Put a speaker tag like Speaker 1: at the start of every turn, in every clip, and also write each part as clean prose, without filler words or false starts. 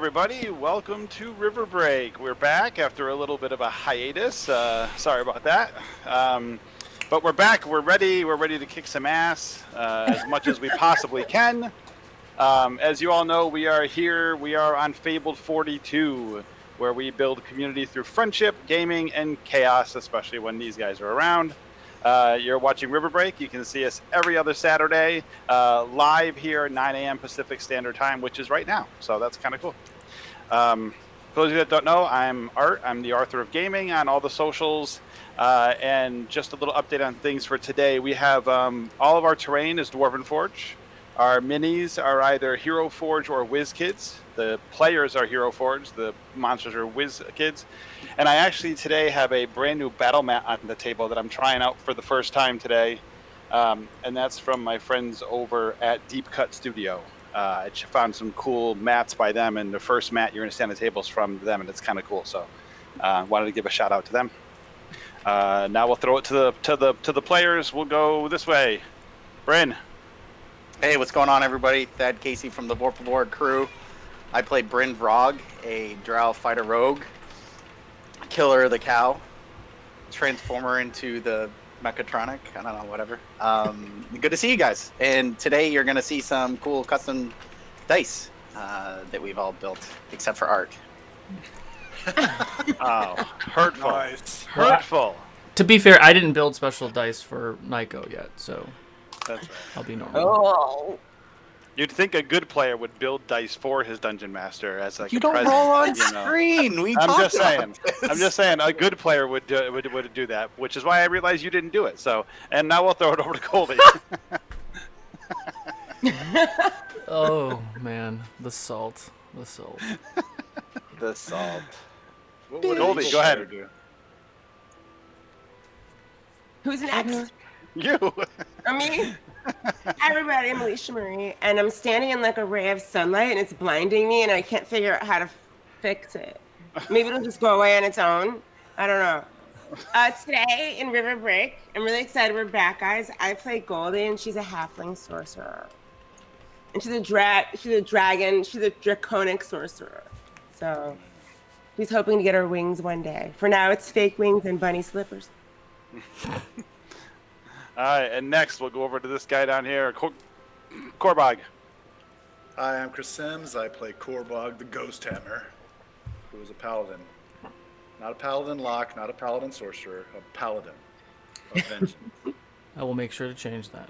Speaker 1: everybody. Welcome to Riverbreak. We're back after a little bit of a hiatus. Sorry about that. But we're back. We're ready. We're ready to kick some ass as much as we possibly can. As you all know, we are here. We are on Fabled 42, where we build community through friendship, gaming, and chaos, especially when these guys are around. You're watching Riverbreak. You can see us every other Saturday live here at 9 a.m. Pacific Standard Time, which is right now. So that's kind of cool. For those of you that don't know, I'm Art. I'm the Arthur of Gaming on all the socials. And just a little update on things for today. We have all of our terrain is Dwarven Forge. Our minis are either Hero Forge or Whiz Kids. The players are Hero Forge. The monsters are Whiz Kids. And I actually today have a brand new battle mat on the table that I'm trying out for the first time today. And that's from my friends over at Deep Cut Studio. I found some cool mats by them, and the first mat you're going to see on the table is from them, and it's kind of cool. So wanted to give a shout out to them. Now we'll throw it to the players. We'll go this way. Bryn.
Speaker 2: Hey, what's going on, everybody? Thad Casey from the Vorpal Board crew. I play Bryn Vrog, a Drow fighter rogue, killer of the cow, transformer into the mechatronic. I don't know, whatever. Good to see you guys. And today you're going to see some cool custom dice that we've all built, except for Art.
Speaker 1: Oh, hurtful.
Speaker 3: Nice.
Speaker 1: Hurtful.
Speaker 4: To be fair, I didn't build special dice for Nyko yet, so
Speaker 1: That's right.
Speaker 4: I'll be normal.
Speaker 5: Oh,
Speaker 1: You'd think a good player would build dice for his dungeon master as like
Speaker 2: You
Speaker 1: a
Speaker 2: don't
Speaker 1: present,
Speaker 2: roll on
Speaker 1: you know.
Speaker 2: screen. We
Speaker 1: I'm
Speaker 2: talked
Speaker 1: just
Speaker 2: about
Speaker 1: saying.
Speaker 2: this.
Speaker 1: I'm just saying a good player would do that, which is why I realized you didn't do it. So, and now we'll throw it over to Goldie.
Speaker 4: Oh man, the salt.
Speaker 2: The salt.
Speaker 3: What would
Speaker 1: Goldie,
Speaker 3: a
Speaker 1: go ahead.
Speaker 3: player do?
Speaker 5: who's next?
Speaker 1: You.
Speaker 5: Me? Hi, everybody, I'm Alicia Marie, and I'm standing in like a ray of sunlight, and it's blinding me, and I can't figure out how to fix it. Maybe it'll just go away on its own. I don't know. Today in Riverbreak, I'm really excited we're back, guys. I play Goldie, and she's a halfling sorcerer. And she's a dragon. She's a draconic sorcerer. So he's hoping to get her wings one day. For now, it's fake wings and bunny slippers.
Speaker 1: All right, and next we'll go over to this guy down here, Korbog.
Speaker 3: Hi, I'm Chris Sims. I play Korbog the Ghost Hammer, who is a paladin. Not a paladin lock, not a paladin sorcerer, a paladin of vengeance.
Speaker 4: I will make sure to change that.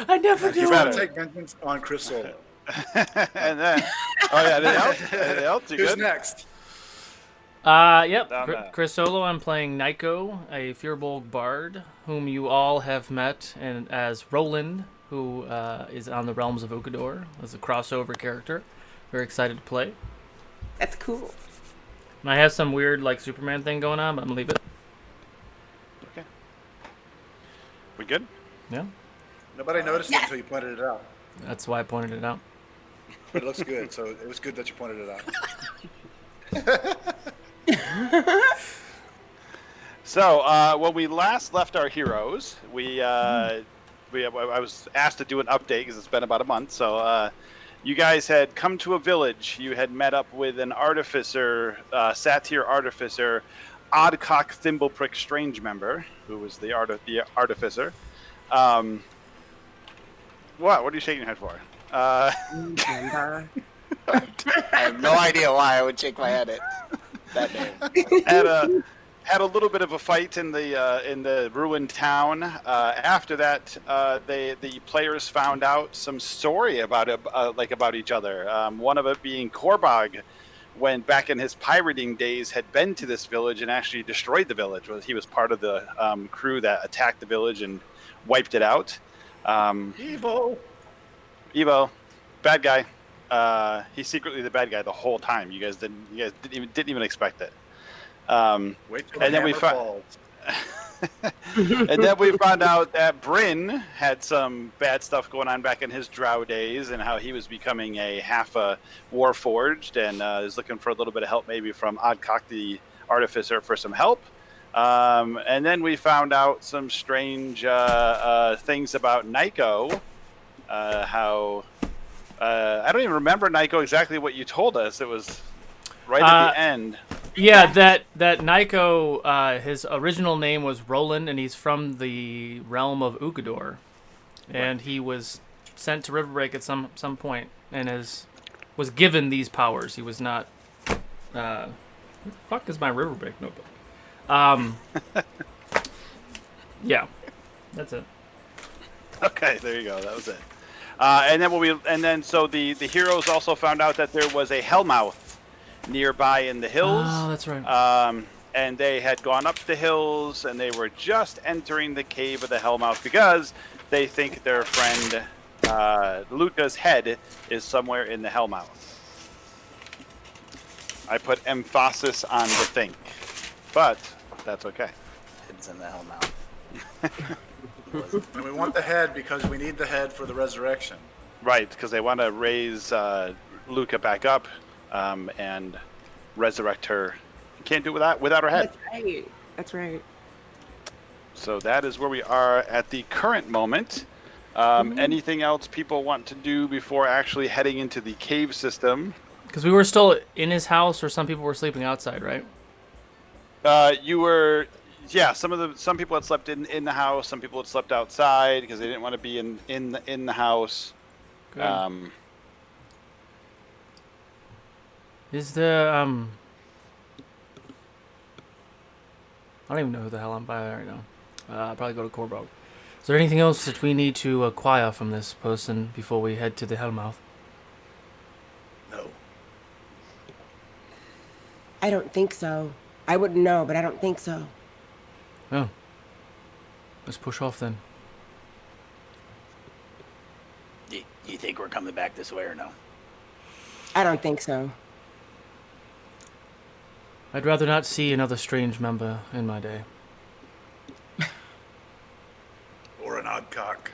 Speaker 4: I never
Speaker 3: You
Speaker 4: do
Speaker 1: better.
Speaker 3: want to take vengeance on Chris Solo.
Speaker 1: And then, oh yeah, anything else? You
Speaker 3: Who's
Speaker 1: good?
Speaker 3: next?
Speaker 4: Yep.
Speaker 1: Down there.
Speaker 4: Chris Solo. I'm playing Nyko, a Firbolg bard, whom you all have met, and as Roland, who is on the Realms of Okador as a crossover character. Very excited to play.
Speaker 5: That's cool.
Speaker 4: And I have some weird like Superman thing going on, but I'm gonna leave it.
Speaker 1: Okay. We good?
Speaker 4: Yeah.
Speaker 3: Nobody noticed it
Speaker 5: Yes.
Speaker 3: until you pointed it out.
Speaker 4: That's why I pointed it out.
Speaker 3: But it looks good, so it was good that you pointed it out.
Speaker 1: So when we last left our heroes, I was asked to do an update because it's been about a month. So you guys had come to a village. You had met up with an artificer, satyr artificer, Oddcock Thimbleprick Strange member, who was the artificer. What are you shaking your head for?
Speaker 5: Remember?
Speaker 2: I have no idea why I would shake my head at that name.
Speaker 1: Had a little bit of a fight in the ruined town. After that, the players found out some story about it, about each other. One of it being Korbog, when back in his pirating days, had been to this village and actually destroyed the village. He was part of the crew that attacked the village and wiped it out.
Speaker 3: Evil!
Speaker 1: Evo, bad guy. He's secretly the bad guy the whole time. You guys didn't even expect it.
Speaker 3: Wait till
Speaker 1: And
Speaker 3: the
Speaker 1: then we
Speaker 3: hammer falls.
Speaker 1: And then we found out that Bryn had some bad stuff going on back in his drow days, and how he was becoming a half a warforged, and is looking for a little bit of help, maybe from Oddcock the Artificer, for some help. And then we found out some strange things about Nyko, how I don't even remember, Nico, exactly what you told us. It was right at the end.
Speaker 4: Yeah, that Nico, his original name was Roland, and he's from the realm of Ukador, and he was sent to Riverbreak at some point, and was given these powers. He was not. Where the fuck is my Riverbreak notebook? Yeah, that's it.
Speaker 1: Okay, there you go. That was it. And then so the heroes also found out that there was a Hellmouth nearby in the hills.
Speaker 4: Oh, that's right.
Speaker 1: And they had gone up the hills, and they were just entering the cave of the Hellmouth because they think their friend Luca's head is somewhere in the Hellmouth. I put emphasis on the think, but that's okay.
Speaker 2: It's in the hell mouth.
Speaker 3: And we want the head because we need the head for the resurrection.
Speaker 1: Right, because they want to raise Luca back up and resurrect her. You can't do it without her head.
Speaker 5: That's right. That's right.
Speaker 1: So that is where we are at the current moment. Anything else people want to do before actually heading into the cave system?
Speaker 4: Because we were still in his house, or some people were sleeping outside, right?
Speaker 1: You were, yeah. Some people had slept in the house. Some people had slept outside because they didn't want to be in the house.
Speaker 4: Good. Is the I don't even know who the hell I'm by right now. I'll probably go to Corbog. Is there anything else that we need to acquire from this person before we head to the Hellmouth?
Speaker 3: No.
Speaker 5: I don't think so. I wouldn't know, but I don't think so.
Speaker 4: Oh. Let's push off then.
Speaker 2: You think we're coming back this way or no?
Speaker 5: I don't think so.
Speaker 4: I'd rather not see another strange member in my day.
Speaker 3: Or an odd cock.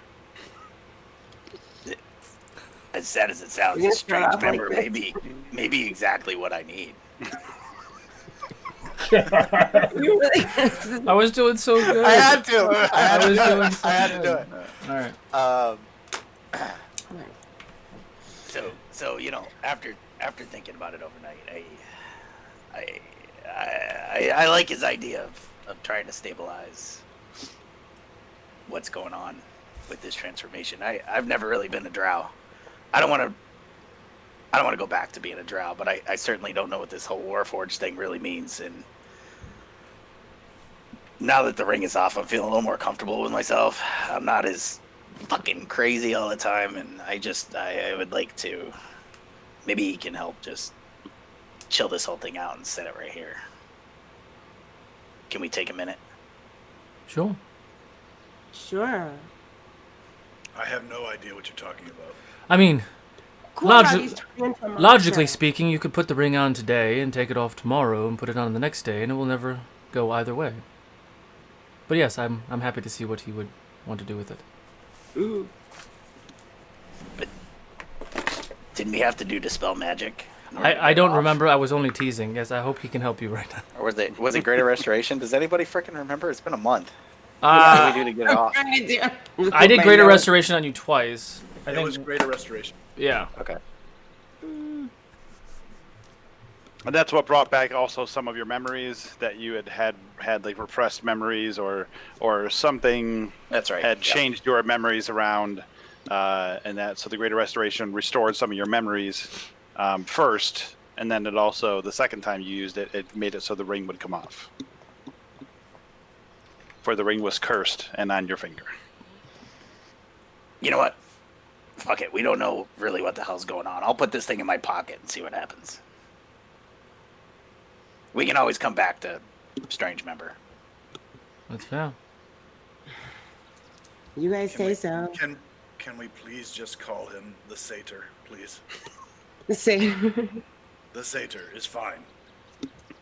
Speaker 2: As sad as it sounds,
Speaker 5: You're
Speaker 2: a
Speaker 5: gonna start
Speaker 2: strange
Speaker 5: off like
Speaker 2: member
Speaker 5: this?
Speaker 2: maybe exactly what I need.
Speaker 5: You really?
Speaker 4: I was doing so good.
Speaker 2: I had to.
Speaker 4: I was doing so
Speaker 2: I had to
Speaker 4: good.
Speaker 2: do it.
Speaker 4: All right.
Speaker 2: So after thinking about it overnight, I like his idea of trying to stabilize what's going on with this transformation. I've never really been a drow. I don't want to go back to being a drow, but I certainly don't know what this whole Warforged thing really means. And now that the ring is off, I'm feeling a little more comfortable with myself. I'm not as fucking crazy all the time, and I would like to. Maybe he can help just chill this whole thing out and set it right here. Can we take a minute?
Speaker 4: Sure.
Speaker 5: Sure.
Speaker 3: I have no idea what you're talking about.
Speaker 4: I mean,
Speaker 5: Cool.
Speaker 4: logically speaking, you could put the ring on today and take it off tomorrow and put it on the next day, and it will never go either way. But yes, I'm happy to see what he would want to do with it.
Speaker 5: Ooh.
Speaker 2: But didn't we have to do dispel magic?
Speaker 4: I don't remember. I was only teasing. Yes, I hope he can help you right now.
Speaker 2: Or was it Greater Restoration? Does anybody freaking remember? It's been a month. What
Speaker 4: Uh,
Speaker 2: do we do to get it off?
Speaker 4: I did Greater Restoration on you twice. I
Speaker 3: It
Speaker 4: think.
Speaker 3: was Greater Restoration.
Speaker 4: Yeah.
Speaker 2: Okay.
Speaker 1: And that's what brought back also some of your memories that you had like repressed memories or something
Speaker 2: That's right.
Speaker 1: had
Speaker 2: Yep.
Speaker 1: changed your memories around, and that so the Greater Restoration restored some of your memories first, and then it also the second time you used it, it made it so the ring would come off. For the ring was cursed and on your finger.
Speaker 2: You know what? Fuck it. We don't know really what the hell's going on. I'll put this thing in my pocket and see what happens. We can always come back to Strange Member.
Speaker 4: That's fair.
Speaker 5: You guys say so.
Speaker 3: Can we please just call him the Satyr, please?
Speaker 5: Let's see.
Speaker 3: The Satyr is fine.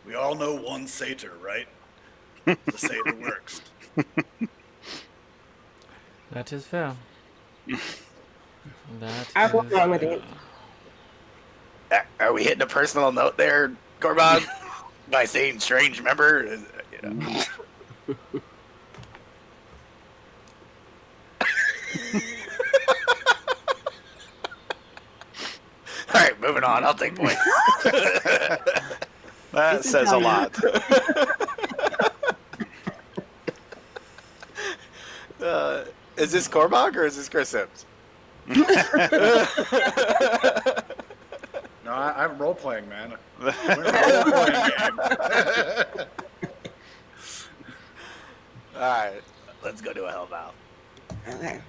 Speaker 3: We all know one Satyr, right? The Satyr works.
Speaker 4: That is fair. That
Speaker 5: I'll go
Speaker 4: is
Speaker 5: along with
Speaker 4: fair.
Speaker 5: it.
Speaker 2: Are we hitting a personal note there, Corbog? By saying Strange Member? You know. on. I'll take point.
Speaker 1: That
Speaker 5: This is
Speaker 1: says a
Speaker 5: how-
Speaker 1: lot.
Speaker 2: Is this Corbog or is this Chris Sims?
Speaker 3: No, I'm role playing, man. We're in a role playing game.
Speaker 2: All right, let's go to a Hellmouth.
Speaker 5: Okay.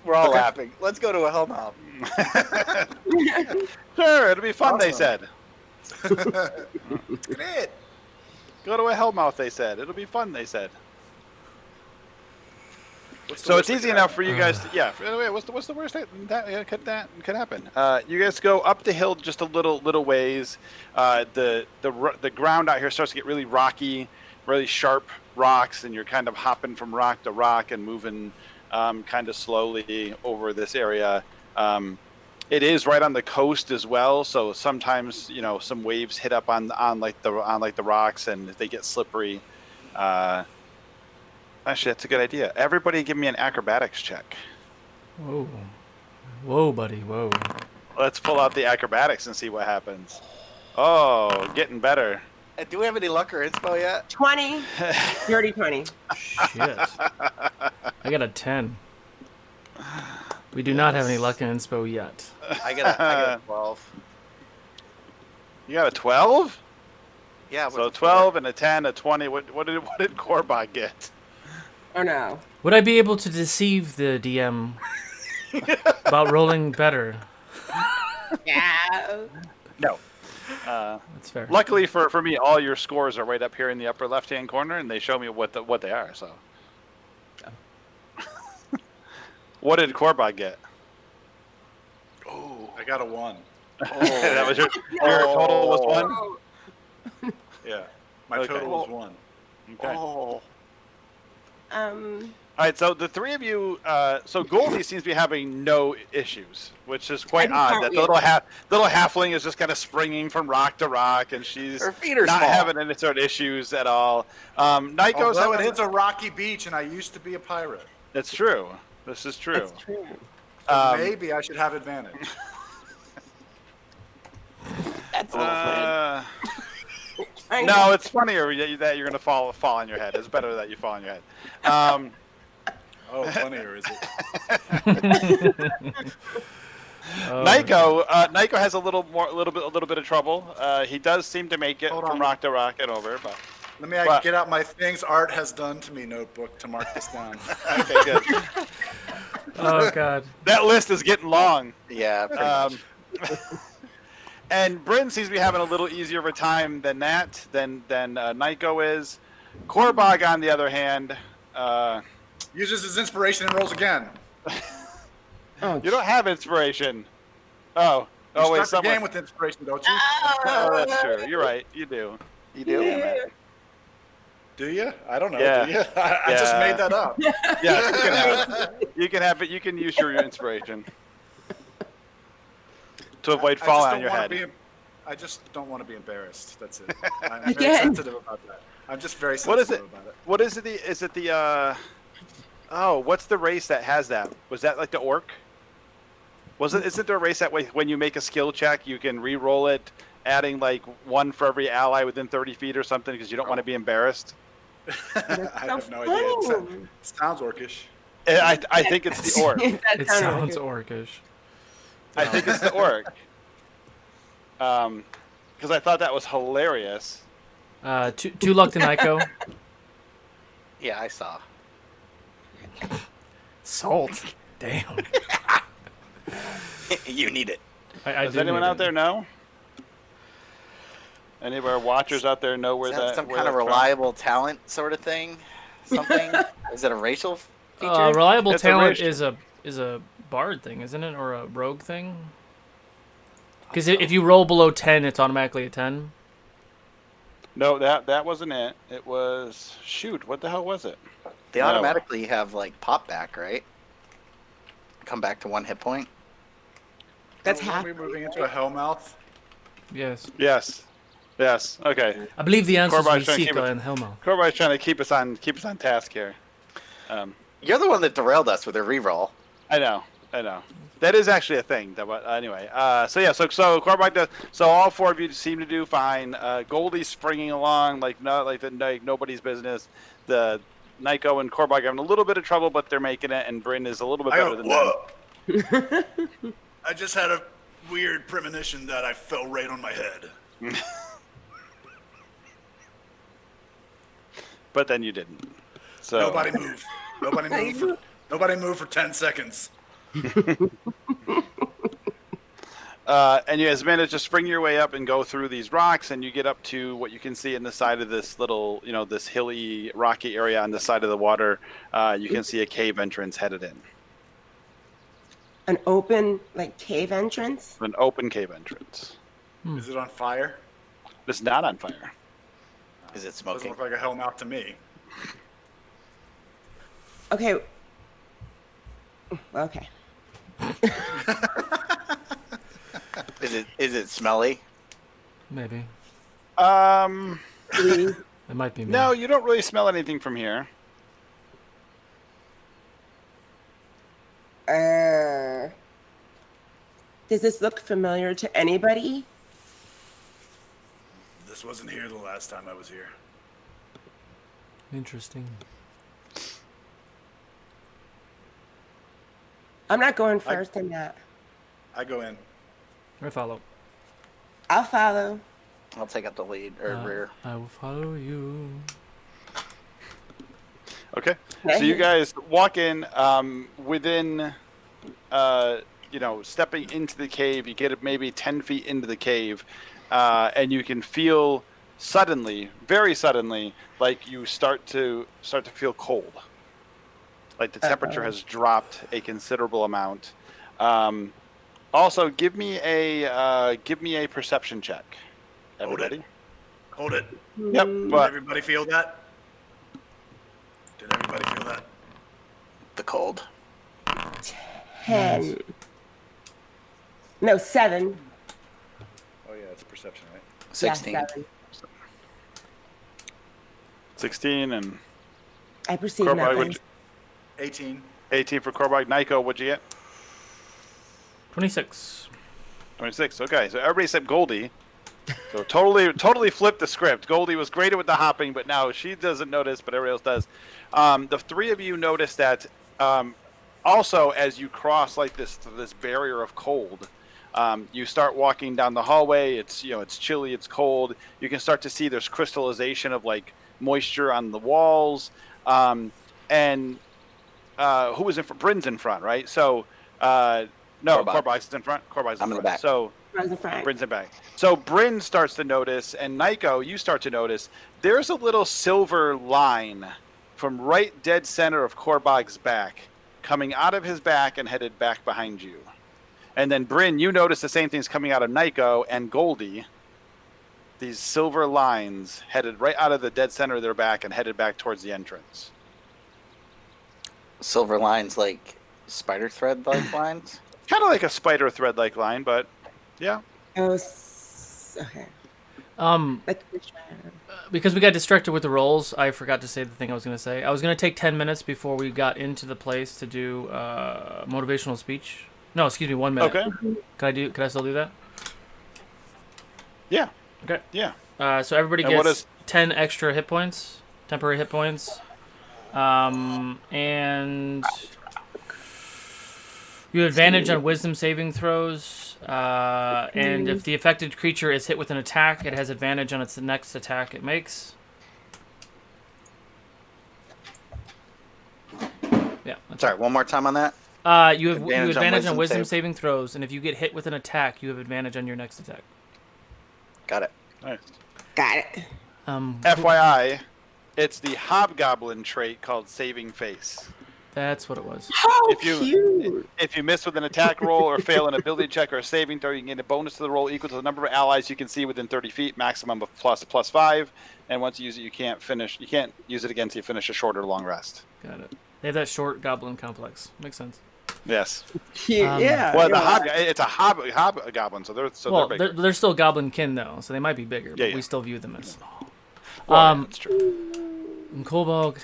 Speaker 2: We're all laughing. Let's go to a Hellmouth.
Speaker 1: Sure, it'll be fun, they
Speaker 3: Awesome.
Speaker 1: said.
Speaker 3: Great.
Speaker 1: Go to a hellmouth, they said. It'll be fun, they said.
Speaker 3: What's the
Speaker 1: So
Speaker 3: worst
Speaker 1: it's easy
Speaker 3: that
Speaker 1: enough
Speaker 3: could
Speaker 1: for you guys to, yeah. Anyway, what's the worst that could happen? You guys go up the hill just a little ways. The ground out here starts to get really rocky, really sharp rocks, and you're kind of hopping from rock to rock and moving kind of slowly over this area. It is right on the coast as well, so sometimes some waves hit up on the rocks and they get slippery. Actually, that's a good idea. Everybody, give me an acrobatics check.
Speaker 4: Whoa. Whoa, buddy. Whoa.
Speaker 1: Let's pull out the acrobatics and see what happens. Oh, getting better.
Speaker 2: Do we have any luck or inspo yet?
Speaker 5: 20. Dirty 20.
Speaker 4: Shit. I got a 10. We do not have any luck in inspo yet.
Speaker 2: I got a 12.
Speaker 1: You got a 12?
Speaker 2: Yeah.
Speaker 1: So 12 and a 10, a 20. What did Corbog get?
Speaker 5: Oh no.
Speaker 4: Would I be able to deceive the DM about rolling better?
Speaker 5: Yeah.
Speaker 1: No.
Speaker 4: That's fair.
Speaker 1: Luckily for me, all your scores are right up here in the upper left-hand corner, and they show me what they are. So. What did Corbog get?
Speaker 3: I got a 1.
Speaker 1: That was your total was 1?
Speaker 5: Oh.
Speaker 3: Yeah. My
Speaker 1: Okay.
Speaker 3: total was 1.
Speaker 1: Okay.
Speaker 2: Oh.
Speaker 1: All right, so the three of you, so Goldie seems to be having no issues, which is quite odd. That the little halfling is just kind of springing from rock to rock, and she's
Speaker 2: Her feet are
Speaker 1: not
Speaker 2: small.
Speaker 1: having any sort of issues at all. Nyko's
Speaker 3: Although
Speaker 1: having,
Speaker 3: it is a rocky beach and I used to be a pirate.
Speaker 1: It's true. This is true.
Speaker 5: That's true.
Speaker 3: So maybe I should have advantage.
Speaker 2: That's a little friend.
Speaker 5: I
Speaker 1: No, it's funnier that you're gonna fall on your head. It's better that you fall on your head.
Speaker 3: Oh, funnier is it?
Speaker 1: Nyko has a little bit of trouble. He does seem to make it
Speaker 3: Hold
Speaker 1: from
Speaker 3: on.
Speaker 1: rock to rock and over, but
Speaker 3: Let me
Speaker 1: What?
Speaker 3: get out my things Art has done to me notebook to mark this down.
Speaker 1: okay, good.
Speaker 4: Oh, God.
Speaker 1: That list is getting long.
Speaker 2: Yeah. Pretty much.
Speaker 1: And Bryn seems to be having a little easier of a time than Nyko is. Corbog, on the other hand,
Speaker 3: Uses his inspiration and rolls again.
Speaker 5: Oh,
Speaker 1: you don't have inspiration. Oh,
Speaker 3: You
Speaker 1: wait,
Speaker 3: start the game
Speaker 1: someone.
Speaker 3: with inspiration, don't you?
Speaker 1: Oh, that's true. You're right. You do.
Speaker 2: You do?
Speaker 5: Yeah.
Speaker 3: Do you? I don't know.
Speaker 1: Yeah.
Speaker 3: Do you? I just
Speaker 1: Yeah.
Speaker 3: made that up.
Speaker 1: Yeah, you can have it. You can have it. You can use your inspiration to avoid falling on your head.
Speaker 3: I just don't want to be embarrassed. That's it. I'm very
Speaker 5: Again.
Speaker 3: sensitive about that. I'm just very
Speaker 1: What is
Speaker 3: sensitive
Speaker 1: it?
Speaker 3: about it.
Speaker 1: What is it? Is it the? Oh, what's the race that has that? Was that like the orc? Isn't there a race that way when you make a skill check, you can re-roll it, adding like 1 for every ally within 30 feet or something because you don't want to be embarrassed?
Speaker 3: I have no idea. It sounds orcish.
Speaker 1: I think it's the orc.
Speaker 4: It sounds orcish.
Speaker 1: I think it's the orc. Because I thought that was hilarious.
Speaker 4: Two luck to Nyko.
Speaker 2: Yeah, I saw.
Speaker 4: Salt. Damn.
Speaker 2: You need it.
Speaker 4: I
Speaker 1: Does
Speaker 4: do
Speaker 1: anyone
Speaker 4: need
Speaker 1: out
Speaker 4: it.
Speaker 1: there know? Any of our watchers out there know where
Speaker 2: Is that
Speaker 1: that?
Speaker 2: some
Speaker 1: where
Speaker 2: kind of
Speaker 1: that's from?
Speaker 2: reliable talent sort of thing? Something? Is it a racial feature?
Speaker 4: Reliable
Speaker 1: It's a
Speaker 4: talent
Speaker 1: racial-
Speaker 4: is a bard thing, isn't it, or a rogue thing? Because if you roll below 10, it's automatically a 10.
Speaker 1: No, that wasn't it. It was what the hell was it?
Speaker 2: They
Speaker 1: No.
Speaker 2: automatically have like pop back, right? Come back to 1 hit point.
Speaker 5: That's
Speaker 3: Are
Speaker 5: half.
Speaker 3: we moving into a hellmouth?
Speaker 4: Yes.
Speaker 1: Yes. Okay.
Speaker 4: I believe the answer is
Speaker 1: Corbin's trying to keep
Speaker 4: Sika
Speaker 1: it-
Speaker 4: and Helma.
Speaker 1: Corbin's trying to keep us on task here.
Speaker 2: You're the one that derailed us with a reroll.
Speaker 1: I know. That is actually a thing. But anyway, so Corbach does. So all four of you seem to do fine. Goldie's springing along like nobody's business. The Nyko and Corbach are having a little bit of trouble, but they're making it. And Bryn is a little bit better than them.
Speaker 3: Whoa! I just had a weird premonition that I fell right on my head.
Speaker 1: But then you didn't. So
Speaker 3: Nobody move. Nobody move for 10 seconds.
Speaker 1: And you guys manage to spring your way up and go through these rocks, and you get up to what you can see in the side of this little, this hilly, rocky area on the side of the water. You can see a cave entrance headed in.
Speaker 5: An open, cave entrance?
Speaker 1: An open cave entrance.
Speaker 3: Is it on fire?
Speaker 1: It's not on fire.
Speaker 2: Is it
Speaker 3: Doesn't
Speaker 2: smoking?
Speaker 3: look like a hellmouth to me.
Speaker 5: Okay. Okay.
Speaker 2: Is it smelly?
Speaker 4: Maybe.
Speaker 5: Please.
Speaker 4: It might be me.
Speaker 1: No, you don't really smell anything from here.
Speaker 5: Does this look familiar to anybody?
Speaker 3: This wasn't here the last time I was here.
Speaker 4: Interesting.
Speaker 5: I'm not going first in that.
Speaker 3: I go in.
Speaker 4: I follow.
Speaker 5: I'll follow.
Speaker 2: I'll take up the lead or rear.
Speaker 4: I will follow you.
Speaker 1: Okay. So you guys walk in within, stepping into the cave. You get maybe 10 feet into the cave, and you can feel suddenly, very suddenly, like you start to feel cold. Like the temperature has dropped a considerable amount. Also, give me a perception check, everybody.
Speaker 3: Hold it.
Speaker 1: Yep.
Speaker 3: Did
Speaker 1: But
Speaker 3: everybody feel that? Did everybody feel that?
Speaker 2: The cold.
Speaker 5: 10. No, 7.
Speaker 3: Oh yeah, it's perception, right?
Speaker 2: 16.
Speaker 5: Yeah, 7.
Speaker 1: 16 and
Speaker 5: I perceive
Speaker 1: Corbach,
Speaker 5: nothing.
Speaker 3: 18.
Speaker 1: 18 for Corbach. Nyko, what'd you get?
Speaker 4: 26.
Speaker 1: 26. Okay, so everybody except Goldie. So totally flipped the script. Goldie was great with the hopping, but now she doesn't notice, but everybody else does. The three of you notice that also as you cross this barrier of cold, you start walking down the hallway. It's chilly, it's cold. You can start to see there's crystallization of moisture on the walls, and who was in front? Bryn's in front, right? So no, Corbach's in front. Corbach's
Speaker 2: I'm in the back.
Speaker 1: So Bryn's in back. So Bryn starts to notice, and Nyko, you start to notice there's a little silver line from right dead center of Corbach's back, coming out of his back and headed back behind you. And then Bryn, you notice the same thing's coming out of Nyko and Goldie. These silver lines headed right out of the dead center of their back and headed back towards the entrance.
Speaker 2: Silver lines like spider thread like lines?
Speaker 1: Kind of like a spider thread-like line, but yeah.
Speaker 5: Okay.
Speaker 4: Because we got distracted with the rolls, I forgot to say the thing I was going to say. I was going to take 10 minutes before we got into the place to do motivational speech. No, excuse me, 1 minute.
Speaker 1: Okay.
Speaker 4: Can I still do that?
Speaker 1: Yeah.
Speaker 4: Okay.
Speaker 1: Yeah.
Speaker 4: So everybody
Speaker 1: And what
Speaker 4: gets
Speaker 1: is-
Speaker 4: 10 extra hit points, temporary hit points. And you have advantage on wisdom saving throws. And if the affected creature is hit with an attack, it has advantage on its next attack it makes. Yeah.
Speaker 2: Sorry, one more time on that.
Speaker 4: You have advantage on wisdom saving throws, and if you get hit with an attack, you have advantage on your next attack.
Speaker 2: Got it.
Speaker 1: Nice.
Speaker 5: Got it.
Speaker 1: FYI, it's the hobgoblin trait called Saving Face.
Speaker 4: That's what it was.
Speaker 5: Oh,
Speaker 1: If you miss with an attack roll or fail an ability check or a saving throw, you can get a bonus to the roll equal to the number of allies you can see within 30 feet, maximum of +5. And once you use it, you can't use it again until you finish a short or long rest.
Speaker 4: Got it. They have that short goblin complex. Makes sense.
Speaker 1: Yes.
Speaker 5: Cute. Yeah.
Speaker 1: Well,
Speaker 5: yeah.
Speaker 1: it's a hobgoblin, so they're bigger.
Speaker 4: They're still goblin kin though, so they might be bigger, but
Speaker 1: Yeah.
Speaker 4: we still view them as small.
Speaker 1: Well, yeah, that's true.
Speaker 4: Kolbog,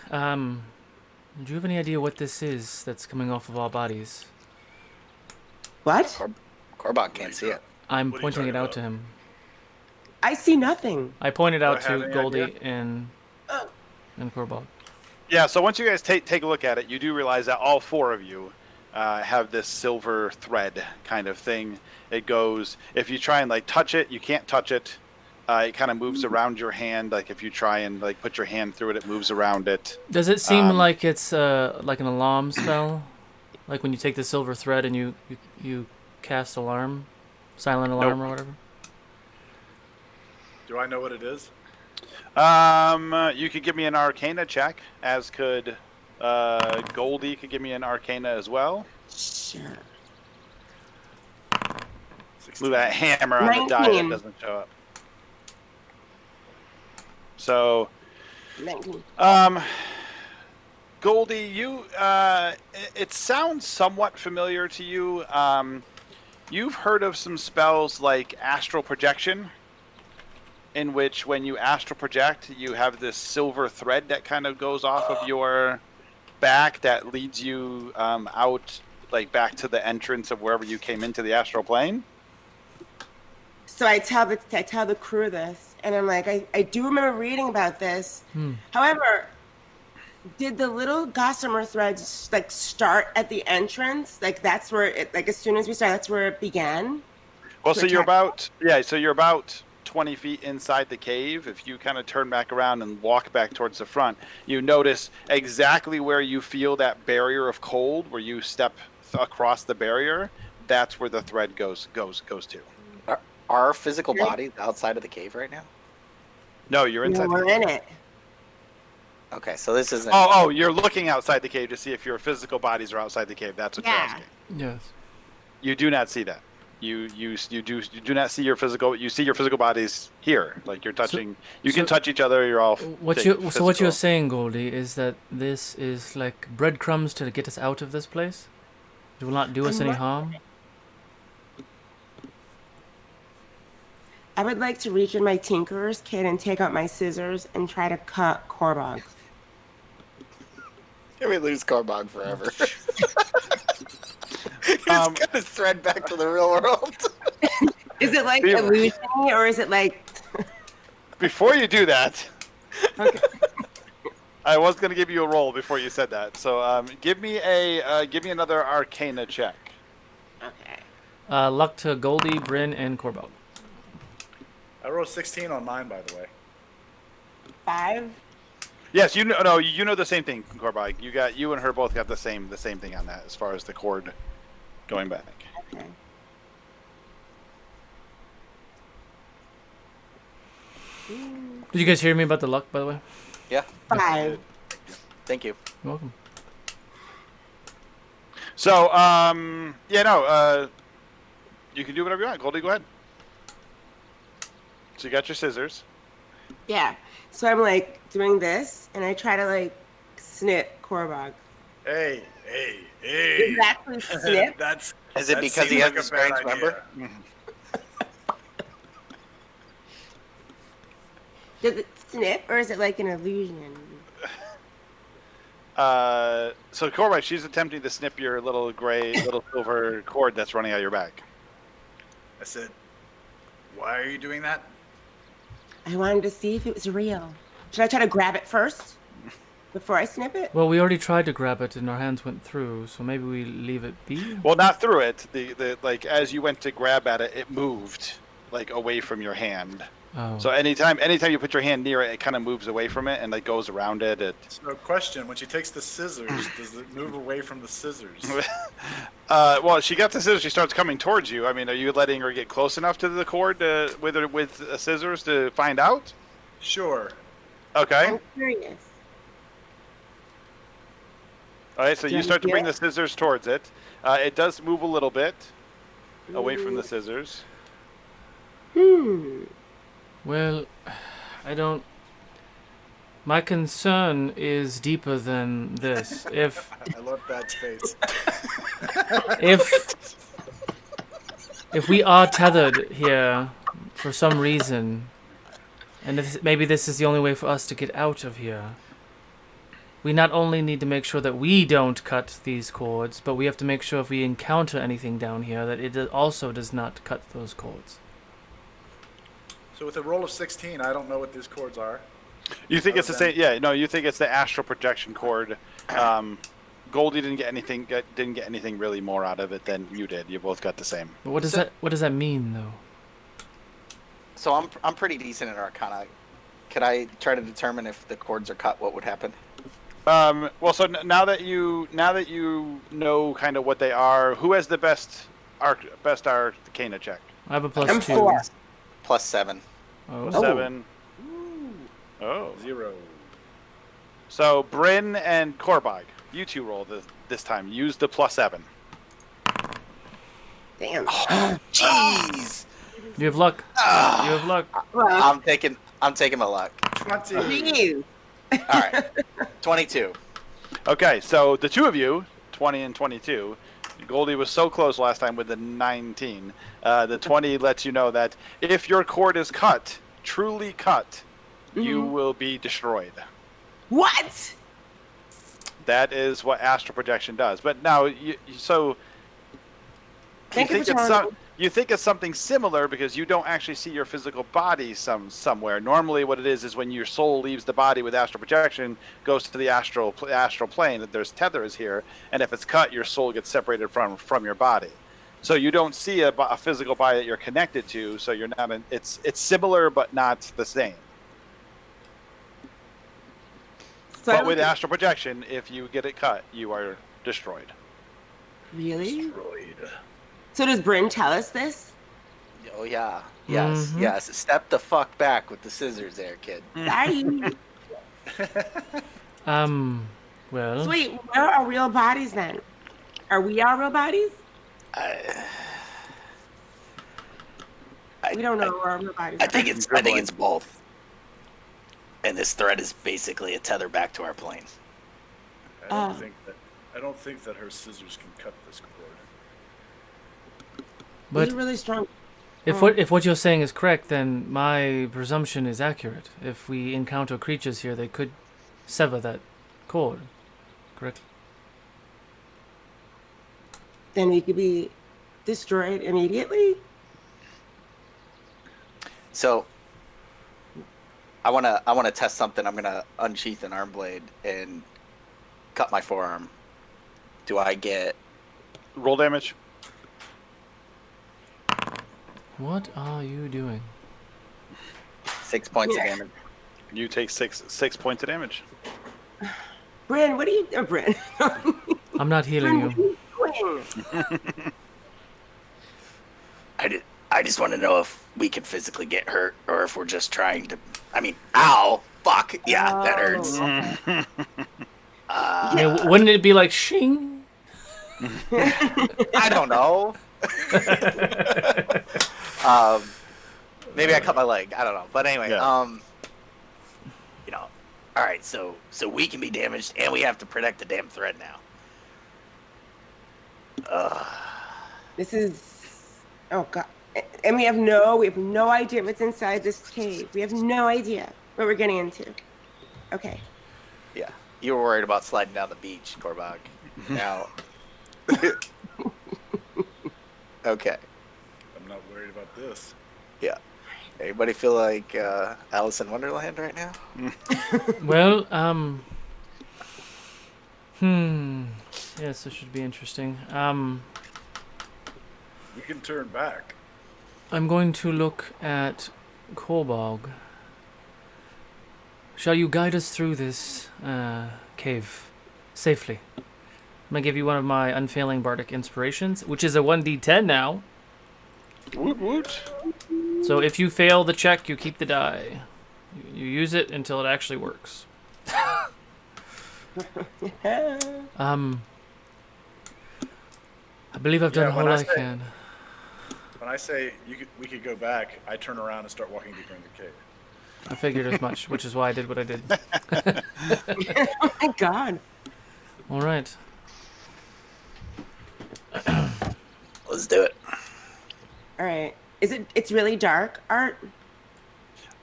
Speaker 4: do you have any idea what this is that's coming off of all bodies?
Speaker 5: What?
Speaker 2: Korbog can't see it.
Speaker 4: I'm
Speaker 3: What are you
Speaker 4: pointing it
Speaker 3: talking
Speaker 4: out
Speaker 3: about?
Speaker 4: to him.
Speaker 5: I see nothing.
Speaker 4: I pointed
Speaker 3: Do I
Speaker 4: out
Speaker 3: have
Speaker 4: to
Speaker 3: any
Speaker 4: Goldie
Speaker 3: idea?
Speaker 4: and Korbog.
Speaker 1: Yeah, so once you guys take a look at it, you do realize that all four of you have this silver thread kind of thing. It goes, if you try and like touch it, you can't touch it. It kind of moves around your hand. Like if you try and like put your hand through it, it moves around it.
Speaker 4: Does it seem like it's like an alarm spell? Like when you take the silver thread and you cast alarm, silent alarm or whatever?
Speaker 3: Do I know what it is?
Speaker 1: You could give me an Arcana check, as could Goldie could give me an Arcana as well.
Speaker 5: Sure.
Speaker 3: 16.
Speaker 1: Move that hammer on the die that
Speaker 5: 19.
Speaker 1: doesn't show up. So,
Speaker 5: 19.
Speaker 1: Goldie, you it sounds somewhat familiar to you. You've heard of some spells like astral projection, in which when you astral project, you have this silver thread that kind of goes off of your back that leads you out, like back to the entrance of wherever you came into the astral plane.
Speaker 5: So I tell the crew this, and I'm like, I do remember reading about this. However, did the little gossamer threads like start at the entrance? Like that's where it, like as soon as we started, that's where it began.
Speaker 1: Well,
Speaker 5: To
Speaker 1: so you're
Speaker 5: attack.
Speaker 1: about 20 feet inside the cave. If you kind of turn back around and walk back towards the front, you notice exactly where you feel that barrier of cold, where you step across the barrier. That's where the thread goes to.
Speaker 2: Are our physical bodies outside of the cave right now?
Speaker 1: No, you're inside.
Speaker 5: No,
Speaker 1: the
Speaker 5: we're
Speaker 1: cave.
Speaker 5: in it.
Speaker 2: Okay, so this isn't.
Speaker 1: Oh, you're looking outside the cave to see if your physical bodies are outside the cave. That's what you're
Speaker 5: Yeah.
Speaker 1: asking.
Speaker 4: Yes.
Speaker 1: You do not see that. You do not see your physical. You see your physical bodies here. Like you're touching. You can touch each other. You're all.
Speaker 4: What
Speaker 1: physical.
Speaker 4: you're saying, Goldie, is that this is like breadcrumbs to get us out of this place? It will not do us any harm?
Speaker 5: I would like to reach in my tinkerer's kit and take out my scissors and try to cut Korbog.
Speaker 2: Can we lose Korbog forever? He's gonna thread back to the real world.
Speaker 5: Is it like
Speaker 1: Yeah.
Speaker 5: illusion or is it like?
Speaker 1: Before you do that,
Speaker 5: Okay.
Speaker 1: I was going to give you a roll before you said that. So give me another Arcana check.
Speaker 5: Okay.
Speaker 4: Luck to Goldie, Bryn, and Korbog.
Speaker 3: I rolled 16 on mine, by the way.
Speaker 5: 5.
Speaker 1: Yes, you know the same thing, Corbag. You and her both got the same thing on that as far as the cord going back.
Speaker 5: Okay.
Speaker 4: Did you guys hear me about the luck, by the way?
Speaker 2: Yeah,
Speaker 5: 5.
Speaker 2: thank you.
Speaker 4: You're welcome.
Speaker 1: So you can do whatever you want. Goldie, go ahead. So you got your scissors.
Speaker 5: Yeah. So I'm like doing this, and I try to like snip Korbog.
Speaker 3: Hey.
Speaker 5: Exactly, snip.
Speaker 3: That's.
Speaker 2: Is it
Speaker 3: that
Speaker 2: because he
Speaker 3: seemed
Speaker 2: has
Speaker 3: like
Speaker 2: the
Speaker 3: a bad
Speaker 2: strange member?
Speaker 3: idea.
Speaker 5: Does it snip, or is it like an illusion?
Speaker 1: So Corbag, she's attempting to snip your little silver cord that's running out your back.
Speaker 3: I said, "Why are you doing that?"
Speaker 5: I wanted to see if it was real. Should I try to grab it first before I snip it?
Speaker 4: Well, we already tried to grab it and our hands went through, so maybe we leave it be?
Speaker 1: Well, not through it. The like as you went to grab at it, it moved like away from your hand.
Speaker 4: Oh.
Speaker 1: So anytime you put your hand near it, it kind of moves away from it and like goes around it.
Speaker 3: So, question: when she takes the scissors, does it move away from the scissors?
Speaker 1: Well, she got the scissors. She starts coming towards you. I mean, are you letting her get close enough to the cord with scissors to find out?
Speaker 3: Sure.
Speaker 1: Okay.
Speaker 5: I'm curious.
Speaker 1: All right. So
Speaker 5: Do
Speaker 1: you
Speaker 5: I
Speaker 1: start to
Speaker 5: feel
Speaker 1: bring
Speaker 5: it?
Speaker 1: the scissors towards it. It does move a little bit away from the scissors.
Speaker 4: Well, I don't... My concern is deeper than this. If
Speaker 3: I love Bad's face.
Speaker 4: if we are tethered here for some reason, and maybe this is the only way for us to get out of here, we not only need to make sure that we don't cut these cords, but we have to make sure if we encounter anything down here that it also does not cut those cords.
Speaker 3: So with a roll of 16, I don't know what these chords are.
Speaker 1: You think it's the
Speaker 3: Other
Speaker 1: same? Yeah, no, you think it's the astral projection cord. Goldie didn't get anything really more out of it than you did. You both got the same.
Speaker 4: But what does that mean though?
Speaker 2: So I'm pretty decent at Arcana. Could I try to determine if the cords are cut? What would happen?
Speaker 1: Well, so now that you know kind of what they are, who has the best Arcana check?
Speaker 4: I have a
Speaker 5: I'm
Speaker 4: +2.
Speaker 5: 4.
Speaker 2: +7.
Speaker 4: Oh.
Speaker 1: 7. Oh.
Speaker 3: 0.
Speaker 1: So Bryn and Korbog, you two roll this time. Use the +7.
Speaker 5: Damn.
Speaker 2: Jeez.
Speaker 4: You have luck. You have luck.
Speaker 5: Well,
Speaker 2: I'm taking my luck.
Speaker 3: 20.
Speaker 5: jeez.
Speaker 2: All right. 22.
Speaker 1: Okay, so the two of you, 20 and 22. Goldie was so close last time with the 19. The 20 lets you know that if your cord is cut, truly cut, you will be destroyed.
Speaker 5: What?
Speaker 1: That is what astral projection does. But now,
Speaker 5: Thank you for telling me.
Speaker 1: you think it's something similar because you don't actually see your physical body somewhere. Normally, what it is when your soul leaves the body with astral projection, goes to the astral plane. That there's tethers here, and if it's cut, your soul gets separated from your body. So you don't see a physical body that you're connected to. So you're not. It's similar, but not the same.
Speaker 5: So I
Speaker 1: But with
Speaker 5: look at-
Speaker 1: astral projection, if you get it cut, you are destroyed.
Speaker 5: Really?
Speaker 3: Destroyed.
Speaker 5: So does Bryn tell us this?
Speaker 2: Oh yeah. Yes.
Speaker 4: Mhm.
Speaker 2: Yes. Step the fuck back with the scissors, there, kid.
Speaker 5: Sorry.
Speaker 4: Well,
Speaker 5: So wait, where are real bodies then? Are we our real bodies? We don't know where our real bodies are.
Speaker 2: I think it's both. And this thread is basically a tether back to our plane.
Speaker 3: I don't think that her scissors can cut this cord.
Speaker 4: but
Speaker 5: These are really strong.
Speaker 4: if what you're saying is correct, then my presumption is accurate. If we encounter creatures here, they could sever that cord. Correct?
Speaker 5: Then we could be destroyed immediately.
Speaker 2: So I wanna test something. I'm gonna unsheath an arm blade and cut my forearm. Do I get
Speaker 1: Roll damage.
Speaker 4: What are you doing?
Speaker 2: 6 points
Speaker 5: Yeah.
Speaker 2: of damage?
Speaker 1: You take six points of damage.
Speaker 5: Bryn, what are you Bryn?
Speaker 4: I'm not healing
Speaker 5: Bryn,
Speaker 4: you.
Speaker 5: what are you doing?
Speaker 2: I just want to know if we can physically get hurt or if we're just trying to. I mean, ow, fuck, yeah, that hurts.
Speaker 4: I mean, wouldn't it be like shing?
Speaker 2: I don't know. Maybe I cut my leg. I don't know. But anyway,
Speaker 1: Yeah.
Speaker 2: all right. So we can be damaged, and we have to protect the damn thread now.
Speaker 5: This is oh god. And we have no idea what's inside this cave. We have no idea what we're getting into. Okay.
Speaker 2: Yeah, you were worried about sliding down the beach, Korbog. Now, okay.
Speaker 3: I'm not worried about this.
Speaker 2: Yeah. Anybody feel like Alice in Wonderland right now?
Speaker 4: Well, yes, this should be interesting.
Speaker 3: We can turn back.
Speaker 4: I'm going to look at Korbog. Shall you guide us through this cave safely? I'm going to give you one of my unfailing bardic inspirations, which is a 1d10 now.
Speaker 1: Woot woot.
Speaker 4: So if you fail the check, you keep the die. You use it until it actually works. I believe I've done
Speaker 3: Yeah,
Speaker 4: all
Speaker 3: when I
Speaker 4: I
Speaker 3: say-
Speaker 4: can.
Speaker 3: When I say we could go back, I turn around and start walking deeper in the cave.
Speaker 4: I figured as much, which is why I did what I did.
Speaker 5: Oh my god.
Speaker 4: All right.
Speaker 2: Let's do it.
Speaker 5: All right. It's really dark, Art?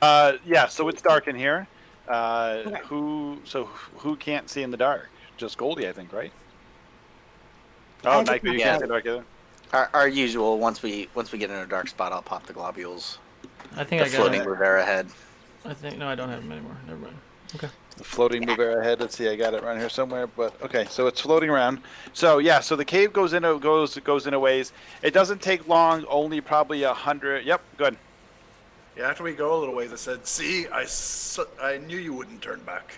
Speaker 1: Yeah, so it's dark in here. Who can't see in the dark? Just Goldie, I think, right?
Speaker 5: I
Speaker 1: Oh,
Speaker 5: think
Speaker 1: Nike, you
Speaker 2: yeah.
Speaker 1: can't see in the dark either.
Speaker 2: Our usual. Once we get in a dark spot, I'll pop the globules.
Speaker 4: I think
Speaker 2: The
Speaker 4: I got
Speaker 2: floating
Speaker 4: it.
Speaker 2: Rivera head.
Speaker 4: I think no, I don't have them anymore. Never mind. Okay.
Speaker 1: The floating move ahead. Let's see, I got it around here somewhere. But okay, so it's floating around. So yeah, so the cave goes in a ways. It doesn't take long. Only probably 100. Yep, good.
Speaker 3: Yeah, after we go a little ways, I said, "See, I knew you wouldn't turn back,"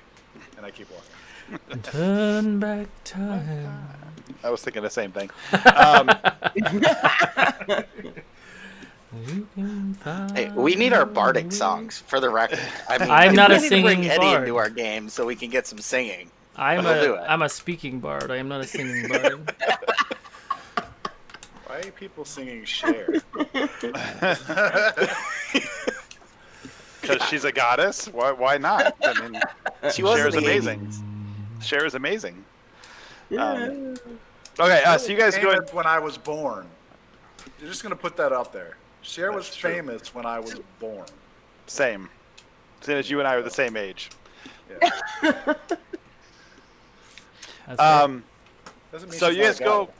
Speaker 3: and I keep walking.
Speaker 4: Turn back time.
Speaker 1: I was thinking the same thing.
Speaker 4: You can find
Speaker 2: Hey, we need our bardic songs for the record. I mean,
Speaker 4: I'm not
Speaker 2: we
Speaker 4: a
Speaker 2: need to bring
Speaker 4: singing
Speaker 2: Eddie
Speaker 4: bard.
Speaker 2: into our game so we can get some singing.
Speaker 4: I'm
Speaker 2: We'll do
Speaker 4: a speaking bard. I am not a singing bard.
Speaker 3: Why are people singing Cher?
Speaker 1: Because she's a goddess. Why not? I mean,
Speaker 2: She was
Speaker 1: Cher is
Speaker 2: in the
Speaker 1: amazing.
Speaker 2: 80s.
Speaker 1: Cher is amazing.
Speaker 5: Yeah.
Speaker 1: Okay, so you guys go.
Speaker 3: famous when I was born. You're just gonna put that out there. Cher was
Speaker 1: That's true.
Speaker 3: famous when I was born.
Speaker 1: Same. Same as you and I are the same age.
Speaker 3: Yeah.
Speaker 4: That's right.
Speaker 3: Doesn't mean
Speaker 1: So
Speaker 3: she's
Speaker 1: you
Speaker 3: not
Speaker 1: guys
Speaker 3: a
Speaker 1: go.
Speaker 3: goddess.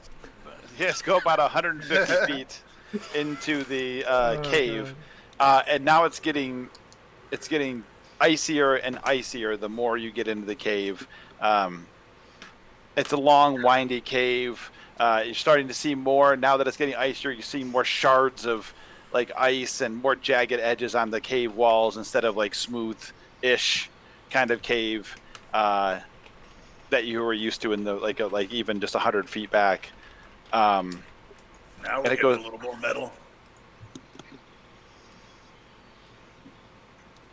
Speaker 1: You guys go about 150 feet into the cave, and now it's getting icier and icier the more you get into the cave. It's a long, windy cave. You're starting to see more now that it's getting icier. You see more shards of like ice and more jagged edges on the cave walls instead of like smooth-ish kind of cave that you were used to in the like even just 100 feet back.
Speaker 3: Now
Speaker 1: and
Speaker 3: we're
Speaker 1: it
Speaker 3: getting
Speaker 1: goes-
Speaker 3: a little more metal.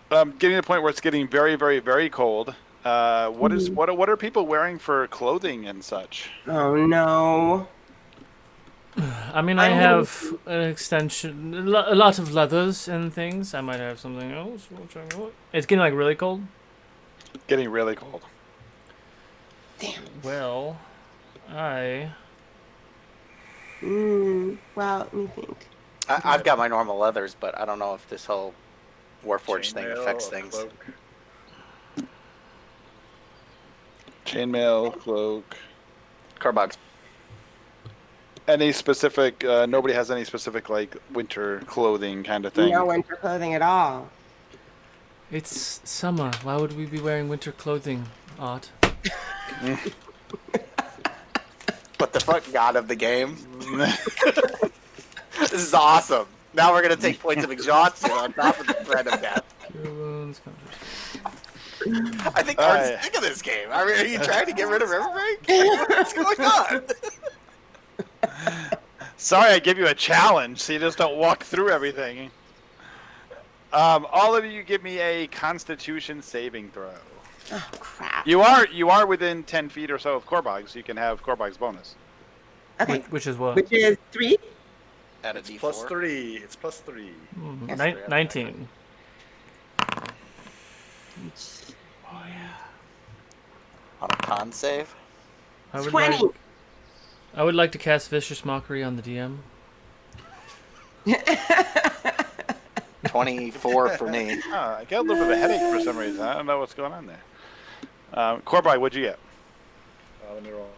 Speaker 1: Getting to the point where it's getting very, very, very cold. What are people wearing for clothing and such?
Speaker 5: Oh no.
Speaker 4: I mean, I
Speaker 5: I'm
Speaker 4: have an extension, a lot of leathers and things. I might have something else. It's getting like really cold.
Speaker 1: Getting really cold.
Speaker 5: Damn.
Speaker 4: Well, I
Speaker 5: Well, let me think.
Speaker 2: I've got my normal leathers, but I don't know if this whole Warforged thing
Speaker 3: Chainmail,
Speaker 2: affects
Speaker 3: a
Speaker 2: things.
Speaker 3: cloak.
Speaker 1: Chainmail, cloak.
Speaker 2: Carbogs.
Speaker 1: Any specific? Nobody has any specific like winter clothing kind of thing.
Speaker 5: No winter clothing at all.
Speaker 4: It's summer. Why would we be wearing winter clothing, Art?
Speaker 2: But the fuck god of the game. This is awesome. Now we're gonna take points of exhaustion on top of the threat of death.
Speaker 4: Cure wounds, counters.
Speaker 2: I think
Speaker 1: Alright.
Speaker 2: Art's sick of this game. I mean, are you trying to get rid of Riverbreak? What's going on?
Speaker 1: Sorry, I give you a challenge, so you just don't walk through everything. All of you, give me a Constitution saving throw.
Speaker 5: Oh crap.
Speaker 1: You are within 10 feet or so of Korbog, so you can have Korbog's bonus.
Speaker 5: Okay.
Speaker 4: Which is what?
Speaker 5: Which is 3?
Speaker 2: At a
Speaker 3: It's
Speaker 2: D4.
Speaker 3: +3. It's +3.
Speaker 4: Mhm.
Speaker 2: Yes.
Speaker 4: 19.
Speaker 2: On a con save.
Speaker 4: I would
Speaker 5: 20.
Speaker 4: Like, I would like to cast Vicious Mockery on the DM.
Speaker 2: 24 for me.
Speaker 1: I got a little bit of a headache for some reason. I don't know what's going on there. Korbog, what'd you get?
Speaker 3: Let me roll.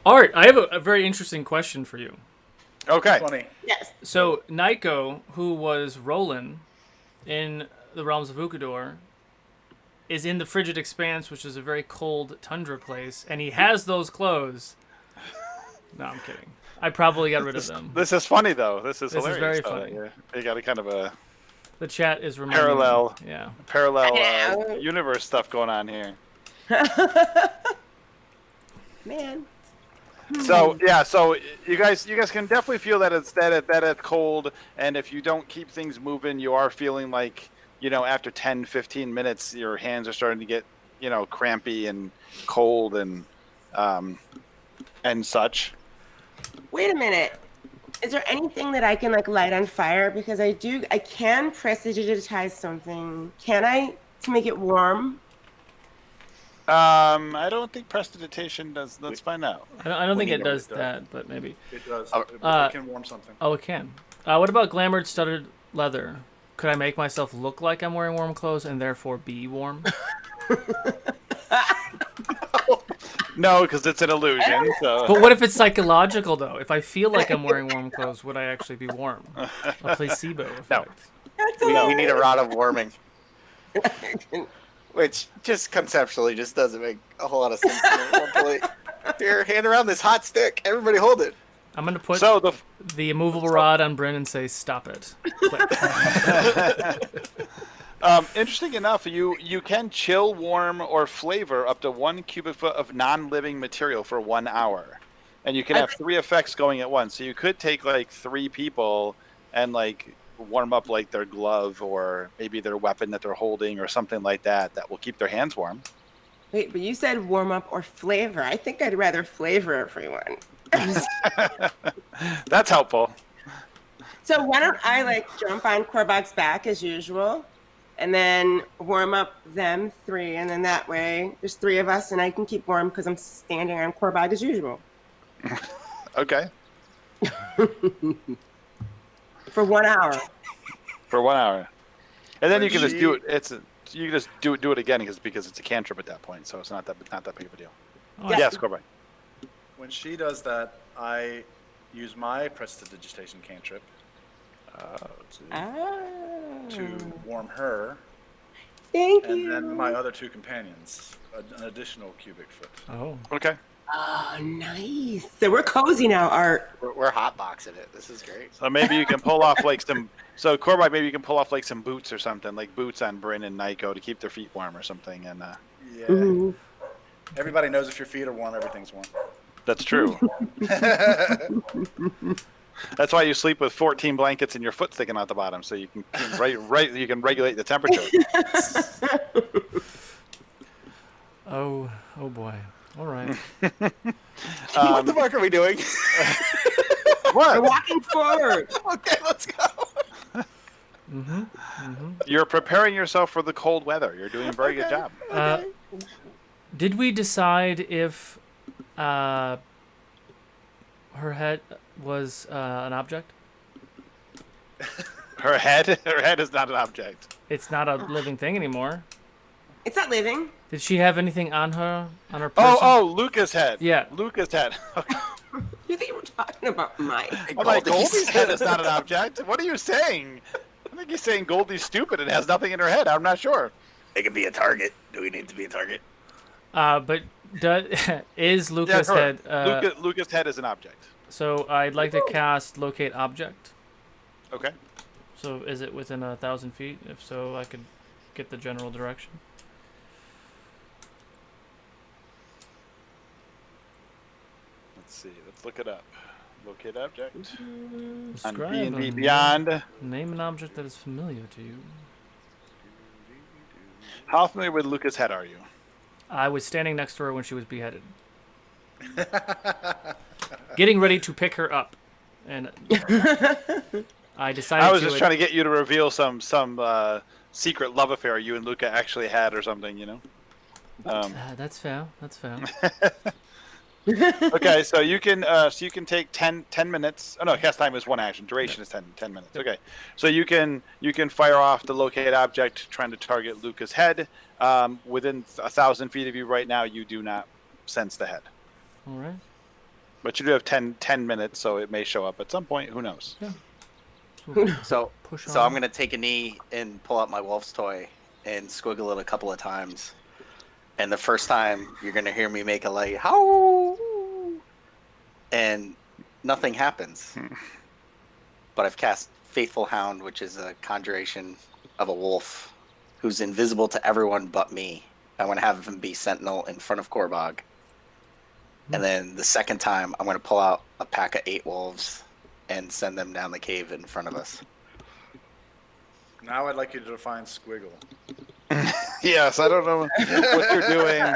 Speaker 4: Art, I have a very interesting question for you.
Speaker 1: Okay.
Speaker 3: 20.
Speaker 5: Yes.
Speaker 4: So, Nico, who was Roland in the Realms of Ukador, is in the Frigid Expanse, which is a very cold tundra place, and he has those clothes. No, I'm kidding. I probably got rid of them.
Speaker 1: This is funny though. This is
Speaker 4: This is
Speaker 1: hilarious.
Speaker 4: very funny.
Speaker 1: You got a kind of a
Speaker 4: The chat is reminding
Speaker 1: Parallel.
Speaker 4: me. Yeah.
Speaker 1: parallel
Speaker 5: Hello.
Speaker 1: universe stuff going on here.
Speaker 5: Man.
Speaker 1: So yeah, so you guys can definitely feel that it's cold, and if you don't keep things moving, you are feeling like, after 10, 15 minutes, your hands are starting to get, crampy and cold and such.
Speaker 5: Wait a minute. Is there anything that I can light on fire? Because I can prestidigitize something. Can I, to make it warm?
Speaker 1: I don't think prestidigitation does. Let's find out.
Speaker 4: I don't think
Speaker 3: We
Speaker 4: it
Speaker 3: know
Speaker 4: does
Speaker 3: it does.
Speaker 4: that, but maybe.
Speaker 3: It does.
Speaker 2: Oh,
Speaker 3: It can warm something.
Speaker 4: Oh, it can. What about Glamored Studded Leather? could I make myself look like I'm wearing warm clothes and therefore be warm?
Speaker 1: No, because it's an illusion. So.
Speaker 4: But what if it's psychological though? If I feel like I'm wearing warm clothes, would I actually be warm? A placebo effect.
Speaker 2: We need a rod of warming. Which just conceptually just doesn't make a whole lot of sense to me. Here, hand around this hot stick. Everybody hold it.
Speaker 4: I'm gonna put
Speaker 1: So
Speaker 4: the immovable rod on Bryn and say, "Stop it."
Speaker 1: interesting enough, you can chill, warm, or flavor up to 1 cubic foot of non-living material for 1 hour, and you can have 3 effects going at once. So you could take like 3 people and like warm up like their glove or maybe their weapon that they're holding or something like that will keep their hands warm.
Speaker 5: Wait, but you said warm up or flavor. I think I'd rather flavor everyone.
Speaker 1: That's helpful.
Speaker 5: So why don't I like jump on Korbog's back as usual, and then warm up them 3, and then that way there's 3 of us, and I can keep warm because I'm standing on Korbog as usual.
Speaker 1: Okay.
Speaker 5: For 1 hour.
Speaker 1: For 1 hour, and then
Speaker 3: When
Speaker 1: you can just
Speaker 3: she-
Speaker 1: do it. You can just do it again because it's a cantrip at that point, so it's not that big of a deal.
Speaker 4: Oh,
Speaker 1: Yes, Corbin.
Speaker 3: When she does that, I use my prestidigitation cantrip
Speaker 5: Ah.
Speaker 3: to warm her,
Speaker 5: Thank
Speaker 3: and
Speaker 5: you.
Speaker 3: then my other 2 companions, an additional cubic foot.
Speaker 4: Oh.
Speaker 1: Okay.
Speaker 5: Oh, nice. So we're cozy now, Art.
Speaker 2: We're hotboxing it. This is great.
Speaker 1: So maybe you can pull off like some. So Corbin, maybe you can pull off like some boots or something, like boots on Bryn and Nico to keep their feet warm or something, and
Speaker 3: Yeah.
Speaker 5: Mhm.
Speaker 3: Everybody knows if your feet are warm, everything's warm.
Speaker 1: that's true. That's why you sleep with 14 blankets and your foot sticking out the bottom, so you can you can regulate the temperature.
Speaker 4: Oh boy. All right.
Speaker 2: What the fuck are we doing?
Speaker 5: We're walking forward.
Speaker 2: Okay, let's go.
Speaker 1: You're preparing yourself for the cold weather. You're doing a very good job.
Speaker 4: Did we decide if her head was an object?
Speaker 1: Her head is not an object.
Speaker 4: It's not a living thing anymore.
Speaker 5: It's not living.
Speaker 4: Did she have anything on her person?
Speaker 1: Oh, Lucas head.
Speaker 4: Yeah.
Speaker 1: Lucas head.
Speaker 5: You think we're talking about Mike?
Speaker 1: I'm like, Goldie's head is not an object. What are you saying? I think he's saying Goldie's stupid and has nothing in her head. I'm not sure.
Speaker 2: It could be a target. Do we need to be a target?
Speaker 4: But is Lucas
Speaker 1: her.
Speaker 4: head?
Speaker 1: Lucas head is an object.
Speaker 4: So I'd like to cast locate object.
Speaker 1: Okay.
Speaker 4: So is it within 1,000 feet? If so, I could get the general direction.
Speaker 1: Let's see. Let's look it up. Locate object. On
Speaker 4: Describe
Speaker 1: B&B
Speaker 4: a
Speaker 1: Beyond.
Speaker 4: Name an object that is familiar to you.
Speaker 1: How familiar with Lucas head are you?
Speaker 4: I was standing next to her when she was beheaded. Getting ready to pick her up. And I decided
Speaker 1: I was
Speaker 4: to
Speaker 1: just trying to get you to reveal some secret love affair you and Luca actually had or something, you know?
Speaker 4: That's fair. That's fair.
Speaker 1: Okay, so you can take 10 minutes. Oh no, cast time is 1 action. Duration is 10 minutes. Okay, so you can fire off the locate object trying to target Luca's head. Within 1,000 feet of you right now, you do not sense the head,
Speaker 4: All right.
Speaker 1: but you do have 10 minutes, so it may show up at some point. Who knows?
Speaker 4: Yeah.
Speaker 2: So,
Speaker 4: Push
Speaker 2: so
Speaker 4: on.
Speaker 2: I'm gonna take a knee and pull out my wolf's toy and squiggle it a couple of times. And the first time you're gonna hear me make a light howl, and nothing happens. But I've cast Faithful Hound, which is a conjuration of a wolf who's invisible to everyone but me. I want to have him be sentinel in front of Korbog. And then the second time, I'm going to pull out a pack of 8 wolves and send them down the cave in front of us.
Speaker 3: Now I'd like you to define squiggle.
Speaker 1: Yes, I don't know what you're doing.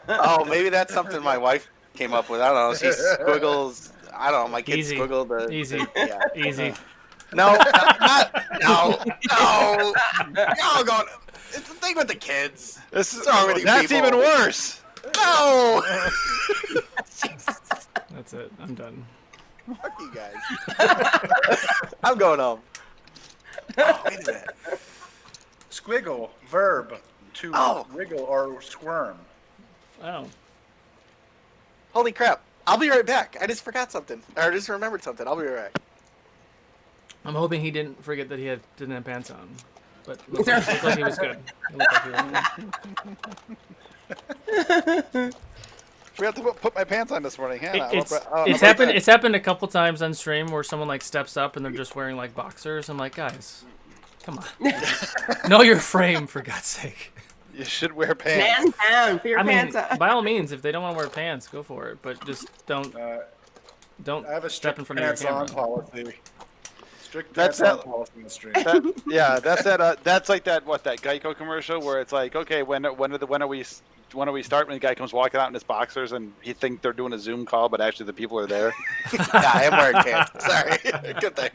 Speaker 2: Oh, maybe that's something my wife came up with. I don't know. She squiggles. I don't know. My kids
Speaker 4: Easy.
Speaker 2: squiggle the.
Speaker 4: Easy.
Speaker 2: Yeah.
Speaker 4: Easy.
Speaker 2: No, no, going. It's the thing with the kids.
Speaker 1: This is,
Speaker 2: What's wrong with you
Speaker 1: that's
Speaker 2: people?
Speaker 1: even worse.
Speaker 2: No.
Speaker 4: That's it. I'm done.
Speaker 2: Fuck you guys. I'm going home. Oh, wait a minute.
Speaker 3: Squiggle, verb, to
Speaker 2: Oh.
Speaker 3: wriggle or squirm.
Speaker 4: Oh.
Speaker 2: Holy crap. I'll be right back. I just forgot something. Or I just remembered something. I'll be right back.
Speaker 4: I'm hoping he didn't forget that didn't have pants on. But it looked like he was good. It looked like he was good.
Speaker 1: Forgot to put my pants on this morning. Hannah.
Speaker 4: It's happened. It's happened a couple times on stream where someone like steps up and they're just wearing like boxers. I'm like, guys, come on, know your frame for God's sake.
Speaker 1: You should wear pants.
Speaker 5: Man down, put your pants on.
Speaker 4: By all means, if they don't want to wear pants, go for it. But just don't
Speaker 3: I have a
Speaker 4: step
Speaker 3: strict
Speaker 4: in front of your
Speaker 3: pants on
Speaker 4: camera.
Speaker 3: policy. Strict
Speaker 1: That's
Speaker 3: pants on
Speaker 1: that-
Speaker 3: policy in the stream.
Speaker 1: That's that. That's like that Geico commercial where it's like, okay, when are we start? When the guy comes walking out in his boxers and he think they're doing a Zoom call, but actually the people are there.
Speaker 2: Yeah, I am wearing pants. Sorry. Good thing.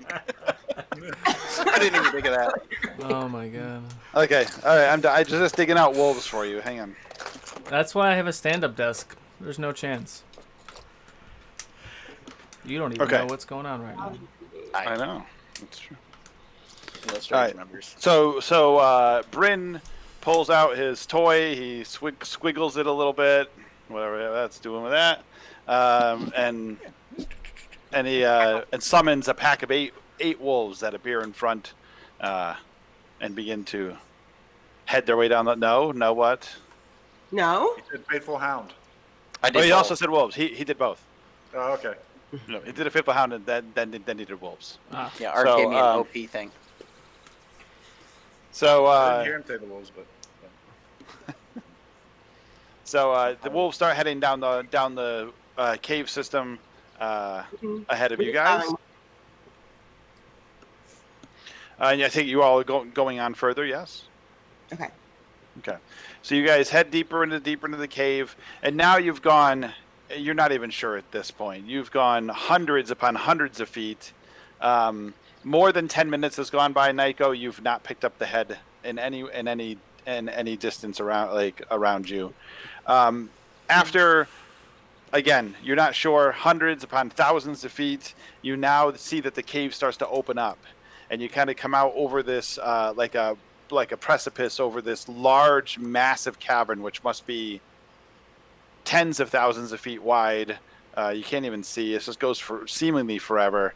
Speaker 2: I didn't even think of that.
Speaker 4: Oh my god.
Speaker 1: Okay, all right. I'm just digging out wolves for you. Hang on.
Speaker 4: That's why I have a stand-up desk. There's no chance. You don't even
Speaker 1: Okay.
Speaker 4: know what's going on right now.
Speaker 1: I know. That's true.
Speaker 2: Illustrated
Speaker 1: All right.
Speaker 2: members.
Speaker 1: So Bryn pulls out his toy. He squiggles it a little bit, whatever that's doing with that, and he summons a pack of eight wolves that appear in front, and begin to head their way down the. No, what?
Speaker 5: No?
Speaker 3: He said faithful hound.
Speaker 2: I
Speaker 1: But
Speaker 2: did
Speaker 1: he
Speaker 2: both.
Speaker 1: also said wolves. He did both.
Speaker 3: Oh, okay.
Speaker 1: No, he did a faithful hound and then he did wolves.
Speaker 4: Ah.
Speaker 2: Yeah, Art
Speaker 1: So,
Speaker 2: gave me an OP thing.
Speaker 1: So
Speaker 3: I didn't hear him say the wolves, but
Speaker 1: the wolves start heading down the cave system ahead of you guys. And I think you all are going on further. Yes.
Speaker 5: Okay.
Speaker 1: Okay. So you guys head deeper into the cave, and now you've gone. You're not even sure at this point. You've gone hundreds upon hundreds of feet. More than 10 minutes has gone by, Nyko. You've not picked up the head in any distance around you. After, again, you're not sure. Hundreds upon thousands of feet. You now see that the cave starts to open up, and you kind of come out over this like a precipice over this large, massive cavern, which must be tens of thousands of feet wide. You can't even see. It just goes for seemingly forever.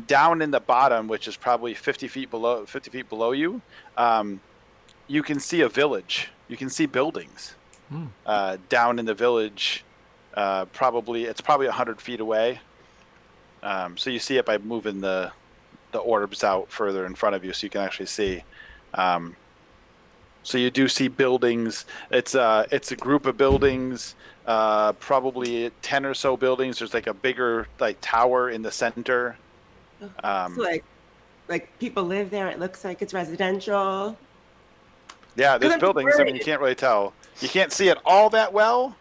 Speaker 1: Down in the bottom, which is probably 50 feet below you, you can see a village. You can see buildings. Down in the village, it's probably 100 feet away. So you see it by moving the orbs out further in front of you, so you can actually see. So you do see buildings. It's a group of buildings. Probably 10 or so buildings. There's like a bigger tower in the center.
Speaker 5: So like people live there. It looks like it's residential.
Speaker 1: Yeah, there's
Speaker 5: I'm
Speaker 1: buildings. I mean,
Speaker 5: worried.
Speaker 1: you can't really tell. You can't see it all that well.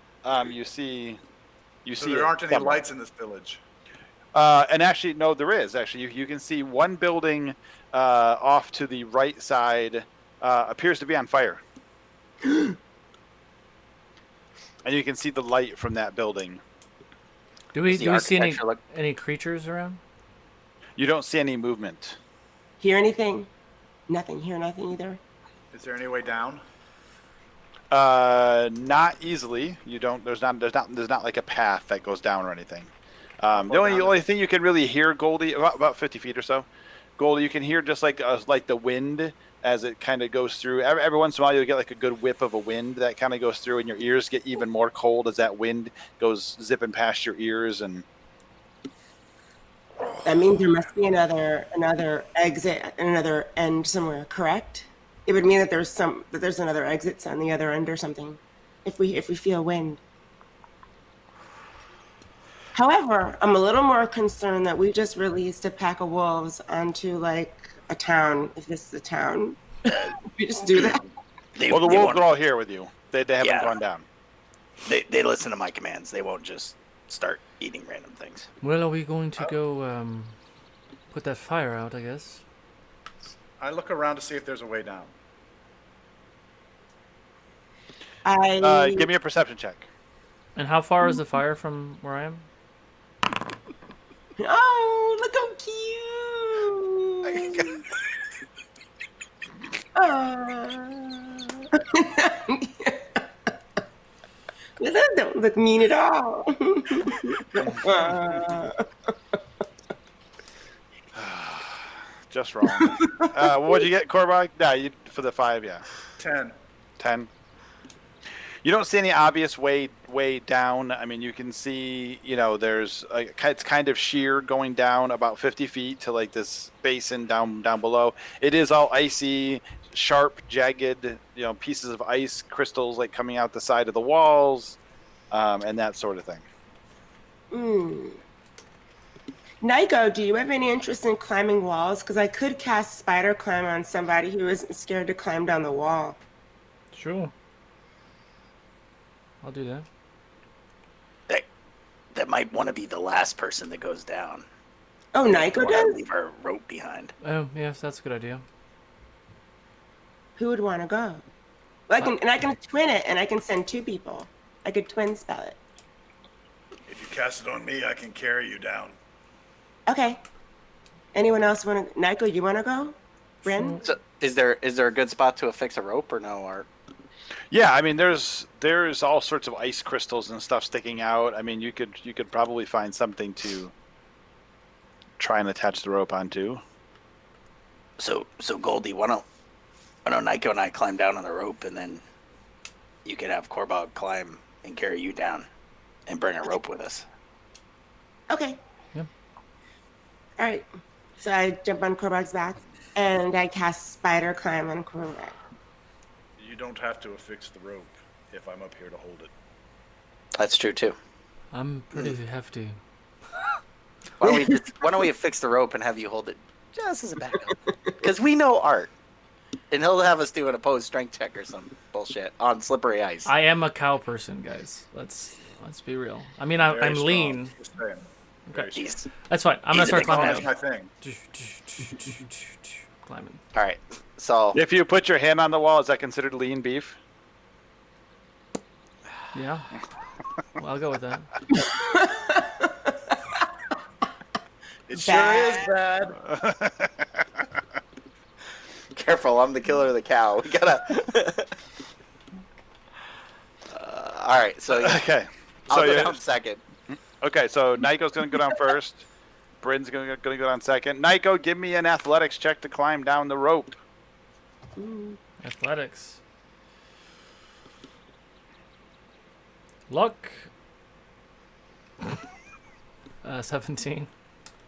Speaker 1: You see
Speaker 3: so there aren't any
Speaker 1: somewhat.
Speaker 3: lights in this village.
Speaker 1: And actually, no, there is. Actually, you can see one building off to the right side appears to be on fire. And you can see the light from that building.
Speaker 4: Do we
Speaker 2: Does the
Speaker 4: see
Speaker 2: architecture look-
Speaker 4: any creatures around?
Speaker 1: You don't see any movement.
Speaker 5: Hear anything? Nothing. Hear nothing either.
Speaker 3: Is there any way down?
Speaker 1: Not easily. You don't. There's not like a path that goes down or anything. The only thing you can really hear, Goldie, about 50 feet or so, Goldie, you can hear just like the wind as it kind of goes through. Every once in a while, you'll get like a good whip of a wind that kind of goes through, and your ears get even more cold as that wind goes zipping past your ears. And
Speaker 5: That means there must be another exit, another end somewhere. Correct? It would mean that there's another exit on the other end or something. If we feel wind. However, I'm a little more concerned that we just released a pack of wolves onto like a town. If this is a town, we just do that.
Speaker 2: They,
Speaker 1: well, the
Speaker 2: they
Speaker 1: wolves
Speaker 2: won't-
Speaker 1: are all here with you. They haven't
Speaker 2: Yeah.
Speaker 1: gone down.
Speaker 2: They listen to my commands. They won't just start eating random things.
Speaker 4: Well, are we going to go put that fire out? I guess.
Speaker 3: I look around to see if there's a way down.
Speaker 1: Give me a perception check.
Speaker 4: And how far is the fire from where I am?
Speaker 5: Oh, look how cute! Well, that don't look mean at all.
Speaker 1: Just wrong. What'd you get, Corbach? No, you for the 5, yeah.
Speaker 3: 10.
Speaker 1: 10. You don't see any obvious way down. I mean, you can see, there's it's kind of sheer going down about 50 feet to like this basin down below. It is all icy, sharp, jagged, pieces of ice crystals like coming out the side of the walls, and that sort of thing.
Speaker 5: Nico, do you have any interest in climbing walls? Because I could cast spider climb on somebody who isn't scared to climb down the wall.
Speaker 4: Sure. I'll do that.
Speaker 2: That might want to be the last person that goes down.
Speaker 5: Oh, Nico does?
Speaker 2: Leave our rope behind.
Speaker 4: Oh, yes, that's a good idea.
Speaker 5: Who would want to go? I can twin it, and I can send 2 people. I could twin spell it.
Speaker 3: If you cast it on me, I can carry you down.
Speaker 5: Okay. Anyone else want to? Nico, you want to go? Bryn?
Speaker 2: So, is there a good spot to affix a rope or no? Or
Speaker 1: Yeah, I mean, there's all sorts of ice crystals and stuff sticking out. I mean, you could probably find something to try and attach the rope onto.
Speaker 2: So Goldie, why don't Nico and I climb down on the rope, and then you could have Korbog climb and carry you down, and bring a rope with us.
Speaker 5: Okay.
Speaker 4: Yep.
Speaker 5: All right. So I jump on Korbag's back, and I cast spider climb on Korbag.
Speaker 3: You don't have to affix the rope if I'm up here to hold it.
Speaker 2: That's true too.
Speaker 4: I'm pretty hefty.
Speaker 2: Why don't we affix the rope and have you hold it just as a backup? Because we know Art, and he'll have us do an opposed strength check or some bullshit on slippery ice.
Speaker 4: I am a cow person, guys. Let's be real. I mean,
Speaker 3: Very
Speaker 4: I'm
Speaker 3: strong.
Speaker 4: lean.
Speaker 3: Just saying.
Speaker 4: Okay.
Speaker 2: Jeez.
Speaker 4: That's fine. I'm gonna
Speaker 2: He's a
Speaker 4: start
Speaker 2: big
Speaker 4: climbing.
Speaker 3: That's
Speaker 2: man.
Speaker 3: my thing.
Speaker 4: Climbing.
Speaker 2: All right. So
Speaker 1: If you put your hand on the wall, is that considered lean beef?
Speaker 4: Yeah. Well, I'll go with that.
Speaker 3: It sure is bad.
Speaker 2: careful, I'm the killer of the cow. We gotta. All right. So
Speaker 1: Okay.
Speaker 2: I'll
Speaker 1: So
Speaker 2: go
Speaker 1: you
Speaker 2: down second.
Speaker 1: okay. So Nico's gonna go down first. Bryn's gonna go down second. Nico, give me an athletics check to climb down the rope.
Speaker 4: Athletics. Luck. 17.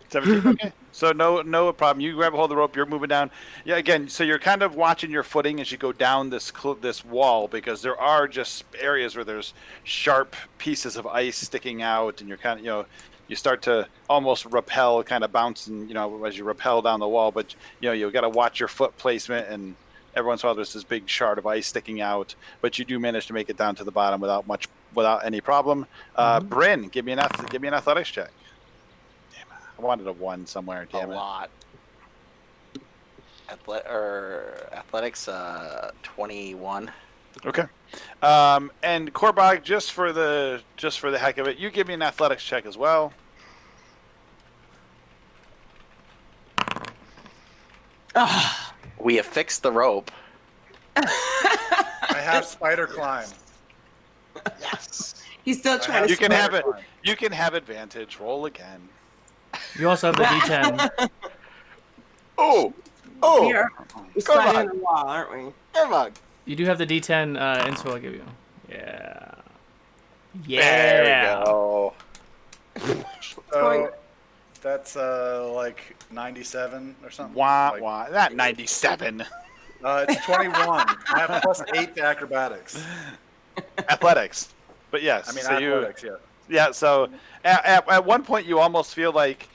Speaker 1: 17. Okay. So no problem. You grab a hold of the rope. You're moving down. Yeah. Again, so you're kind of watching your footing as you go down this wall, because there are just areas where there's sharp pieces of ice sticking out, and you're kind of you start to almost rappel, kind of bouncing as you rappel down the wall. But you got to watch your foot placement, and every once in a while there's this big shard of ice sticking out. But you do manage to make it down to the bottom without any problem. Bryn, give me an athletics check. I wanted a 1 somewhere. Damn
Speaker 2: A
Speaker 1: it.
Speaker 2: lot. Athletics, 21.
Speaker 1: Okay. And Korbog, just for the heck of it, you give me an athletics check as well.
Speaker 2: We affixed the rope.
Speaker 3: I have spider climb.
Speaker 1: Yes.
Speaker 5: He's still trying to.
Speaker 1: You can have it.
Speaker 3: Climb.
Speaker 1: You can have advantage. Roll again.
Speaker 4: You also have the D10.
Speaker 2: Oh,
Speaker 5: We're sliding on the wall, aren't we?
Speaker 2: Korbog.
Speaker 4: You do have the D10 inspo I give you. Yeah.
Speaker 2: There we go.
Speaker 3: So that's like 97 or something.
Speaker 1: Wah
Speaker 3: Like,
Speaker 1: wah. Not 97.
Speaker 3: It's 21. I have plus 8 to acrobatics.
Speaker 1: Athletics. But yes.
Speaker 3: I mean,
Speaker 1: so
Speaker 3: athletics, yeah.
Speaker 1: Yeah. So at one point you almost feel like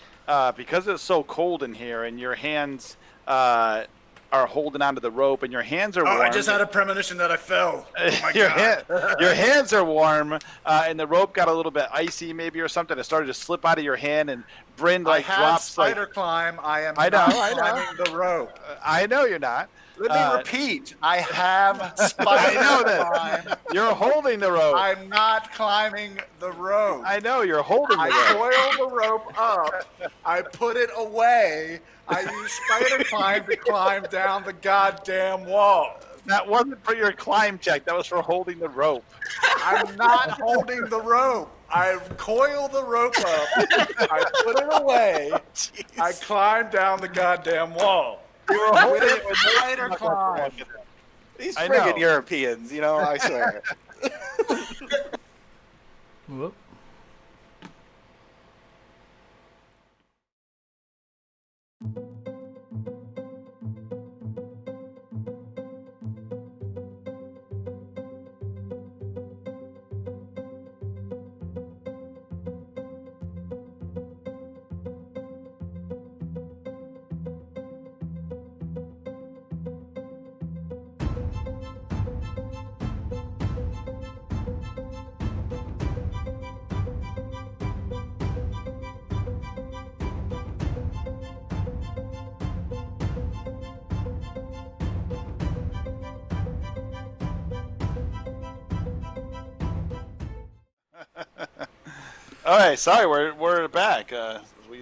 Speaker 1: because it's so cold in here and your hands are holding onto the rope and your hands are warm.
Speaker 3: Oh, I just had a premonition that I fell. Oh my God.
Speaker 1: Your hands are warm, and the rope got a little bit icy, maybe or something. It started to slip out of your hand, and Bryn
Speaker 3: I have
Speaker 1: drops.
Speaker 3: spider climb. I am
Speaker 1: I know,
Speaker 3: not
Speaker 1: I know.
Speaker 3: climbing the rope.
Speaker 1: I know you're not.
Speaker 3: Let me repeat. I have spider
Speaker 1: I know
Speaker 3: climb.
Speaker 1: that. You're holding the rope.
Speaker 3: I'm not climbing the rope.
Speaker 1: I know you're holding the
Speaker 3: I
Speaker 1: rope.
Speaker 3: coil the rope up. I put it away. I use spider climb to climb down the goddamn wall.
Speaker 1: That wasn't for your climb check. That was for holding the rope.
Speaker 3: I'm not holding the rope. I coil the rope up. I put it away. I climb down the goddamn wall.
Speaker 1: You were holding
Speaker 3: With
Speaker 1: it with
Speaker 3: spider climb.
Speaker 2: These
Speaker 1: I
Speaker 2: friggin'
Speaker 1: know.
Speaker 2: Europeans, you know, I swear.
Speaker 4: Whoop.
Speaker 1: All right, sorry, we're back. We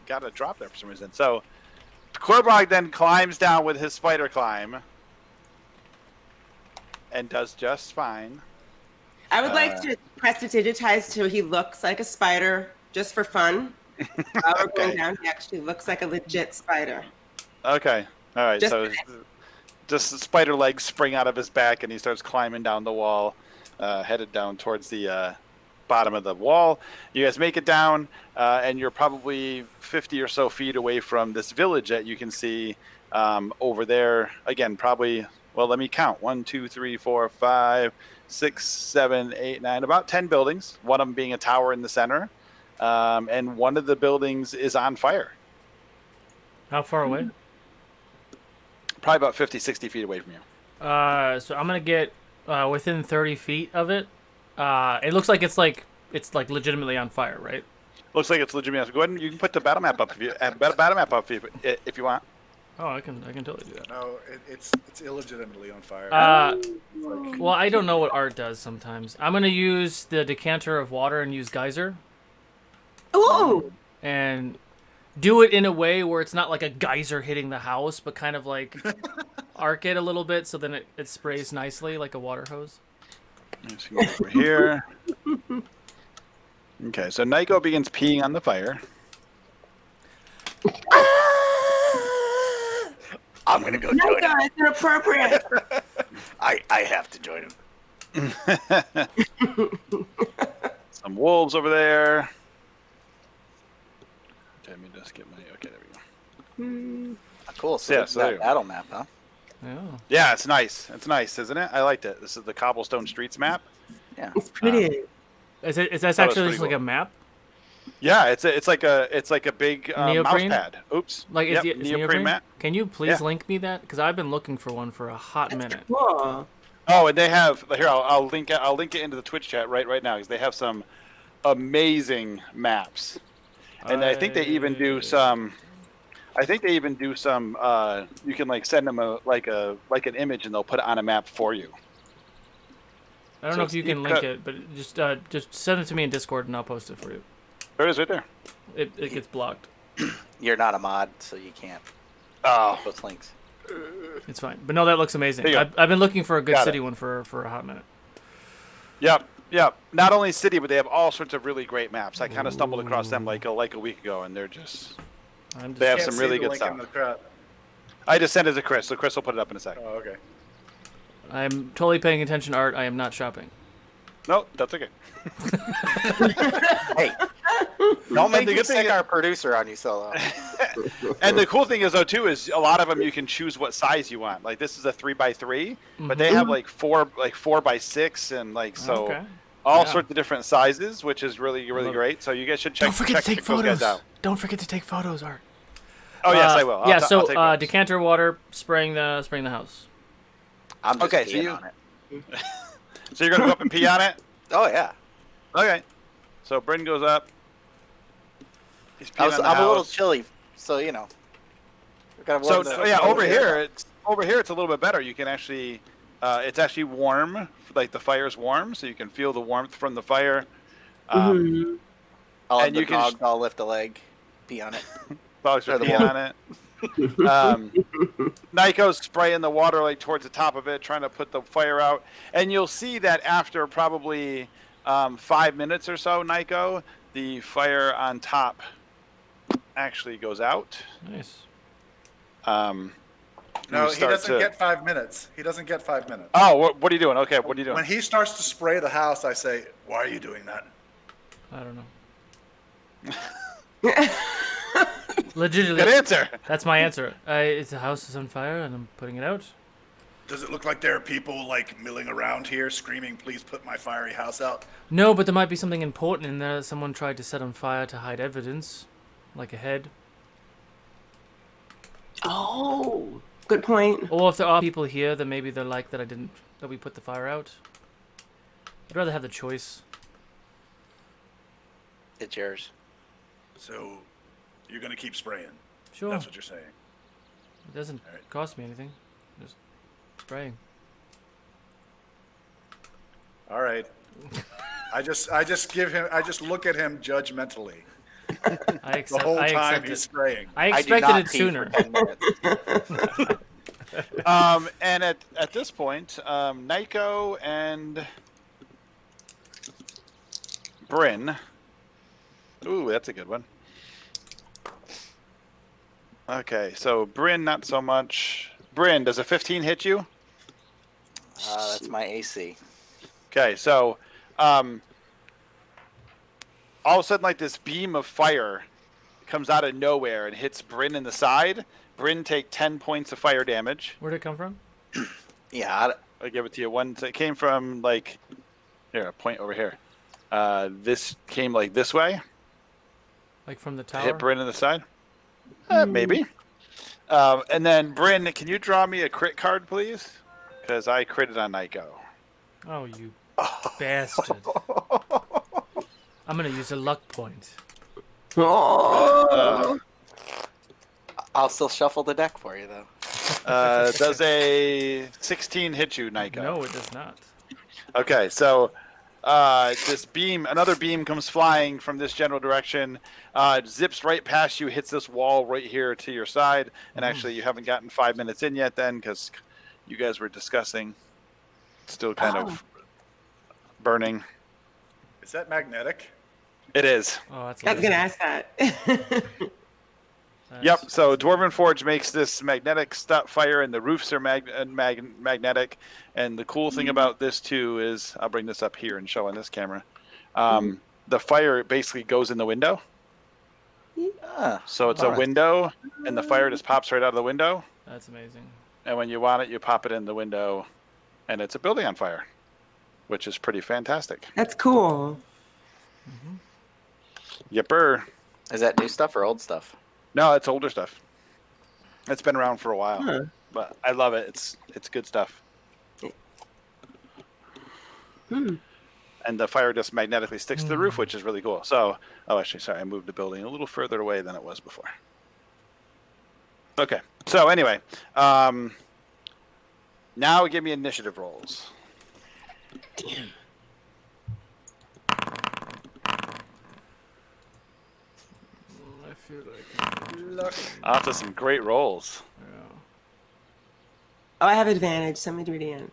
Speaker 1: got a drop there for some reason. So, Korbog then climbs down with his spider climb, and does just fine.
Speaker 5: I would like to press to digitize so he looks like a spider, just for fun. While we're going down, he actually looks like a legit spider.
Speaker 1: Okay, all right.
Speaker 5: Just
Speaker 1: So, just the spider legs spring out of his back, and he starts climbing down the wall, headed down towards the bottom of the wall. You guys make it down, and you're probably 50 or so feet away from this village that you can see over there. Again, probably, well, let me count. 1, 2, 3, 4, 5, 6, 7, 8, 9, about 10 buildings, one of them being a tower in the center. And one of the buildings is on fire.
Speaker 4: How far away?
Speaker 1: Probably about 50, 60 feet away from you.
Speaker 4: So I'm gonna get within 30 feet of it. It looks like it's like legitimately on fire, right?
Speaker 1: Looks like it's legitimate. Go ahead and you can put the battle map up if you want.
Speaker 4: Oh, I can totally do that.
Speaker 3: No, it's illegitimately on fire.
Speaker 4: Well, I don't know what art does sometimes. I'm gonna use the decanter of water and use geyser
Speaker 5: Ooh!
Speaker 4: and do it in a way where it's not like a geyser hitting the house, but kind of like arc it a little bit so then it sprays nicely like a water hose.
Speaker 1: Let's go over here. Okay, so Nico begins peeing on the fire.
Speaker 2: I'm gonna go
Speaker 5: No,
Speaker 2: join him.
Speaker 5: guys, inappropriate.
Speaker 2: I have to join him.
Speaker 1: Some wolves over there. Let me just get my. Okay, there we go.
Speaker 2: Cool. So
Speaker 1: Yeah,
Speaker 2: it's
Speaker 1: so
Speaker 2: that
Speaker 1: there-
Speaker 2: battle map, huh?
Speaker 4: Yeah.
Speaker 1: Yeah, it's nice. It's nice, isn't it? I liked it. This is the cobblestone streets map.
Speaker 2: Yeah.
Speaker 5: It's pretty.
Speaker 4: Is that
Speaker 1: was
Speaker 4: actually
Speaker 1: pretty
Speaker 4: just like
Speaker 1: cool.
Speaker 4: a map?
Speaker 1: Yeah, it's like a big mouse
Speaker 4: Neoprene?
Speaker 1: pad. Oops.
Speaker 4: Like
Speaker 1: Yep,
Speaker 4: is
Speaker 1: neoprene mat.
Speaker 4: Can you please
Speaker 1: Yeah.
Speaker 4: link me that? Because I've been looking for one for a hot minute.
Speaker 5: Cool.
Speaker 1: Oh, and they have here. I'll link it into the Twitch chat right now because they have some amazing maps, and I think they even do some. I think they even do some. You can like send them an image, and they'll put it on a map for you.
Speaker 4: I don't
Speaker 1: So
Speaker 4: know if you
Speaker 1: it's-
Speaker 4: can
Speaker 1: you
Speaker 4: link
Speaker 1: cut-
Speaker 4: it, but just send it to me in Discord and I'll post it for you.
Speaker 1: There it is, right there.
Speaker 4: It gets blocked.
Speaker 2: You're not a mod, so you can't
Speaker 1: Oh,
Speaker 2: post links.
Speaker 4: It's fine. But no, that looks amazing.
Speaker 1: There you go.
Speaker 4: I've been looking for a good
Speaker 1: Got
Speaker 4: city
Speaker 1: it.
Speaker 4: one for a hot minute.
Speaker 1: yep. Not only city, but they have all sorts of really great maps. I kind of stumbled across them like a week ago, and they're just.
Speaker 4: I'm just,
Speaker 1: They have
Speaker 3: Can't
Speaker 1: some
Speaker 3: see
Speaker 1: really
Speaker 3: the
Speaker 1: good
Speaker 3: link
Speaker 1: stuff.
Speaker 3: in the crowd.
Speaker 1: I just sent it to Chris, so Chris will put it up in a second.
Speaker 3: Oh, okay.
Speaker 4: I'm totally paying attention to art. I am not shopping.
Speaker 1: No, that's okay.
Speaker 2: Hey, don't make
Speaker 1: the
Speaker 2: me
Speaker 1: good thing
Speaker 2: sick
Speaker 1: is-
Speaker 2: our producer on you, Solo.
Speaker 1: And the cool thing is though too is a lot of them you can choose what size you want. Like this is a 3x3, but they have like 4x6 and like so
Speaker 4: Okay.
Speaker 1: all
Speaker 4: Yeah.
Speaker 1: sorts of different sizes, which is really
Speaker 4: Love it.
Speaker 1: great. So you guys should
Speaker 4: Don't forget to take
Speaker 1: check those guys
Speaker 4: photos.
Speaker 1: out.
Speaker 4: Don't forget to take photos, Art.
Speaker 1: Oh yes, I will.
Speaker 4: Yeah.
Speaker 1: I'll
Speaker 4: So
Speaker 1: take photos.
Speaker 4: decanter water spraying the house.
Speaker 2: I'm just
Speaker 1: Okay, so
Speaker 2: peeing
Speaker 1: you-
Speaker 2: on it.
Speaker 1: So you're gonna go up and pee on it.
Speaker 2: Oh yeah.
Speaker 1: Okay. So Bryn goes up. He's peeing on the
Speaker 2: I'm a little
Speaker 1: house.
Speaker 2: chilly, so we gotta
Speaker 1: So
Speaker 2: warm the-
Speaker 1: yeah,
Speaker 2: warm
Speaker 1: over
Speaker 2: the
Speaker 1: here
Speaker 2: air up.
Speaker 1: it's a little bit better. You can actually It's actually warm, like the fire's warm, so you can feel the warmth from the fire.
Speaker 5: Mhm.
Speaker 2: I'll have
Speaker 1: And
Speaker 2: the
Speaker 1: you can
Speaker 2: dog. I'll lift a leg, pee on it.
Speaker 1: dogs are
Speaker 2: Or the
Speaker 1: peeing
Speaker 2: wall.
Speaker 1: on it. Nyko's spraying the water like towards the top of it, trying to put the fire out. And you'll see that after probably 5 minutes or so, Nyko, the fire on top actually goes out.
Speaker 4: Nice.
Speaker 3: No,
Speaker 1: we
Speaker 3: he
Speaker 1: start
Speaker 3: doesn't
Speaker 1: to-
Speaker 3: get 5 minutes. He doesn't get 5 minutes.
Speaker 1: Oh, what are you doing? Okay, what are you doing?
Speaker 3: When he starts to spray the house, I say, "Why are you doing that?"
Speaker 4: I don't know. Legitimately,
Speaker 1: Good answer.
Speaker 4: that's my answer. It's the house is on fire and I'm putting it out.
Speaker 3: Does it look like there are people like milling around here screaming, "Please put my fiery house out"?
Speaker 4: No, but there might be something important in there that someone tried to set on fire to hide evidence, like a head.
Speaker 5: Oh, good point.
Speaker 4: Or if there are people here, then maybe they're like that we put the fire out. I'd rather have the choice.
Speaker 2: It's yours.
Speaker 3: So, you're gonna keep spraying.
Speaker 4: Sure.
Speaker 3: That's what you're saying.
Speaker 4: It doesn't
Speaker 3: Alright.
Speaker 4: cost me anything. Just spraying.
Speaker 3: All right. I just look at him judgmentally
Speaker 4: I
Speaker 3: the
Speaker 4: accept.
Speaker 3: whole
Speaker 4: I
Speaker 3: time
Speaker 4: accept
Speaker 3: he's
Speaker 4: it.
Speaker 3: spraying.
Speaker 4: I
Speaker 2: I do
Speaker 4: expected
Speaker 2: not
Speaker 4: it
Speaker 2: pee
Speaker 4: sooner.
Speaker 2: for 10 minutes.
Speaker 1: And at this point, Nyko and Bryn. Ooh, that's a good one. Okay, so Bryn, not so much. Bryn, does a 15 hit you?
Speaker 2: That's my AC.
Speaker 1: Okay, so all of a sudden, like this beam of fire comes out of nowhere and hits Bryn in the side. Bryn take 10 points of fire damage.
Speaker 4: Where'd it come from?
Speaker 2: Yeah,
Speaker 1: I'll give it to you. It came from like here, a point over here. This came like this way.
Speaker 4: Like from the
Speaker 1: To
Speaker 4: tower?
Speaker 1: hit Bryn in the side. Maybe. And then Bryn, can you draw me a crit card, please? Because I critted on Nyko.
Speaker 4: Oh, you bastard. I'm gonna use a luck point.
Speaker 5: Oh.
Speaker 2: I'll still shuffle the deck for you though.
Speaker 1: Does a 16 hit you, Nyko?
Speaker 4: No, it does not.
Speaker 1: Okay, so another beam comes flying from this general direction, zips right past you, hits this wall right here to your side, and actually you haven't gotten 5 minutes in yet then, because you guys were discussing. Still kind of burning.
Speaker 3: Is that magnetic?
Speaker 1: It is.
Speaker 4: Oh, that's
Speaker 5: I was gonna
Speaker 4: amazing.
Speaker 5: ask that.
Speaker 1: Yep. So Dwarven Forge makes this magnetic fire, and the roofs are magnetic. And the cool thing about this too is, I'll bring this up here and show on this camera. The fire basically goes in the window.
Speaker 2: Ah,
Speaker 1: So it's a
Speaker 2: nice.
Speaker 1: window, and the fire just pops right out of the window.
Speaker 4: That's amazing.
Speaker 1: And when you want it, you pop it in the window, and it's a building on fire, which is pretty fantastic.
Speaker 5: That's cool.
Speaker 1: Yipper.
Speaker 2: Is that new stuff or old stuff?
Speaker 1: No, it's older stuff. It's been around for a while,
Speaker 5: Huh.
Speaker 1: but I love it. It's good stuff. And the fire just magnetically sticks to the roof, which is really cool. So, actually, sorry, I moved the building a little further away than it was before. Okay. So anyway, now give me initiative rolls.
Speaker 4: I feel like.
Speaker 1: Off to some great rolls.
Speaker 5: Oh, I have advantage. Send me to it again.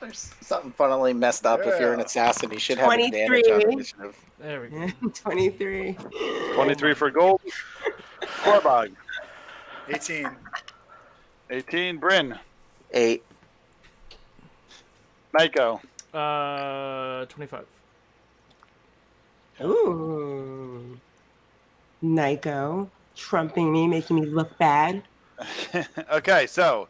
Speaker 2: There's something funnily messed up. If you're an
Speaker 3: Yeah.
Speaker 2: assassin, you should have
Speaker 5: 23.
Speaker 2: advantage on initiative.
Speaker 4: There we go.
Speaker 5: 23.
Speaker 1: 23 for gold. Corbog.
Speaker 3: 18.
Speaker 1: 18. Bryn.
Speaker 2: 8.
Speaker 1: Nyko.
Speaker 4: 25.
Speaker 5: Ooh. Nyko. Trumping me, making me look bad.
Speaker 1: Okay, so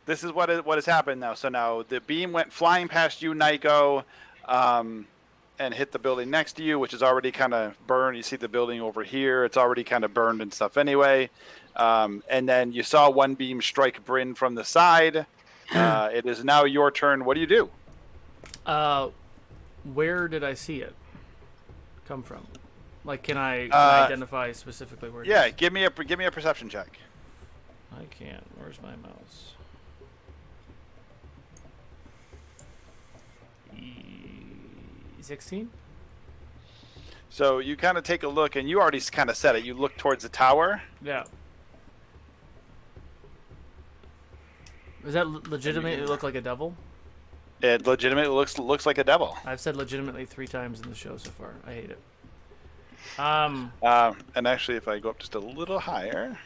Speaker 1: this is what has happened now. So now the beam went flying past you, Nyko, and hit the building next to you, which is already kind of burned. You see the building over here; it's already kind of burned and stuff anyway. And then you saw one beam strike Bryn from the side. It is now your turn. What do you do?
Speaker 4: Where did I see it come from? Like, can I identify specifically where?
Speaker 1: Yeah,
Speaker 4: It is?
Speaker 1: give me a perception check.
Speaker 4: I can't. Where's my mouse? 16.
Speaker 1: So you kind of take a look, and you already kind of said it. You look towards the tower.
Speaker 4: Yeah. Does that legitimately look like a devil?
Speaker 1: It legitimately looks like a devil.
Speaker 4: I've said legitimately 3 times in the show so far. I hate it.
Speaker 1: And actually, if I go up just a little higher,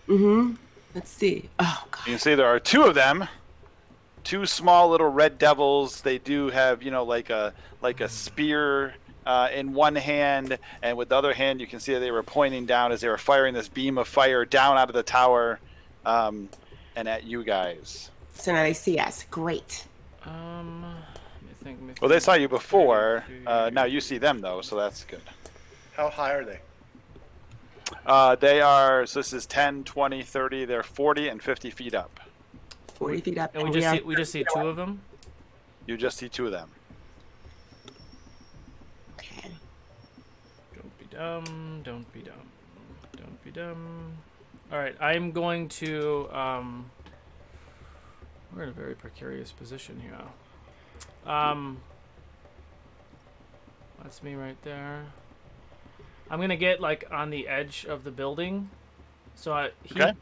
Speaker 5: Let's see. Oh God.
Speaker 1: you can see there are 2 of them. 2 small little red devils. They do have, like a spear in one hand, and with the other hand, you can see that they were pointing down as they were firing this beam of fire down out of the tower, and at you guys.
Speaker 5: So now they see us. Great.
Speaker 4: Let me think.
Speaker 1: Well, they saw you before. Now you see them though, so that's good.
Speaker 3: How high are they?
Speaker 1: They are. So this is 10, 20, 30. They're 40 and 50 feet up.
Speaker 5: 40 feet up.
Speaker 4: And we just see 2 of them.
Speaker 1: You just see 2 of them.
Speaker 5: Okay.
Speaker 4: Don't be dumb. Don't be dumb. Don't be dumb. All right, I'm going to. We're in a very precarious position here. That's me right there. I'm gonna get like on the edge of the building, so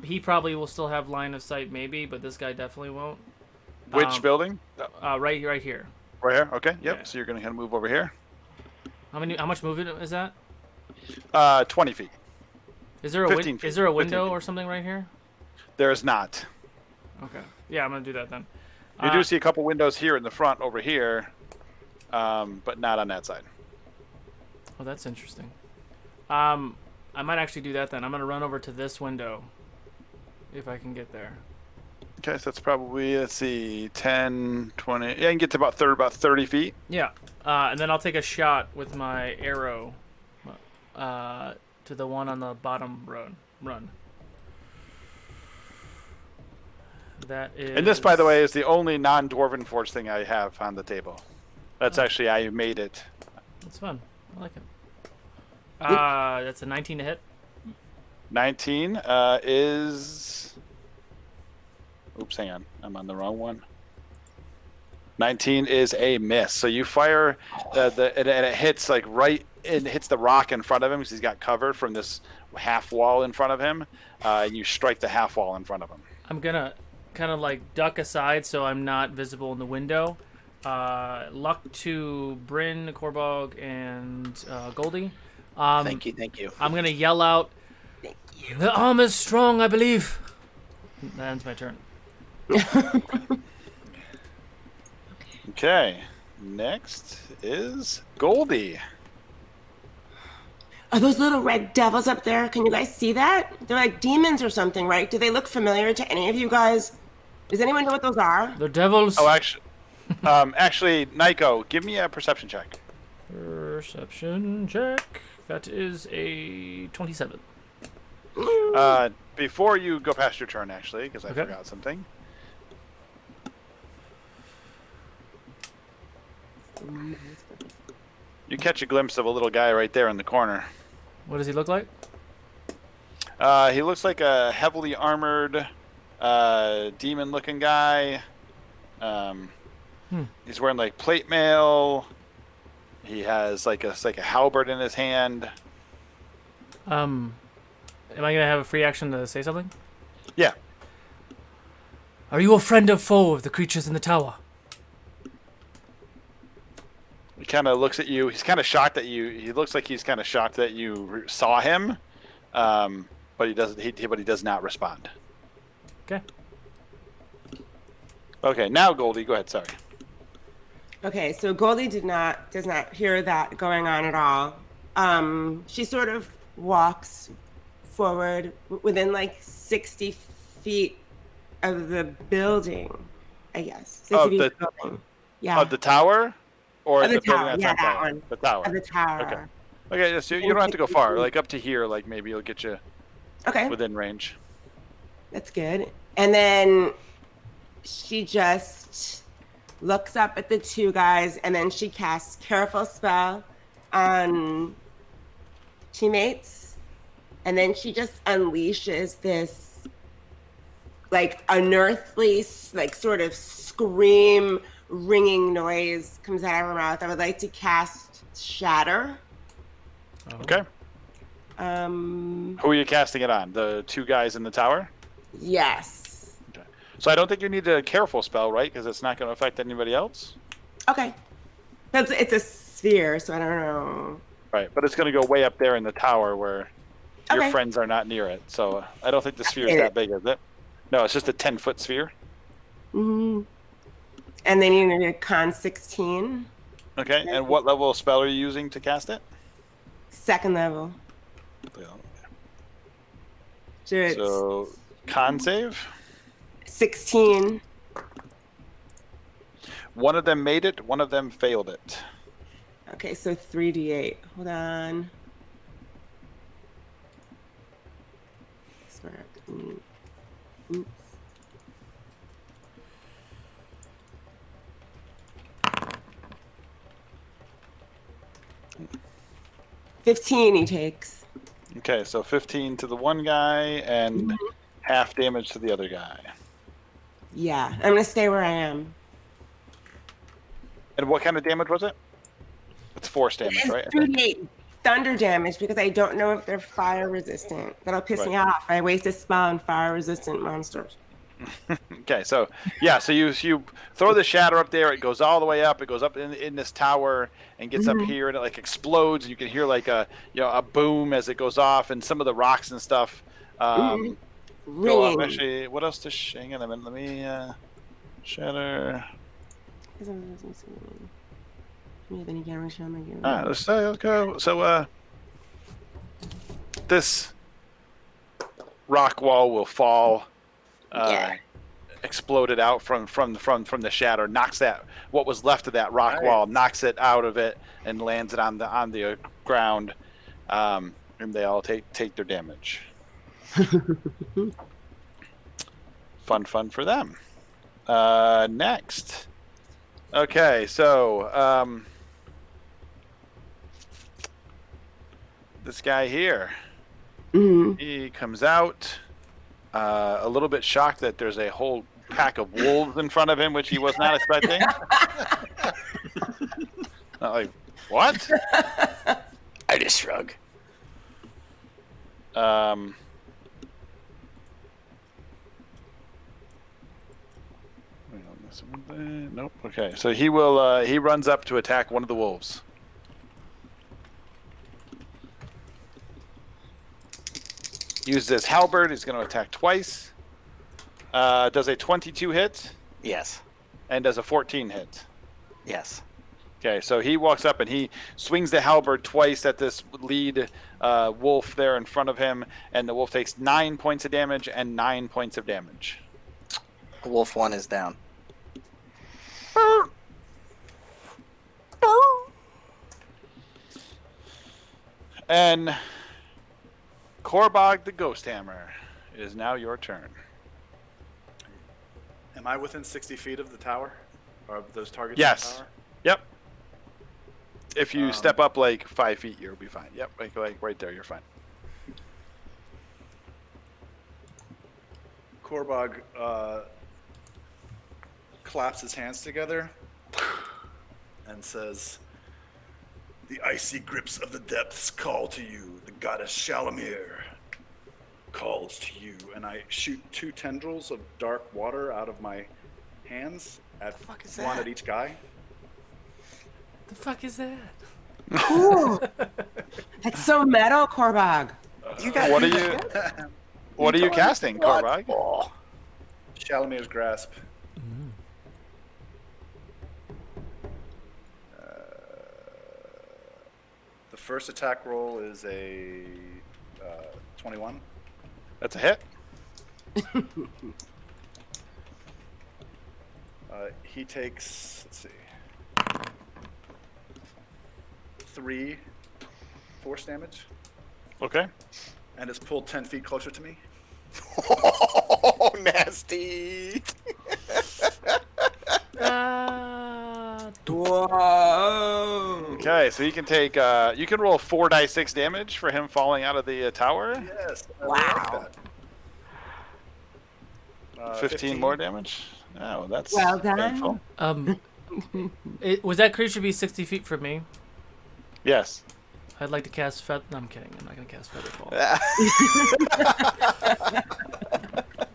Speaker 4: he probably will still have line of sight, maybe, but this guy definitely won't.
Speaker 1: Which building?
Speaker 4: Right here.
Speaker 1: Right here. Okay. Yep.
Speaker 4: Yeah.
Speaker 1: So you're gonna kind of move over here.
Speaker 4: How much movement is that?
Speaker 1: 20 feet.
Speaker 4: Is there a
Speaker 1: 15 feet.
Speaker 4: is there a
Speaker 1: 15
Speaker 4: window
Speaker 1: feet.
Speaker 4: or something right here?
Speaker 1: There is not.
Speaker 4: Okay. Yeah, I'm gonna do that then.
Speaker 1: You do see a couple windows here in the front over here, but not on that side.
Speaker 4: Oh, that's interesting. I might actually do that then. I'm gonna run over to this window, if I can get there.
Speaker 1: Okay, so that's probably, let's see, 10, 20. Yeah, you can get to about 30 feet.
Speaker 4: Yeah, and then I'll take a shot with my arrow to the one on the bottom run. That is.
Speaker 1: And this, by the way, is the only non-Dwarven Forge thing I have on the table. That's actually, I made it.
Speaker 4: That's fun. I like it. That's a 19 to hit.
Speaker 1: 19 is... Oops, hang on. I'm on the wrong one. 19 is a miss. So you fire, and it hits like right, it hits the rock in front of him because he's got cover from this half wall in front of him. And you strike the half wall in front of him.
Speaker 4: I'm gonna kind of like duck aside so I'm not visible in the window. Luck to Bryn, Korbog, and Goldie.
Speaker 2: Thank you.
Speaker 4: I'm gonna yell out, "The arm is strong, I believe." That ends my turn.
Speaker 1: Okay. Next is Goldie.
Speaker 5: Are those little red devils up there? Can you guys see that? They're like demons or something, right? Do they look familiar to any of you guys? Does anyone know what those are?
Speaker 4: The devils.
Speaker 1: Oh, actually, Nico, give me a perception check.
Speaker 4: Perception check. That is a 27.
Speaker 1: Before you go past your turn, actually, because I
Speaker 4: Okay.
Speaker 1: forgot something. You catch a glimpse of a little guy right there in the corner.
Speaker 4: What does he look like?
Speaker 1: He looks like a heavily armored, demon-looking guy. He's wearing like plate mail. He has like a halberd in his hand.
Speaker 4: Am I gonna have a free action to say something?
Speaker 1: Yeah.
Speaker 4: Are you a friend or foe of the creatures in the tower?
Speaker 1: He kind of looks at you. He's kind of shocked that you. He looks like he's kind of shocked that you saw him, but he doesn't. But he does not respond.
Speaker 4: Okay.
Speaker 1: Okay, now Goldie, go ahead. Sorry.
Speaker 5: Okay, so Goldie does not hear that going on at all. She sort of walks forward within like 60 feet of the building, I guess. 60 feet of the building. Yeah.
Speaker 1: Of the tower, or
Speaker 5: Of the
Speaker 1: building
Speaker 5: tower,
Speaker 1: that's
Speaker 5: yeah,
Speaker 1: on fire?
Speaker 5: that one.
Speaker 1: The tower.
Speaker 5: Of the tower.
Speaker 1: Okay. Okay, so you don't have to go far. Like up to here, like maybe it'll get you
Speaker 5: Okay.
Speaker 1: within range.
Speaker 5: That's good. And then she just looks up at the 2 guys, and then she casts Careful Spell on teammates, and then she just unleashes this like unearthly, like sort of scream ringing noise comes out of her mouth. I would like to cast Shatter.
Speaker 1: Okay. Who are you casting it on? The two guys in the tower?
Speaker 5: Yes.
Speaker 1: Okay. So I don't think you need a careful spell, right? Because it's not going to affect anybody else.
Speaker 5: Okay. It's a sphere, so I don't know.
Speaker 1: Right, but it's going to go way up there in the tower where your
Speaker 5: Okay.
Speaker 1: friends are not near it. So I don't think the sphere is that big, is it? No, it's just a 10-foot sphere.
Speaker 5: Mm-hmm. And then you need a con 16.
Speaker 1: Okay, and what level of spell are you using to cast it?
Speaker 5: 2nd level.
Speaker 1: So, con save?
Speaker 5: 16.
Speaker 1: One of them made it, one of them failed it.
Speaker 5: Okay, so 3d8. Hold on. Smart. Oops. $15 he takes.
Speaker 1: Okay, so 15 to the one guy and half damage to the other guy.
Speaker 5: Yeah, I'm gonna stay where I am.
Speaker 1: And what kind of damage was it? It's force damage, right?
Speaker 5: It's 3d8 thunder damage because I don't know if they're fire resistant. That'll piss me off. I waste a spell on fire resistant monsters.
Speaker 1: Okay, so yeah, so you throw the shatter up there. It goes all the way up. It goes up in this tower and gets up here, and it like explodes. And you can hear like a a boom as it goes off, and some of the rocks and stuff go up. Actually, what else to hang on a minute? Let me shatter. Let's go. So this rock wall will fall. Exploded out from the shatter, knocks that what was left of that rock wall, knocks it out of it, and lands it on the ground, and they all take their damage. Fun for them. Next, okay, so this guy here, he comes out. A little bit shocked that there's a whole pack of wolves in front of him, which he was not expecting. Like, what?
Speaker 2: I just shrug.
Speaker 1: Nope. Okay, so he will. He runs up to attack one of the wolves. Uses his halberd. He's going to attack twice. Does a 22 hit?
Speaker 2: Yes.
Speaker 1: And does a 14 hit?
Speaker 2: Yes.
Speaker 1: Okay, so he walks up and he swings the halberd twice at this lead wolf there in front of him, and the wolf takes 9 points of damage and 9 points of damage.
Speaker 2: Wolf 1 is down.
Speaker 1: And Korbog the Ghost Hammer, it is now your turn.
Speaker 3: Am I within 60 feet of the tower? Or of those targets
Speaker 1: Yes.
Speaker 3: in the tower?
Speaker 1: Yep. If you step up like 5 feet, you'll be fine. Yep, like right there, you're fine.
Speaker 3: Korbog claps his hands together and says, "The icy grips of the depths call to you. The goddess Shalamir calls to you." And I shoot 2 tendrils of dark water out of my hands at one at each guy.
Speaker 4: The fuck is that?
Speaker 5: Cool. That's so metal, Korbog.
Speaker 1: What are you casting, Korbog?
Speaker 3: Shalamir's grasp. The first attack roll is a 21.
Speaker 1: That's a hit.
Speaker 3: He takes, let's see, 3 force damage
Speaker 1: Okay.
Speaker 3: and is pulled 10 feet closer to me.
Speaker 2: Oh, nasty.
Speaker 5: Whoa.
Speaker 1: Okay, so you can take you can roll 4d6 damage for him falling out of the tower.
Speaker 3: Yes.
Speaker 5: Wow.
Speaker 3: Like that.
Speaker 1: 15 more damage. Oh, that's
Speaker 5: Well done.
Speaker 1: painful.
Speaker 4: Was that creature be 60 feet from me?
Speaker 1: Yes.
Speaker 4: I'd like to cast feather. No, I'm kidding. I'm not gonna cast featherfall.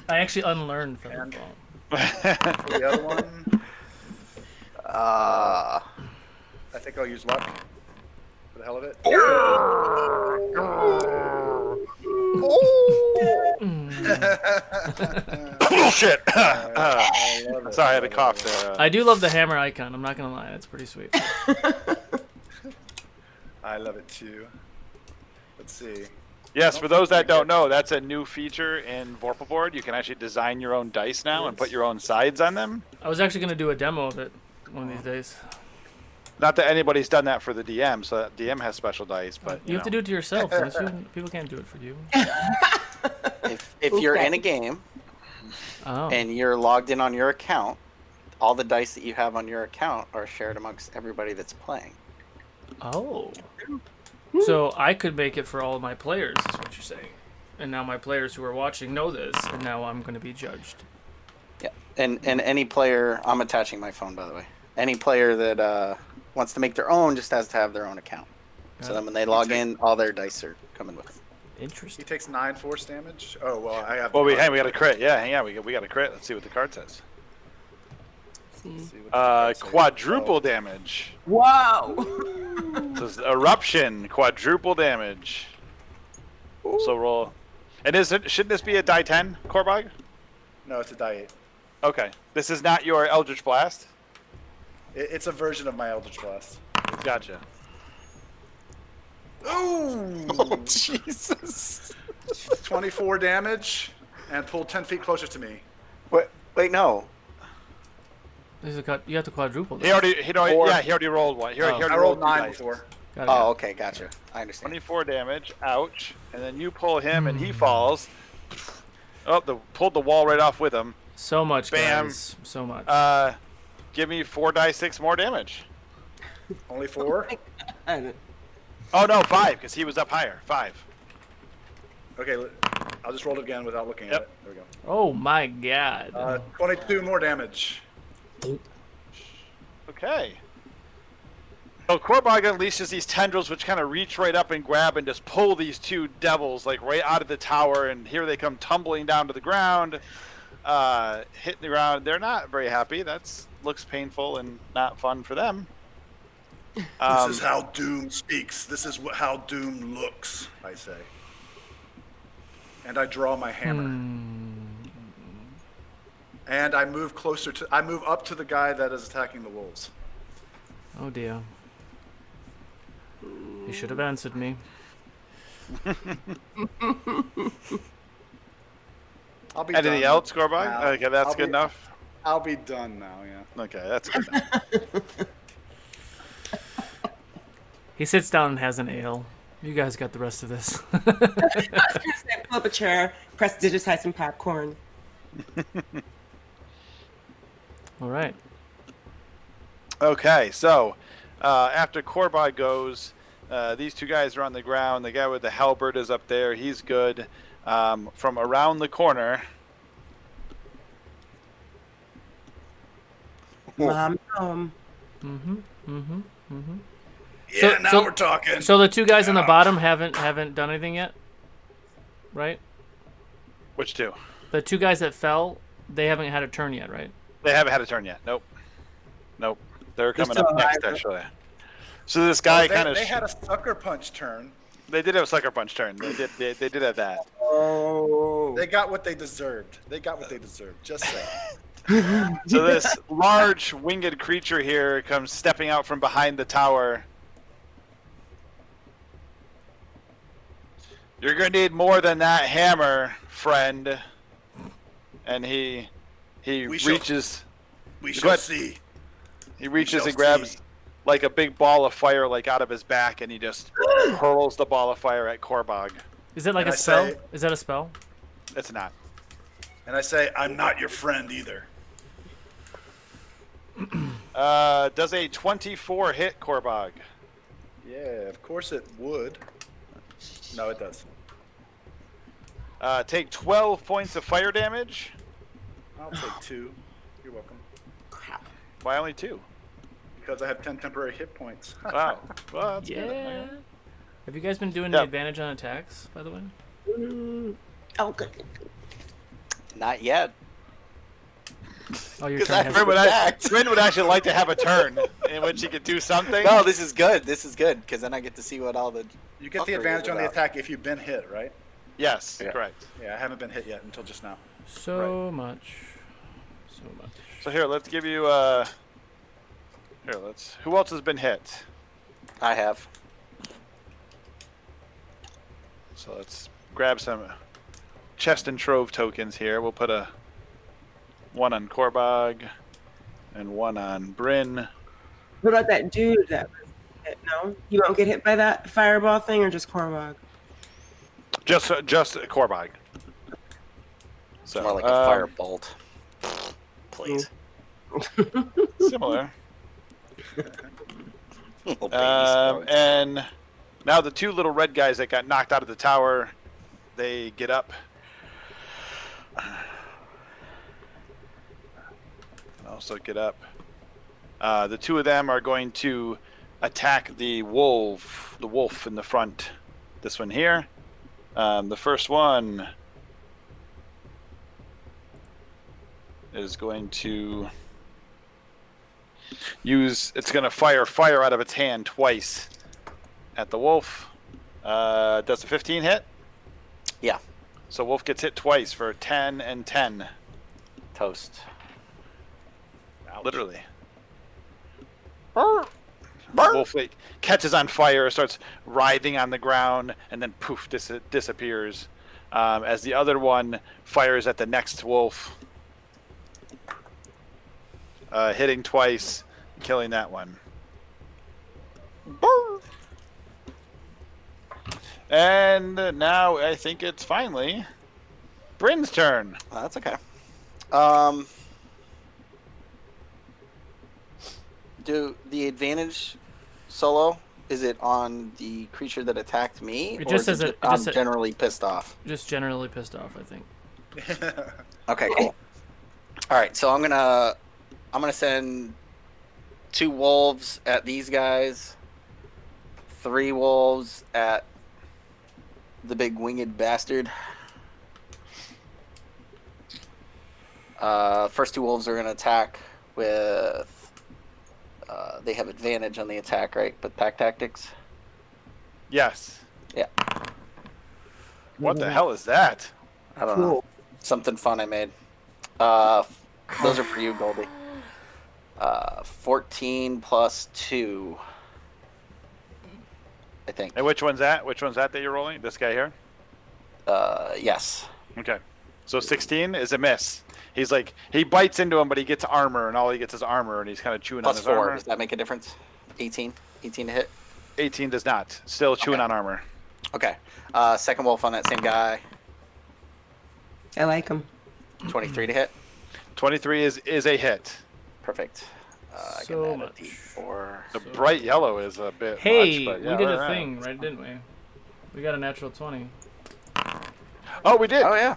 Speaker 4: I actually unlearned featherfall.
Speaker 3: For the other one, I think I'll use luck for the hell of it.
Speaker 1: Bullshit.
Speaker 3: I love it.
Speaker 1: Sorry, I had a cough there.
Speaker 4: I do love the hammer icon. I'm not gonna lie. That's pretty sweet.
Speaker 3: I love it too. Let's see.
Speaker 1: Yes, for those that don't know, that's a new feature in Vorpalboard. You can actually design your own dice now and put your own sides on them.
Speaker 4: I was actually gonna do a demo of it one of these days.
Speaker 1: Not that anybody's done that for the DM, so that DM has special dice, but
Speaker 4: You have to do it to yourself. People can't do it for you.
Speaker 2: If you're in a game
Speaker 4: Oh.
Speaker 2: and you're logged in on your account, all the dice that you have on your account are shared amongst everybody that's playing.
Speaker 4: Oh. So I could make it for all of my players, is what you're saying. And now my players who are watching know this, and now I'm going to be judged.
Speaker 2: Yeah, and any player, I'm attaching my phone by the way. Any player that wants to make their own just has to have their own account. So then when they log in, all their dice are coming with.
Speaker 3: He
Speaker 4: Interesting.
Speaker 3: takes 9 force damage. Oh well, I have.
Speaker 1: well, we got a crit. Yeah, hang on, we got a crit. Let's see what the card says. Quadruple damage.
Speaker 5: Whoa.
Speaker 1: Says eruption, quadruple damage. So roll. And shouldn't this be a die 10, Korbog?
Speaker 3: No, it's a die 8.
Speaker 1: Okay. This is not your Eldritch Blast.
Speaker 3: It's a version of my Eldritch Blast.
Speaker 1: Gotcha.
Speaker 3: Ooh!
Speaker 2: Oh Jesus!
Speaker 3: 24 damage, and pull 10 feet closer to me.
Speaker 2: Wait, no.
Speaker 4: You have to quadruple
Speaker 1: He
Speaker 4: this.
Speaker 1: already rolled one.
Speaker 3: I rolled 9 before.
Speaker 4: Got it.
Speaker 2: Oh, okay, gotcha. I understand.
Speaker 1: 24 damage. Ouch. And then you pull him and he falls. Oh, pulled the wall right off with him.
Speaker 4: So much,
Speaker 1: Bam.
Speaker 4: guys. So much.
Speaker 1: Give me 4 die 6 more damage.
Speaker 3: Only 4?
Speaker 1: Oh no, 5 because he was up higher. 5.
Speaker 3: Okay, I'll just roll it again without looking at
Speaker 1: Yep.
Speaker 3: it. There we go.
Speaker 4: Oh my god.
Speaker 3: 22 more damage.
Speaker 1: Okay. So Korbog unleashes these tendrils which kind of reach right up and grab and just pull these 2 devils like right out of the tower, and here they come tumbling down to the ground, hitting the ground. They're not very happy. That's looks painful and not fun for them.
Speaker 3: This is how Doom speaks. This is how Doom looks, I say. And I draw my hammer. And I move up to the guy that is attacking the wolves.
Speaker 4: Oh dear. You should have answered me.
Speaker 3: I'll be
Speaker 1: Anything
Speaker 3: done
Speaker 1: else, Korbog?
Speaker 3: now.
Speaker 1: Okay, that's
Speaker 3: I'll
Speaker 1: good
Speaker 3: be-
Speaker 1: enough.
Speaker 3: I'll be done now, yeah.
Speaker 1: Okay, that's good enough.
Speaker 4: He sits down and has an ale. You guys got the rest of this.
Speaker 5: I was gonna say, pull up a chair, press digitize some popcorn.
Speaker 4: All right.
Speaker 1: Okay, so after Korbog goes, these 2 guys are on the ground. The guy with the halberd is up there. He's good. From around the corner,
Speaker 5: Mom.
Speaker 3: Yeah, now we're talking.
Speaker 4: So the 2 guys on the bottom haven't done anything yet, right?
Speaker 1: which 2?
Speaker 4: The 2 guys that fell, they haven't had a turn yet, right?
Speaker 1: They haven't had a turn yet. Nope. They're coming
Speaker 5: still
Speaker 1: up next,
Speaker 5: alive.
Speaker 1: actually. So this guy kind of
Speaker 3: They had a sucker punch turn.
Speaker 1: they did have a sucker punch turn. They did have that.
Speaker 5: Oh.
Speaker 3: They got what they deserved. Just saying.
Speaker 1: So this large winged creature here comes stepping out from behind the tower. You're gonna need more than that hammer, friend. And he
Speaker 3: We shall-
Speaker 1: reaches
Speaker 3: We
Speaker 1: Go
Speaker 3: shall
Speaker 1: ahead.
Speaker 3: see.
Speaker 1: he reaches
Speaker 3: shall
Speaker 1: and grabs
Speaker 3: see.
Speaker 1: like a big ball of fire like out of his back, and he just hurls the ball of fire at Korbog.
Speaker 4: Is it like
Speaker 3: And
Speaker 4: a
Speaker 3: I
Speaker 4: spell?
Speaker 3: say-
Speaker 4: Is that a spell?
Speaker 1: It's not.
Speaker 3: And I say, I'm not your friend either.
Speaker 1: Does a 24 hit Korbog?
Speaker 3: Yeah, of course it would. No, it does.
Speaker 1: Take 12 points of fire damage.
Speaker 3: I'll take 2. You're welcome.
Speaker 1: Why only 2?
Speaker 3: because I have 10 temporary hit points.
Speaker 1: Wow. Well, that's good.
Speaker 4: Yeah. Have you guys been doing
Speaker 1: Yeah.
Speaker 4: the advantage on attacks, by the way?
Speaker 5: Oh, good.
Speaker 2: Not yet.
Speaker 4: Oh, your
Speaker 2: Because
Speaker 4: turn
Speaker 2: I
Speaker 4: has
Speaker 1: Bryn would,
Speaker 2: attacked.
Speaker 1: Bryn would actually like to have a turn in which he could do something.
Speaker 2: No, this is good. This is good because then I get to see what all the.
Speaker 3: You get the
Speaker 2: fuckery
Speaker 3: advantage
Speaker 2: is
Speaker 3: on the
Speaker 2: about.
Speaker 3: attack if you've been hit, right?
Speaker 1: Yes,
Speaker 2: Yeah.
Speaker 1: correct.
Speaker 3: Yeah, I haven't been hit yet until just now.
Speaker 4: so much. So much.
Speaker 1: So here, let's give you. Here, let's. Who else has been hit?
Speaker 2: I have.
Speaker 1: So let's grab some chest and trove tokens here. We'll put one on Korbog and one on Bryn.
Speaker 5: What about that dude that was hit? No? You won't get hit by that fireball thing or just Korvog?
Speaker 1: Just Korbog. So
Speaker 2: More like a firebolt. Please.
Speaker 1: similar.
Speaker 2: Little baby stones.
Speaker 1: And now the two little red guys that got knocked out of the tower, they get up. Also get up. The two of them are going to attack the wolf in the front. This one here. The first one is going to it's going to fire out of its hand twice at the wolf. Does a 15 hit?
Speaker 2: Yeah.
Speaker 1: So wolf gets hit twice for 10 and 10.
Speaker 2: Toast.
Speaker 1: Literally. Wolf like, catches on fire, starts writhing on the ground, and then poof, disappears. As the other one fires at the next wolf, hitting twice, killing that one. And now I think it's finally Bryn's turn.
Speaker 2: That's okay. Do the advantage solo, is it on the creature that attacked me?
Speaker 4: It
Speaker 2: or
Speaker 4: just
Speaker 2: is
Speaker 4: says
Speaker 2: it
Speaker 4: it
Speaker 2: I'm
Speaker 4: just said-
Speaker 2: generally pissed off?
Speaker 4: Just generally pissed off, I think.
Speaker 2: Okay, cool. All right, so I'm gonna send 2 wolves at these guys, 3 wolves at the big winged bastard. First 2 wolves are gonna attack with. They have advantage on the attack, right? But pack tactics.
Speaker 1: Yes.
Speaker 2: Yeah.
Speaker 1: What the hell is that?
Speaker 2: I don't know. Something fun I made. Those are for you, Goldie. 14 plus 2. I think.
Speaker 1: And which one's that? Which one's that you're rolling? This guy here?
Speaker 2: Yes.
Speaker 1: Okay. So 16 is a miss. He's like, he bites into him, but he gets armor, and all he gets is armor, and he's kind of chewing
Speaker 2: Plus
Speaker 1: on his
Speaker 2: 4.
Speaker 1: armor.
Speaker 2: Does that make a difference? 18? 18 to hit?
Speaker 1: 18 does not. Still chewing
Speaker 2: Okay.
Speaker 1: on armor.
Speaker 2: Okay. Second wolf on that same guy.
Speaker 5: I like him.
Speaker 2: 23 to hit.
Speaker 1: 23 is a hit.
Speaker 2: Perfect. I
Speaker 4: So
Speaker 2: can add
Speaker 4: much.
Speaker 2: a D4.
Speaker 1: The bright yellow is a bit
Speaker 4: Hey,
Speaker 1: much, but yeah,
Speaker 4: we did a
Speaker 1: alright.
Speaker 4: thing, right? Didn't we? We got a natural 20.
Speaker 1: Oh, we did.
Speaker 2: Oh, yeah.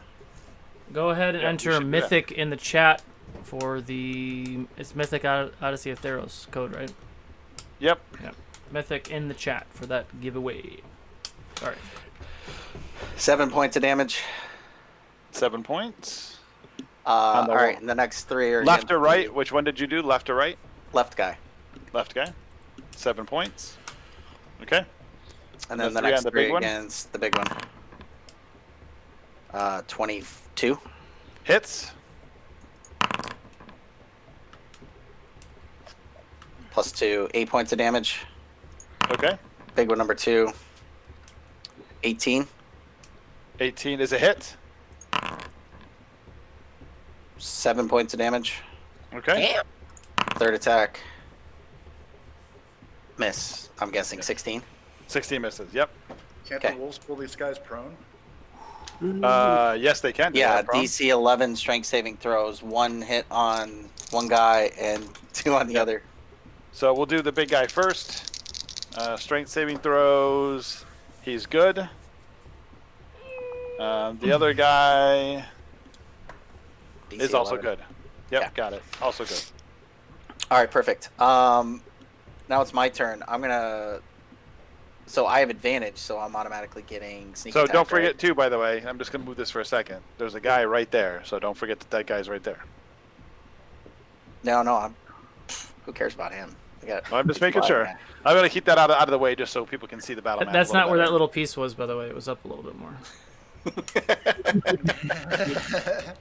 Speaker 4: Go ahead and
Speaker 1: Yeah, we
Speaker 4: enter
Speaker 1: should do that.
Speaker 4: Mythic in the chat for it's Mythic Odyssey of Theros code, right?
Speaker 1: Yep.
Speaker 4: Yeah. Mythic in the chat for that giveaway. Sorry.
Speaker 2: 7 points of damage.
Speaker 1: 7 points.
Speaker 2: All
Speaker 1: the
Speaker 2: right,
Speaker 1: wall.
Speaker 2: and the next 3 are
Speaker 1: Left
Speaker 2: gonna
Speaker 1: or right?
Speaker 2: be
Speaker 1: Which one did you do? Left or right?
Speaker 2: Left guy.
Speaker 1: Left guy. 7 points. Okay.
Speaker 2: And then
Speaker 1: The
Speaker 2: the
Speaker 1: 3
Speaker 2: next
Speaker 1: on the
Speaker 2: 3
Speaker 1: big one?
Speaker 2: against the big one. 22.
Speaker 1: Hits.
Speaker 2: Plus 2. 8 points of damage.
Speaker 1: Okay.
Speaker 2: Big one number 2. 18.
Speaker 1: 18 is a hit.
Speaker 2: 7 points of damage.
Speaker 1: Okay.
Speaker 2: Third attack. Miss. I'm guessing 16.
Speaker 1: 16 misses. Yep.
Speaker 3: Can't
Speaker 2: Okay.
Speaker 3: the wolves pull these guys prone?
Speaker 1: Yes, they can. do
Speaker 2: Yeah,
Speaker 1: that, bro.
Speaker 2: DC 11 strength saving throws. 1 hit on one guy and 2 on the other.
Speaker 1: So we'll do the big guy first. Strength saving throws. He's good. The other guy
Speaker 2: DC
Speaker 1: is also
Speaker 2: 11.
Speaker 1: good. Yep,
Speaker 2: Yeah.
Speaker 1: got it. Also good.
Speaker 2: All right, perfect. Now it's my turn. I'm gonna. So I have advantage, so I'm automatically getting sneak
Speaker 1: So
Speaker 2: attack.
Speaker 1: don't forget
Speaker 2: right?
Speaker 1: too, by the way, I'm just gonna move this for a second. There's a guy right there, so don't forget that guy's right there.
Speaker 2: No, I'm. Who cares about him?
Speaker 1: I'm just making
Speaker 2: flying
Speaker 1: sure.
Speaker 2: guy.
Speaker 1: I'm gonna keep that out of the way just so people can see the battle map.
Speaker 4: That's
Speaker 1: a little
Speaker 4: not where that
Speaker 1: better.
Speaker 4: little piece was, by the way. It was up a little bit more.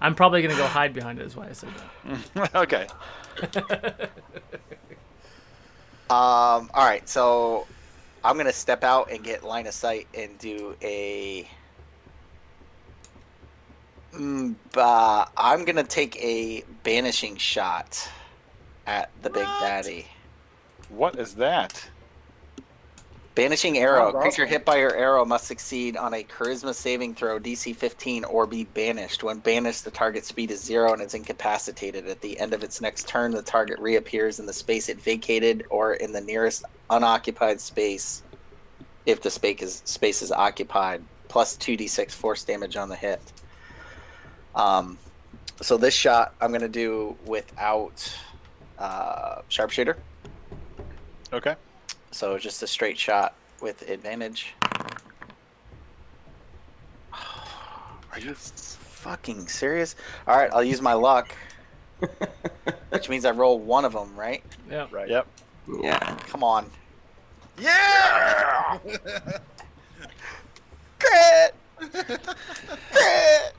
Speaker 4: I'm probably gonna go hide behind it. Is why I said that.
Speaker 1: Okay.
Speaker 2: All right, so I'm gonna step out and get line of sight and do a. I'm gonna take a banishing shot at the big daddy.
Speaker 1: What is that?
Speaker 2: Banishing arrow.
Speaker 3: Sounds
Speaker 2: Creature
Speaker 3: awesome.
Speaker 2: hit by your arrow must succeed on a charisma saving throw, DC 15, or be banished. When banished, the target's speed is 0 and it's incapacitated. At the end of its next turn, the target reappears in the space it vacated or in the nearest unoccupied space if the space is occupied, plus 2d6 force damage on the hit. So this shot I'm going to do without sharpshooter.
Speaker 1: Okay.
Speaker 2: So just a straight shot with advantage. Are you fucking serious? All right, I'll use my luck. Which means I roll one of them, right?
Speaker 4: Yeah.
Speaker 3: Right.
Speaker 1: Yep.
Speaker 5: Yeah.
Speaker 2: Come on.
Speaker 3: Yeah!
Speaker 2: Crit! Crit!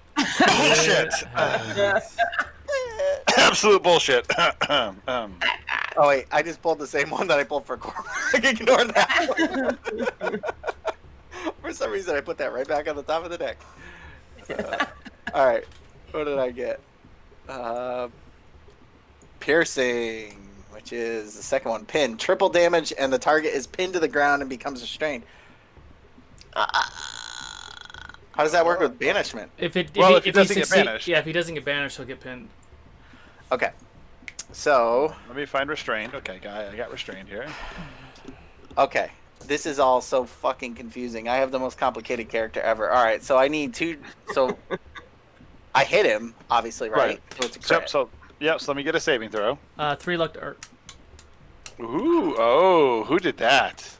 Speaker 1: Bullshit. Absolute bullshit.
Speaker 2: Oh wait, I just pulled the same one that I pulled for Cormac. Ignore that. For some reason, I put that right back on the top of the deck. All right, what did I get? Piercing, which is the second one. Pin, triple damage, and the target is pinned to the ground and becomes restrained. How does that work with banishment?
Speaker 4: If he
Speaker 1: doesn't get
Speaker 4: succeed-
Speaker 1: banished.
Speaker 4: Yeah, if he doesn't get banished, he'll get pinned.
Speaker 2: Okay, so
Speaker 1: Let me find restrained. Okay, I got restrained here.
Speaker 2: okay. This is all so fucking confusing. I have the most complicated character ever. All right, so I need two. So I hit him, obviously, right? So it's a crit.
Speaker 1: So let me get a saving throw.
Speaker 4: 3 luck to art.
Speaker 1: Ooh, oh, who did that?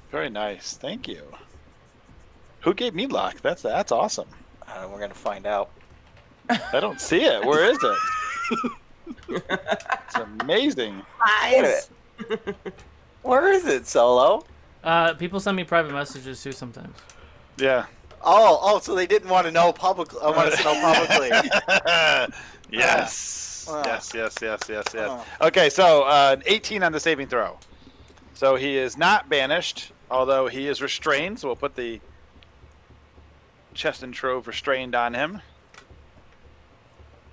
Speaker 1: Very nice, thank you. Who gave me luck? That's awesome.
Speaker 2: We're gonna find out.
Speaker 1: I don't see it. Where is it? It's amazing.
Speaker 5: Eyes.
Speaker 2: Where is it, Solo?
Speaker 4: People send me private messages too sometimes.
Speaker 1: Yeah.
Speaker 2: Oh, so they didn't want to know publicly. I want us to know publicly.
Speaker 1: Yes.
Speaker 2: Wow.
Speaker 1: Yes.
Speaker 2: Wow.
Speaker 1: Okay, so 18 on the saving throw. So he is not banished, although he is restrained. So we'll put the chest and trove restrained on him.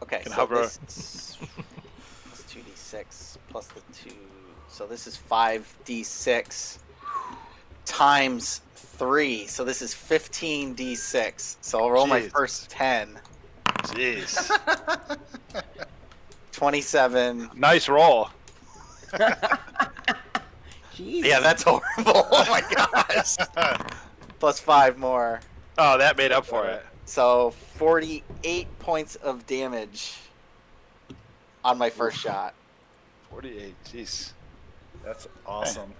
Speaker 2: Okay,
Speaker 1: Can
Speaker 2: so
Speaker 1: hover-
Speaker 2: this is plus 2d6 plus the 2. So this is 5d6 times 3. So this is 15d6. So I'll roll my
Speaker 1: Jeez.
Speaker 2: first 10.
Speaker 1: Jeez.
Speaker 2: 27.
Speaker 1: Nice roll.
Speaker 5: Jeez.
Speaker 2: Yeah, that's horrible. Oh my gosh. Plus 5 more.
Speaker 1: Oh, that made up for it.
Speaker 2: So 48 points of damage on my first shot.
Speaker 1: 48. Jeez.
Speaker 3: That's awesome.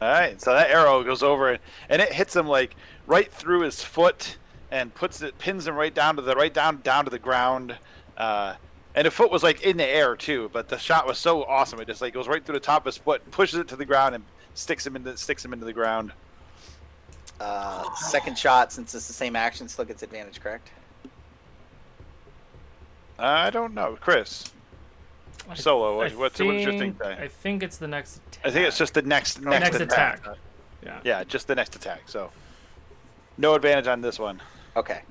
Speaker 1: All right, so that arrow goes over and it hits him like right through his foot and pins him right down to the ground. And the foot was like in the air too, but the shot was so awesome. It just like goes right through the top of his foot, pushes it to the ground, and sticks him into the ground.
Speaker 2: Second shot, since it's the same action, still gets advantage, correct?
Speaker 1: I don't know, Chris. Solo, what does your thing say?
Speaker 4: I think it's the next attack.
Speaker 1: I think it's just the next
Speaker 4: attack. Yeah.
Speaker 1: Yeah, just the next attack. So no advantage on this one.
Speaker 2: Okay.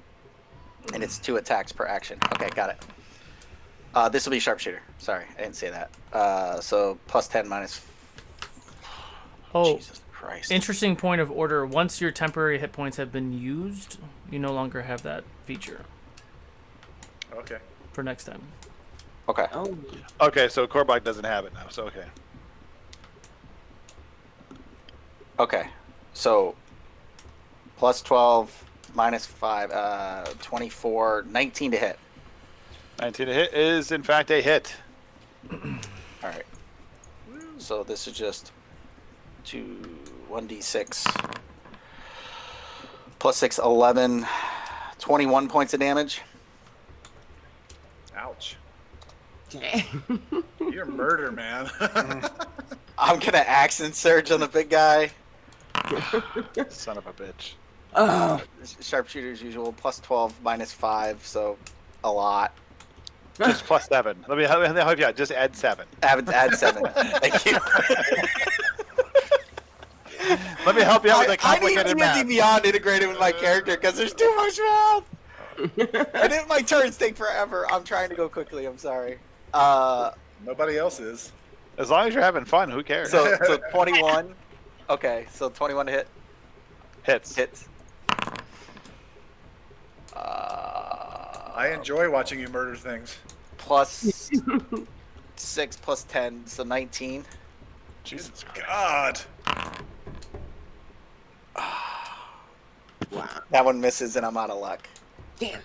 Speaker 2: And it's 2 attacks per action. Okay, got it. This will be sharpshooter. Sorry, I didn't say that. So plus 10 minus.
Speaker 4: Oh,
Speaker 2: Jesus Christ.
Speaker 4: interesting point of order. Once your temporary hit points have been used, you no longer have that feature
Speaker 3: Okay.
Speaker 4: for next time.
Speaker 2: Okay.
Speaker 5: Oh.
Speaker 1: Okay, so Korbach doesn't have it now. So okay.
Speaker 2: Okay. So plus 12 minus 5, 24, 19 to hit.
Speaker 1: 19 to hit is in fact a hit.
Speaker 2: All right. So this is just 1d6 plus 6, 11, 21 points of damage.
Speaker 3: Ouch.
Speaker 5: Okay.
Speaker 3: You're murder, man.
Speaker 2: I'm gonna accent surge on the big guy.
Speaker 1: Son of a bitch.
Speaker 5: Oh.
Speaker 2: Sharpshooter as usual, plus 12, minus 5, so a lot.
Speaker 1: Just plus 7. Let me help you out. Just add 7.
Speaker 2: Add 7. Thank you.
Speaker 1: Let me help you out with the
Speaker 2: I need
Speaker 1: complicated
Speaker 2: D&D
Speaker 1: math.
Speaker 2: Beyond integrated with my character because there's too much math. And then my turns take forever. I'm trying to go quickly. I'm sorry.
Speaker 3: Nobody else is.
Speaker 1: As long as you're having fun, who cares?
Speaker 2: So 21. Okay, so 21 to hit.
Speaker 1: Hits.
Speaker 3: I enjoy watching you murder things.
Speaker 2: Plus 6 plus 10, so 19.
Speaker 1: Jesus Christ.
Speaker 3: God.
Speaker 5: Wow.
Speaker 2: That one misses, and I'm out of luck.
Speaker 5: Damn.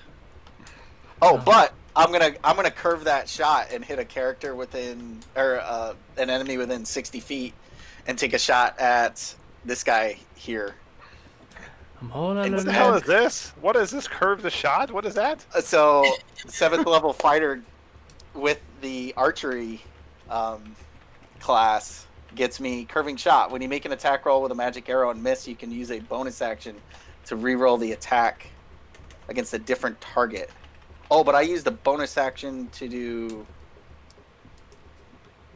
Speaker 2: Oh, but I'm gonna curve that shot and hit a character within, or an enemy within 60 feet, and take a shot at this guy here.
Speaker 4: I'm holding
Speaker 2: What
Speaker 1: What the hell is this? What is this? Curve the shot? What is that?
Speaker 2: So 7th level fighter with the archery class gets me curving shot. When you make an attack roll with a magic arrow and miss, you can use a bonus action to re-roll the attack against a different target. Oh, but I used the bonus action to do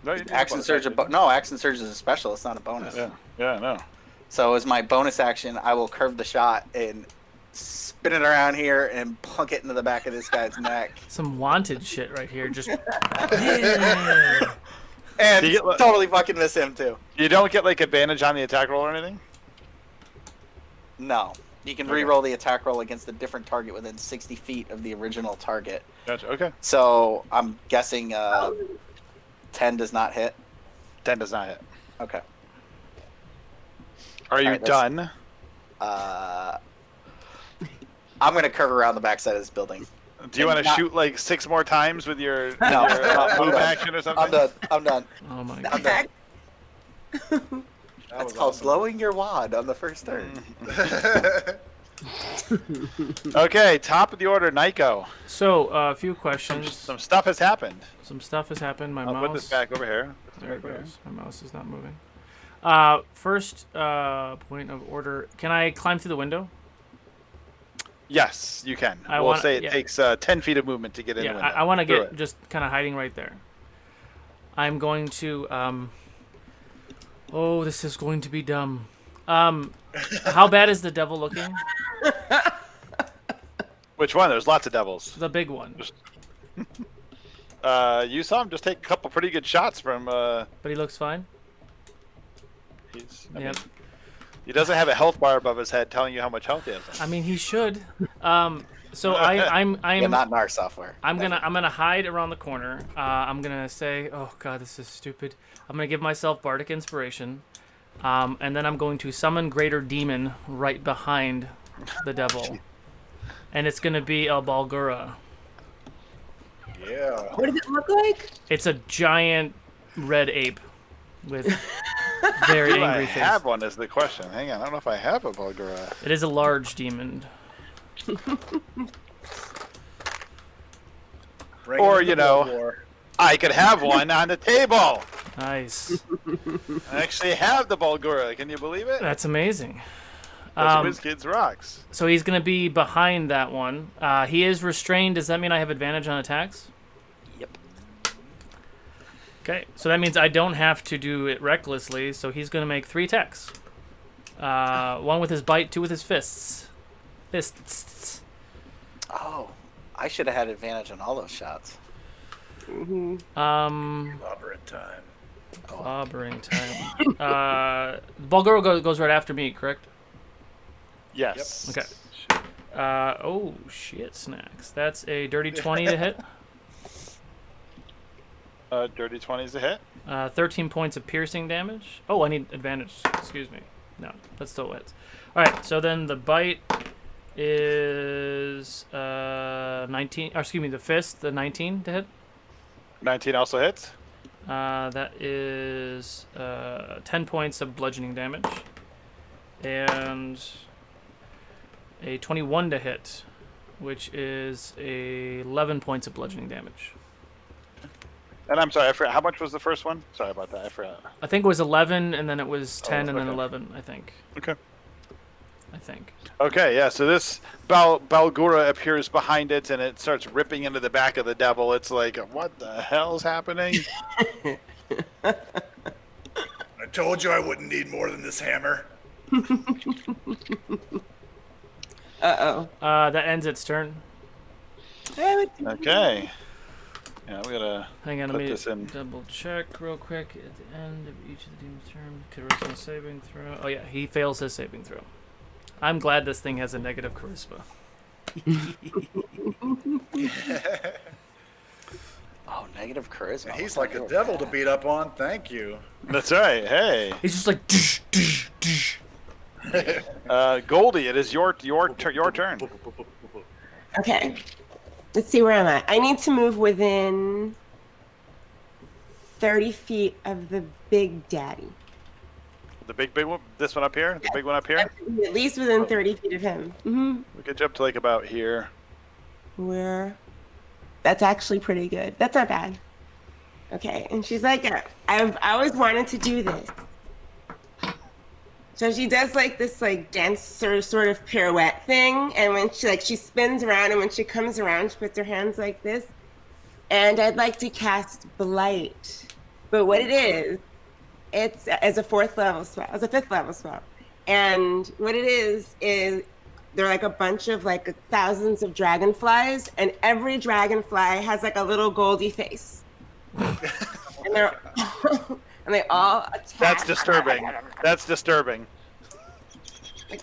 Speaker 1: No, you didn't
Speaker 2: action
Speaker 1: bonus
Speaker 2: surge.
Speaker 1: action.
Speaker 2: No, action surge is a special. It's not a bonus.
Speaker 1: Yeah, no.
Speaker 2: So as my bonus action, I will curve the shot and spin it around here and plunk it into the back of this guy's neck.
Speaker 4: Some wanted shit right here. Just yeah.
Speaker 2: And
Speaker 1: Do you get-
Speaker 2: totally fucking miss him too.
Speaker 1: You don't get like advantage on the attack roll or anything?
Speaker 2: No. You can
Speaker 1: Okay.
Speaker 2: re-roll the attack roll against a different target within 60 feet of the original target.
Speaker 1: Gotcha. Okay.
Speaker 2: So I'm guessing 10 does not hit.
Speaker 1: 10 does not hit.
Speaker 2: Okay.
Speaker 1: Are you
Speaker 2: Alright, that's-
Speaker 1: done?
Speaker 2: I'm going to curve around the backside of this building.
Speaker 1: Do you want to
Speaker 2: not-
Speaker 1: shoot like 6 more times with your,
Speaker 2: No,
Speaker 1: your
Speaker 2: I'm
Speaker 1: move
Speaker 2: done.
Speaker 1: action or something?
Speaker 2: I'm done. I'm done.
Speaker 4: Oh my
Speaker 2: I'm
Speaker 4: god.
Speaker 2: done.
Speaker 3: That
Speaker 2: That's
Speaker 3: was
Speaker 2: called
Speaker 3: awesome.
Speaker 2: blowing your wad on the first turn.
Speaker 1: Okay, top of the order, Nyko.
Speaker 4: So a few questions.
Speaker 1: Some stuff has happened.
Speaker 4: Some stuff has happened. My
Speaker 1: I'll
Speaker 4: mouse.
Speaker 1: put this back over here.
Speaker 4: There it goes. My mouse is not moving. First point of order. Can I climb through the window?
Speaker 1: Yes, you can.
Speaker 4: I
Speaker 1: We'll
Speaker 4: wanna-
Speaker 1: say it
Speaker 4: yeah.
Speaker 1: takes 10 feet of movement to get in the
Speaker 4: Yeah,
Speaker 1: window.
Speaker 4: I want to
Speaker 1: Through
Speaker 4: get
Speaker 1: it.
Speaker 4: just kind of hiding right there. I'm going to. Oh, this is going to be dumb. How bad is the devil looking?
Speaker 1: Which one? There's lots of devils.
Speaker 4: The big one.
Speaker 1: You saw him just take a couple pretty good shots from.
Speaker 4: But he looks fine.
Speaker 1: I
Speaker 4: Yep.
Speaker 1: mean, he doesn't have a health bar above his head telling you how much health he has.
Speaker 4: I mean, he should. So I'm
Speaker 2: Yeah, not in our software.
Speaker 4: I'm gonna hide around the corner. I'm gonna say, oh god, this is stupid. I'm gonna give myself bardic inspiration, and then I'm going to summon greater demon right behind the devil, and it's gonna be a Balgura.
Speaker 3: Yeah.
Speaker 5: What does it look like?
Speaker 4: It's a giant red ape with very
Speaker 1: Do I
Speaker 4: angry face.
Speaker 1: have one is the question. Hang on, I don't know if I have a Bulgura.
Speaker 4: It is a large demon.
Speaker 3: Bring
Speaker 1: Or,
Speaker 3: in the
Speaker 1: you know,
Speaker 3: Blood War.
Speaker 1: I could have one on the table.
Speaker 4: Nice.
Speaker 1: I actually have the Bulgura. Can you believe it?
Speaker 4: That's amazing.
Speaker 1: That's WizKids rocks.
Speaker 4: So he's gonna be behind that one. He is restrained. Does that mean I have advantage on attacks?
Speaker 2: Yep.
Speaker 4: Okay, so that means I don't have to do it recklessly. So he's gonna make 3 attacks. One with his bite, 2 with his fists. Fists.
Speaker 2: Oh, I should have had advantage on all those shots.
Speaker 5: Mm-hmm.
Speaker 3: Clobbering time.
Speaker 4: Clobbering time. Bulgura goes right after me, correct?
Speaker 1: Yes.
Speaker 4: Okay. Oh shit, snacks. That's a dirty 20 to hit.
Speaker 1: Dirty 20 is a hit.
Speaker 4: 13 points of piercing damage. Oh, I need advantage. Excuse me. No, that still hits. All right. So then the bite is 19. Or excuse me, the fist, the 19 to hit.
Speaker 1: 19 also hits.
Speaker 4: That is 10 points of bludgeoning damage. And a 21 to hit, which is 11 points of bludgeoning damage.
Speaker 1: And I'm sorry, I forgot. How much was the first one? Sorry about that. I forgot.
Speaker 4: I think it was 11, and then it was 10, and then
Speaker 1: okay.
Speaker 4: 11, I think.
Speaker 1: Okay.
Speaker 4: I think.
Speaker 1: Okay, yeah, so this Balgura appears behind it, and it starts ripping into the back of the devil. It's like, what the hell's happening?
Speaker 3: I told you I wouldn't need more than this hammer.
Speaker 5: Uh-oh.
Speaker 4: That ends its turn.
Speaker 1: Okay. Yeah, we gotta
Speaker 4: Hang on,
Speaker 1: put
Speaker 4: let me
Speaker 1: this in.
Speaker 4: double check real quick. At the end of each of the demon's turn, charisma saving throw. Oh yeah, he fails his saving throw. I'm glad this thing has a negative charisma.
Speaker 2: Oh, negative charisma.
Speaker 3: He's like a devil to beat up on. Thank you.
Speaker 1: That's right. Hey,
Speaker 4: He's just like. Dish, dish, dish.
Speaker 1: Goldie, it is your turn.
Speaker 5: Okay. Let's see where I'm at. I need to move within 30 feet of the big daddy.
Speaker 1: The big one. This one up here. The big one up here.
Speaker 5: At least within 30 feet of him. Mm-hmm.
Speaker 1: We could jump to like about here.
Speaker 5: Where? That's actually pretty good. That's not bad. Okay. And she's like, I've always wanted to do this. So she does like this like dancer sort of pirouette thing, and when she spins around, and when she comes around, she puts her hands like this. And I'd like to cast Blight, but what it is, it's as a 4th level spell, as a 5th level spell, and what it is they're like a bunch of like thousands of dragonflies, and every dragonfly has like a little Goldie face, and they're and they all attack.
Speaker 1: That's disturbing. That's disturbing.
Speaker 5: Like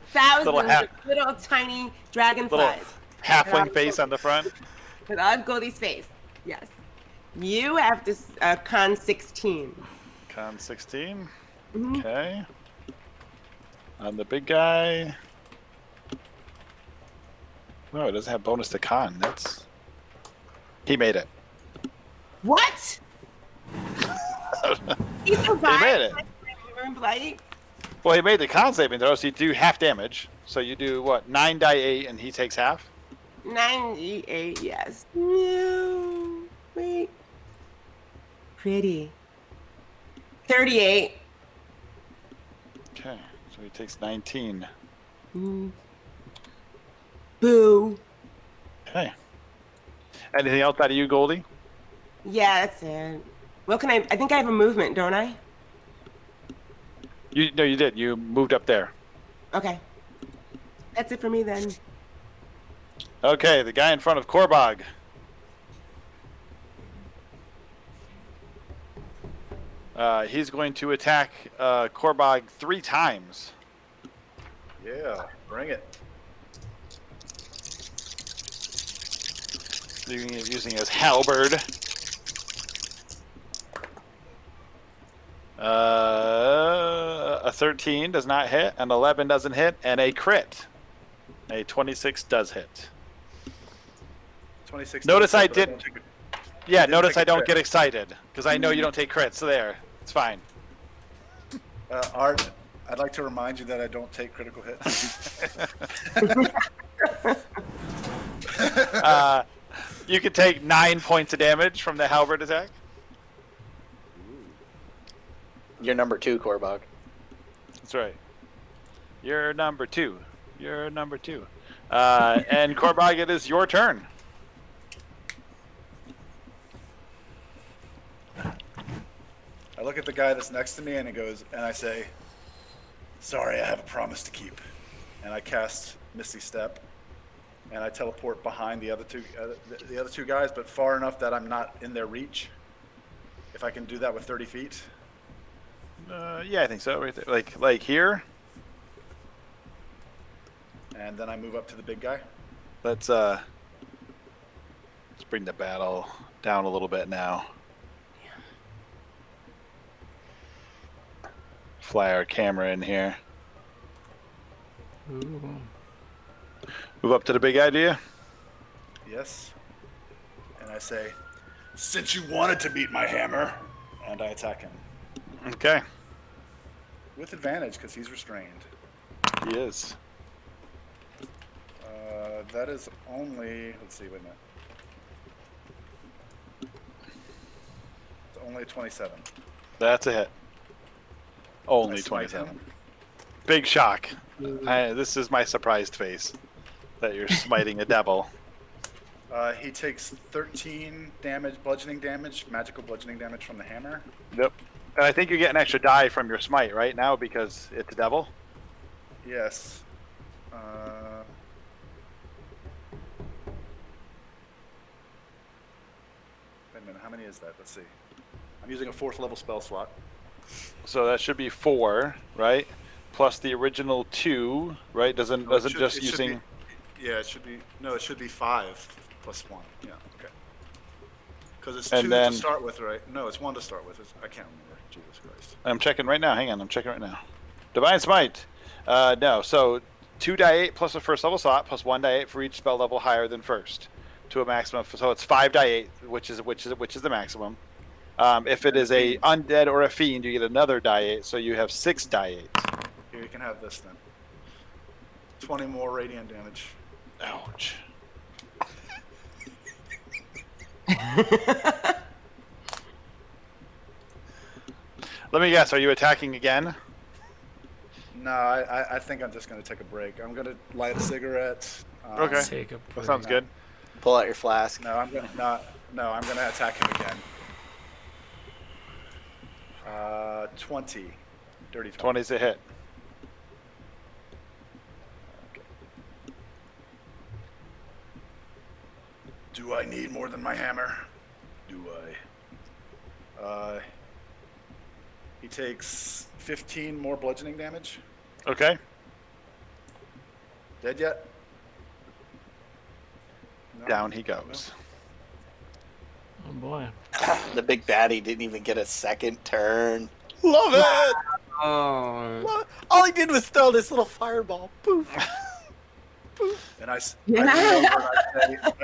Speaker 5: thousands
Speaker 1: Little
Speaker 5: of little tiny dragonflies.
Speaker 1: Little halfling face on the front.
Speaker 5: With all Goldie's face. Yes. You have to con 16.
Speaker 1: Con 16.
Speaker 5: Mhm.
Speaker 1: Okay. On the big guy. No, it doesn't have bonus to con. That's. He made it.
Speaker 5: What? He survived.
Speaker 1: He made it.
Speaker 5: Blight?
Speaker 1: Well, he made the con saving throw, so you do half damage. So you do what? 9 die 8, and he takes half.
Speaker 5: 98. Yes. No. Wait. Pretty. 38.
Speaker 1: Okay, so he takes 19.
Speaker 5: Mm. Boo.
Speaker 1: Okay. Anything else out of you, Goldie?
Speaker 5: Yeah, that's it. What can I think I have a movement, don't I?
Speaker 1: No, you did. You moved up there.
Speaker 5: Okay. That's it for me then.
Speaker 1: Okay, the guy in front of Korbog. He's going to attack Korbog 3 times.
Speaker 3: Yeah, bring it.
Speaker 1: Using his halberd. A 13 does not hit, an 11 doesn't hit, and a crit. A 26 does hit.
Speaker 3: 26.
Speaker 1: Notice I did.
Speaker 3: didn't.
Speaker 1: Yeah,
Speaker 3: didn't
Speaker 1: notice
Speaker 3: take a
Speaker 1: I don't
Speaker 3: crit.
Speaker 1: get excited because I know you don't take crits. So there, it's fine.
Speaker 3: Art, I'd like to remind you that I don't take critical hits.
Speaker 1: You can take 9 points of damage from the halberd attack.
Speaker 2: You're number 2, Korbog.
Speaker 1: That's right. You're number 2. You're number 2. And Korbog, it is your turn.
Speaker 3: I look at the guy that's next to me and I say, "Sorry, I have a promise to keep." And I cast Misty Step, and I teleport behind the other two guys, but far enough that I'm not in their reach. If I can do that with 30 feet.
Speaker 1: Yeah, I think so. Right there, like here.
Speaker 3: And then I move up to the big guy.
Speaker 1: Let's bring the battle down a little bit now. Fly our camera in here.
Speaker 4: Ooh.
Speaker 1: Move up to the big idea.
Speaker 3: Yes. And I say, Since you wanted to meet my hammer, and I attack him
Speaker 1: Okay.
Speaker 3: with advantage because he's restrained.
Speaker 1: He is.
Speaker 3: That is only. Let's see. Wait a minute. It's only 27.
Speaker 1: That's a hit. Only
Speaker 3: I smite
Speaker 1: 27.
Speaker 3: him.
Speaker 1: Big shock. This is my surprised face that you're smiting a devil.
Speaker 3: He takes 13 damage, bludgeoning damage, magical bludgeoning damage from the hammer.
Speaker 1: Yep. And I think you get an extra die from your smite right now because it's a devil.
Speaker 3: Yes. Wait a minute. How many is that? Let's see. I'm using a 4th level spell slot.
Speaker 1: So that should be 4, right? Plus the original 2, right? Doesn't
Speaker 3: No, it should-
Speaker 1: just
Speaker 3: it should
Speaker 1: using.
Speaker 3: Yeah, it should be. No, it should be 5 plus 1. Yeah. Okay. Because it's
Speaker 1: And
Speaker 3: 2
Speaker 1: then-
Speaker 3: to start with, right? No, it's 1 to start with. I can't remember. Jesus Christ.
Speaker 1: I'm checking right now. Hang on, I'm checking right now. Divine Smite. No, so 2 die 8 plus a first level slot plus 1 die 8 for each spell level higher than first, to a maximum. So it's 5 die 8, which is the maximum. If it is a undead or a fiend, you get another die 8, so you have 6 die 8.
Speaker 3: Here, you can have this then. 20 more radiant damage.
Speaker 1: Ouch. Let me guess. Are you attacking again?
Speaker 3: No, I think I'm just gonna take a break. I'm gonna light a cigarette.
Speaker 1: Okay.
Speaker 4: Take a
Speaker 1: That sounds good.
Speaker 2: Pull out your flask.
Speaker 3: No, I'm gonna not. No, I'm gonna attack him again. 20. Dirty 20.
Speaker 1: 20's a hit.
Speaker 3: Okay. Do I need more than my hammer? Do I? He takes 15 more bludgeoning damage.
Speaker 1: Okay.
Speaker 3: Dead yet? No?
Speaker 1: Down he goes.
Speaker 4: Oh boy.
Speaker 2: The big baddie didn't even get a second turn. Love it!
Speaker 5: Oh.
Speaker 2: All he did was throw this little fireball. Poof.
Speaker 3: And I
Speaker 5: Yeah.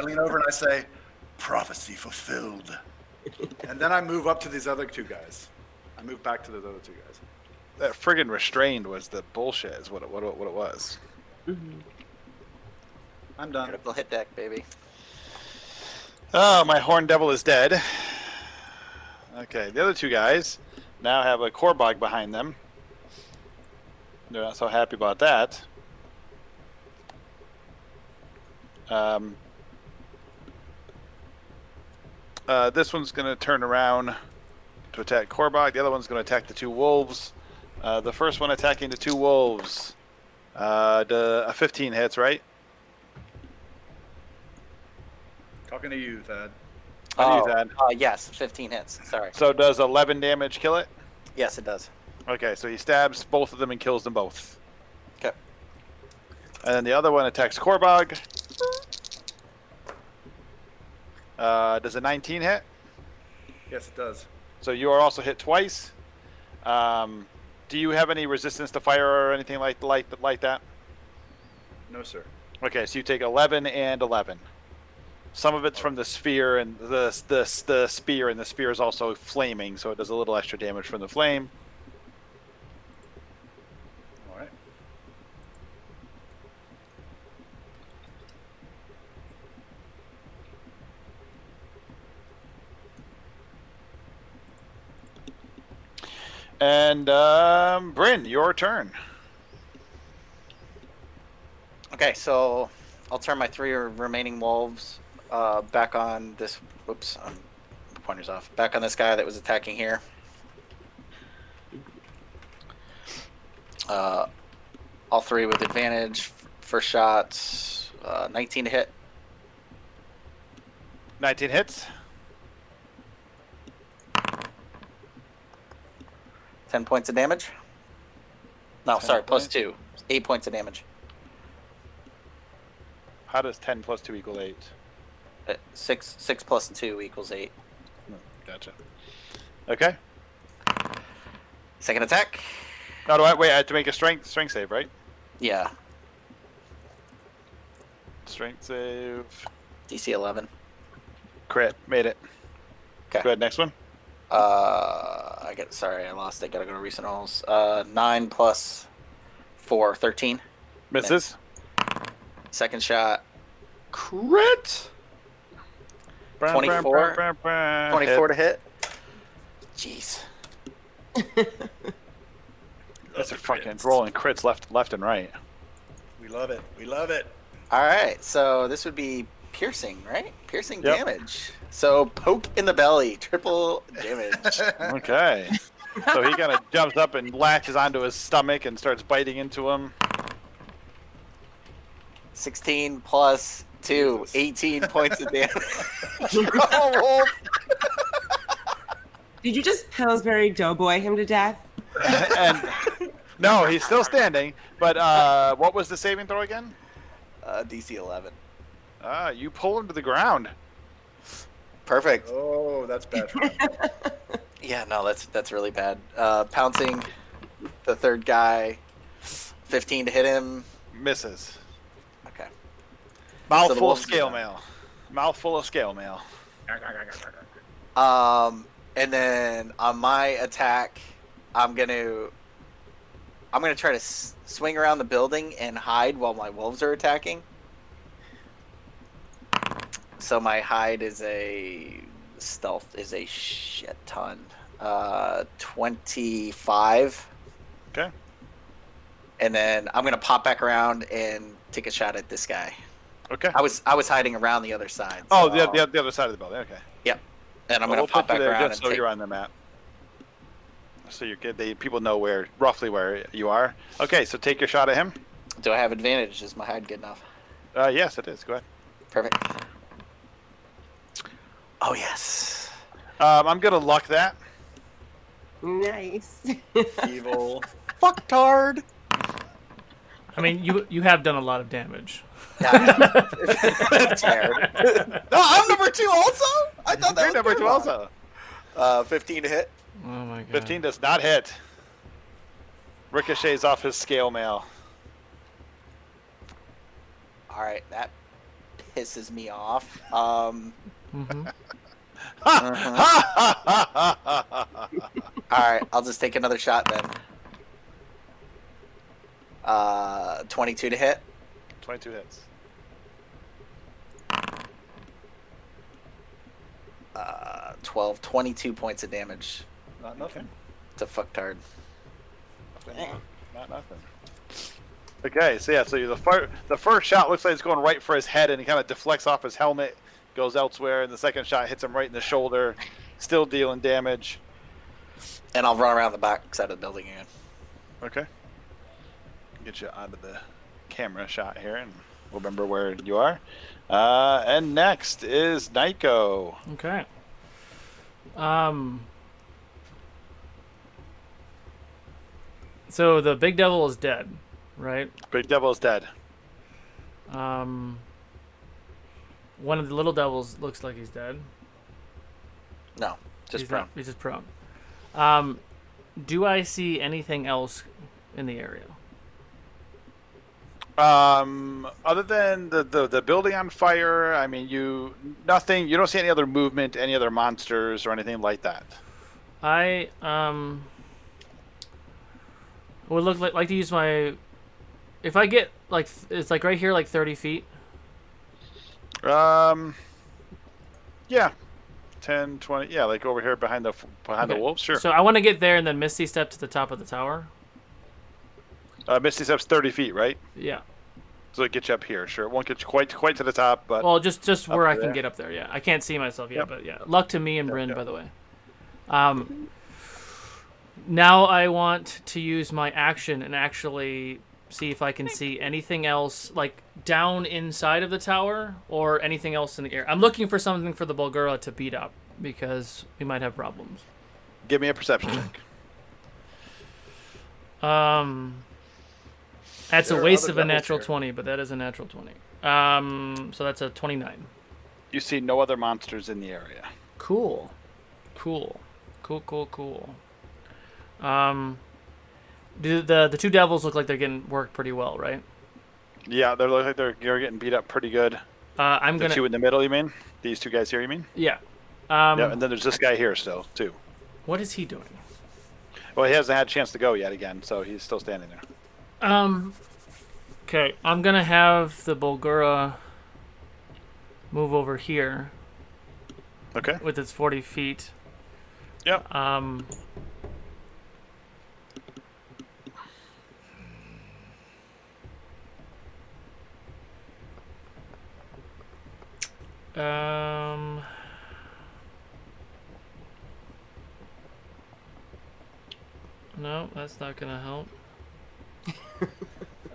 Speaker 3: lean over and I say, prophecy fulfilled. And then I move up to these other 2 guys. I move back to those other 2 guys.
Speaker 1: That friggin' restrained was the bullshit. Is what it was.
Speaker 3: I'm done.
Speaker 2: Critical hit deck, baby.
Speaker 1: Oh, my horn devil is dead. Okay, the other 2 guys now have a Korbog behind them. They're not so happy about that. This one's going to turn around to attack Korbog. The other one's going to attack the 2 wolves. The first one attacking the 2 wolves. A 15 hits, right?
Speaker 3: Talking to you, Thad.
Speaker 1: On you, Thad.
Speaker 2: Yes, 15 hits. Sorry.
Speaker 1: So does 11 damage kill it?
Speaker 2: Yes, it does.
Speaker 1: Okay, so he stabs both of them and kills them both.
Speaker 2: Okay.
Speaker 1: And then the other one attacks Korbog. Does a 19 hit?
Speaker 3: Yes, it does.
Speaker 1: So you are also hit twice. Do you have any resistance to fire or anything like that?
Speaker 3: No, sir.
Speaker 1: Okay, so you take 11 and 11. Some of it's from the sphere and the spear, and the spear is also flaming, so it does a little extra damage from the flame.
Speaker 3: All right.
Speaker 1: And Bryn, your turn.
Speaker 2: Okay, so I'll turn my 3 remaining wolves back on this. Whoops, pointer's off. Back on this guy that was attacking here. All 3 with advantage. First shot, 19 to hit.
Speaker 1: 19 hits.
Speaker 2: 10 points of damage. No,
Speaker 1: 10
Speaker 2: sorry, plus
Speaker 1: points.
Speaker 2: 2. 8 points of damage.
Speaker 1: How does 10 plus 2 equal 8?
Speaker 2: 6 plus 2 equals 8.
Speaker 1: Gotcha. Okay.
Speaker 2: Second attack.
Speaker 1: Now, I have to make a strength save, right?
Speaker 2: Yeah,
Speaker 1: Strength save.
Speaker 2: DC 11.
Speaker 1: Crit. Made it.
Speaker 2: Okay.
Speaker 1: Go ahead, next one.
Speaker 2: Sorry, I lost it. Gotta go to recent rolls. 9 plus 4, 13.
Speaker 1: Misses.
Speaker 2: Second shot. Crit. 24. 24 to hit. Jeez.
Speaker 1: That's a fucking rolling crits left and right.
Speaker 3: We love it. We love it.
Speaker 2: All right, so this would be piercing, right? Piercing
Speaker 1: Yep.
Speaker 2: damage. So poke in the belly, triple damage.
Speaker 1: Okay. So he kind of jumps up and latches onto his stomach and starts biting into him.
Speaker 2: 16 plus 2,
Speaker 3: Jesus.
Speaker 2: 18 points of damage. Oh, wolf.
Speaker 5: Did you just Pillsbury Doughboy him to death?
Speaker 1: And no, he's still standing. But what was the saving throw again?
Speaker 2: DC 11.
Speaker 1: You pull him to the ground.
Speaker 2: Perfect.
Speaker 3: Oh, that's bad for him.
Speaker 2: Yeah, no, that's really bad. Pouncing the third guy, 15 to hit him.
Speaker 1: Misses.
Speaker 2: Okay.
Speaker 1: Mouthful of
Speaker 2: wolves-
Speaker 1: scale mail. Mouthful of scale mail.
Speaker 2: And then on my attack, I'm gonna try to swing around the building and hide while my wolves are attacking. So my hide is stealth is a shit ton. 25.
Speaker 1: Okay.
Speaker 2: And then I'm gonna pop back around and take a shot at this guy.
Speaker 1: Okay.
Speaker 2: I was hiding around the other side.
Speaker 1: Oh,
Speaker 2: so-
Speaker 1: the other side of the building. Okay.
Speaker 2: Yep. And I'm
Speaker 1: Well,
Speaker 2: gonna
Speaker 1: we'll
Speaker 2: pop
Speaker 1: put you
Speaker 2: back
Speaker 1: there
Speaker 2: around
Speaker 1: just
Speaker 2: and
Speaker 1: so
Speaker 2: take.
Speaker 1: you're on the map. So you're good. People know roughly where you are. Okay, so take your shot at him.
Speaker 2: Do I have advantage? Is my hide good enough?
Speaker 1: Yes, it is. Go ahead.
Speaker 2: Perfect. Oh yes.
Speaker 1: I'm gonna luck that.
Speaker 5: Nice.
Speaker 3: Evil.
Speaker 2: Fucktard.
Speaker 4: I mean, you have done a lot of damage.
Speaker 2: That's terrible. No, I'm number 2 also. I thought that
Speaker 1: You're
Speaker 2: was
Speaker 1: number
Speaker 2: good.
Speaker 1: 2 also.
Speaker 2: 15 to hit.
Speaker 4: Oh my god.
Speaker 1: 15 does not hit. Ricochets off his scale mail.
Speaker 2: All right, that pisses me off.
Speaker 4: Mhm.
Speaker 2: All right, I'll just take another shot then. 22 to hit.
Speaker 1: 22 hits.
Speaker 2: 12, 22 points of damage.
Speaker 3: Not nothing.
Speaker 2: It's a fucktard.
Speaker 1: Not nothing. Okay, so yeah, so the first shot looks like it's going right for his head, and he kind of deflects off his helmet, goes elsewhere, and the second shot hits him right in the shoulder, still dealing damage.
Speaker 2: And I'll run around the back side of the building again.
Speaker 1: Okay. Get you out of the camera shot here, and remember where you are. And next is Nico.
Speaker 4: Okay. So the big devil is dead, right?
Speaker 1: Big Devil is dead.
Speaker 4: One of the little devils looks like he's dead.
Speaker 2: No, just
Speaker 4: He's
Speaker 2: prone.
Speaker 4: not- he's just prone. Do I see anything else in the area?
Speaker 1: Other than the building on fire, I mean, nothing. You don't see any other movement, any other monsters or anything like that.
Speaker 4: I would like to use my. If I get like it's like right here, like 30 feet.
Speaker 1: Yeah, 10, 20. Yeah, like over here behind the
Speaker 4: Okay.
Speaker 1: wolves. Sure.
Speaker 4: So I want to get there and then Misty step to the top of the tower.
Speaker 1: Misty Step's 30 feet, right?
Speaker 4: Yeah.
Speaker 1: So it gets you up here. Sure, it won't get you quite to the top, but
Speaker 4: Well, just where I
Speaker 1: there.
Speaker 4: can get up there. Yeah, I can't see myself yet,
Speaker 1: Yep.
Speaker 4: but yeah. Luck to me and Bryn,
Speaker 1: yep.
Speaker 4: by the way. Now I want to use my action and actually see if I can see anything else, like down inside of the tower or anything else in the air. I'm looking for something for the Bulgura to beat up because we might have problems.
Speaker 1: give me a perception check.
Speaker 4: That's
Speaker 3: There
Speaker 4: a
Speaker 3: are
Speaker 4: waste
Speaker 3: other
Speaker 4: of a
Speaker 3: devils
Speaker 4: natural
Speaker 3: here.
Speaker 4: 20, but that is a natural 20. So that's a 29.
Speaker 1: You see no other monsters in the area.
Speaker 4: Cool. Do the two devils look like they're getting worked pretty well, right?
Speaker 1: Yeah, they look like you're getting beat up pretty good.
Speaker 4: I'm
Speaker 1: The
Speaker 4: gonna
Speaker 1: two in the middle, you mean? These two guys here, you mean?
Speaker 4: yeah.
Speaker 1: Yeah, and then there's this guy here still too.
Speaker 4: What is he doing?
Speaker 1: Well, he hasn't had a chance to go yet again, so he's still standing there.
Speaker 4: Okay, I'm gonna have the Bulgura move over here
Speaker 1: Okay.
Speaker 4: with its 40 feet.
Speaker 1: Yep.
Speaker 4: No, that's not gonna help.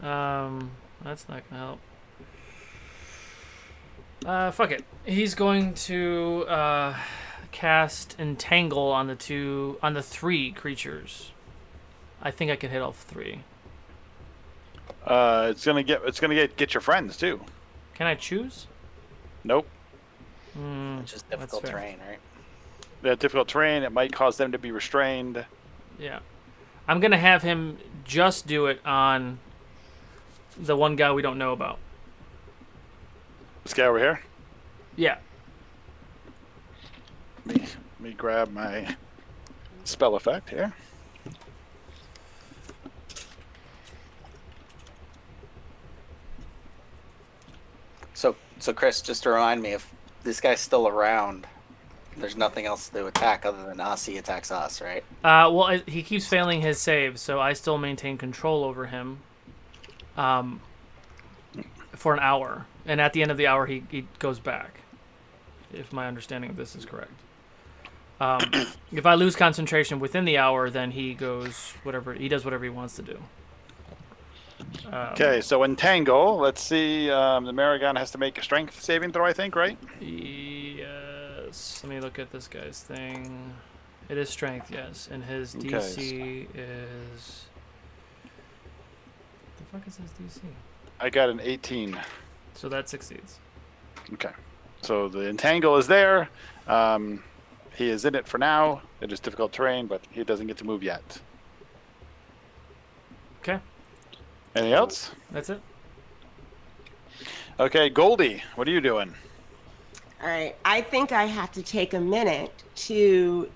Speaker 4: That's not gonna help. Fuck it. He's going to cast Entangle on the three creatures. I think I can hit all three.
Speaker 1: It's gonna get your friends too.
Speaker 4: Can I choose?
Speaker 1: Nope.
Speaker 2: It's just difficult
Speaker 4: fair.
Speaker 2: terrain, right?
Speaker 1: They have difficult terrain. It might cause them to be restrained.
Speaker 4: Yeah. I'm gonna have him just do it on the one guy we don't know about.
Speaker 1: This guy over here.
Speaker 4: Yeah.
Speaker 1: Let me grab my spell effect here.
Speaker 2: So Chris, just to remind me, if this guy's still around, there's nothing else to attack other than us. He attacks us, right?
Speaker 4: Well, he keeps failing his save, so I still maintain control over him. For an hour, and at the end of the hour, he goes back. If my understanding of this is correct. If I lose concentration within the hour, then he does whatever he wants to do.
Speaker 1: Okay, so Entangle. Let's see. The Maragon has to make a strength saving throw, I think, right?
Speaker 4: Yes. Let me look at this guy's thing. It is strength, yes, and his
Speaker 1: Okay.
Speaker 4: DC is. The fuck is his DC?
Speaker 1: I got an 18.
Speaker 4: So that succeeds.
Speaker 1: Okay. So the Entangle is there. He is in it for now. It is difficult terrain, but he doesn't get to move yet.
Speaker 4: Okay,
Speaker 1: Anything else?
Speaker 4: that's it.
Speaker 1: Okay, Goldie, what are you doing?
Speaker 5: All right. I think I have to take a minute to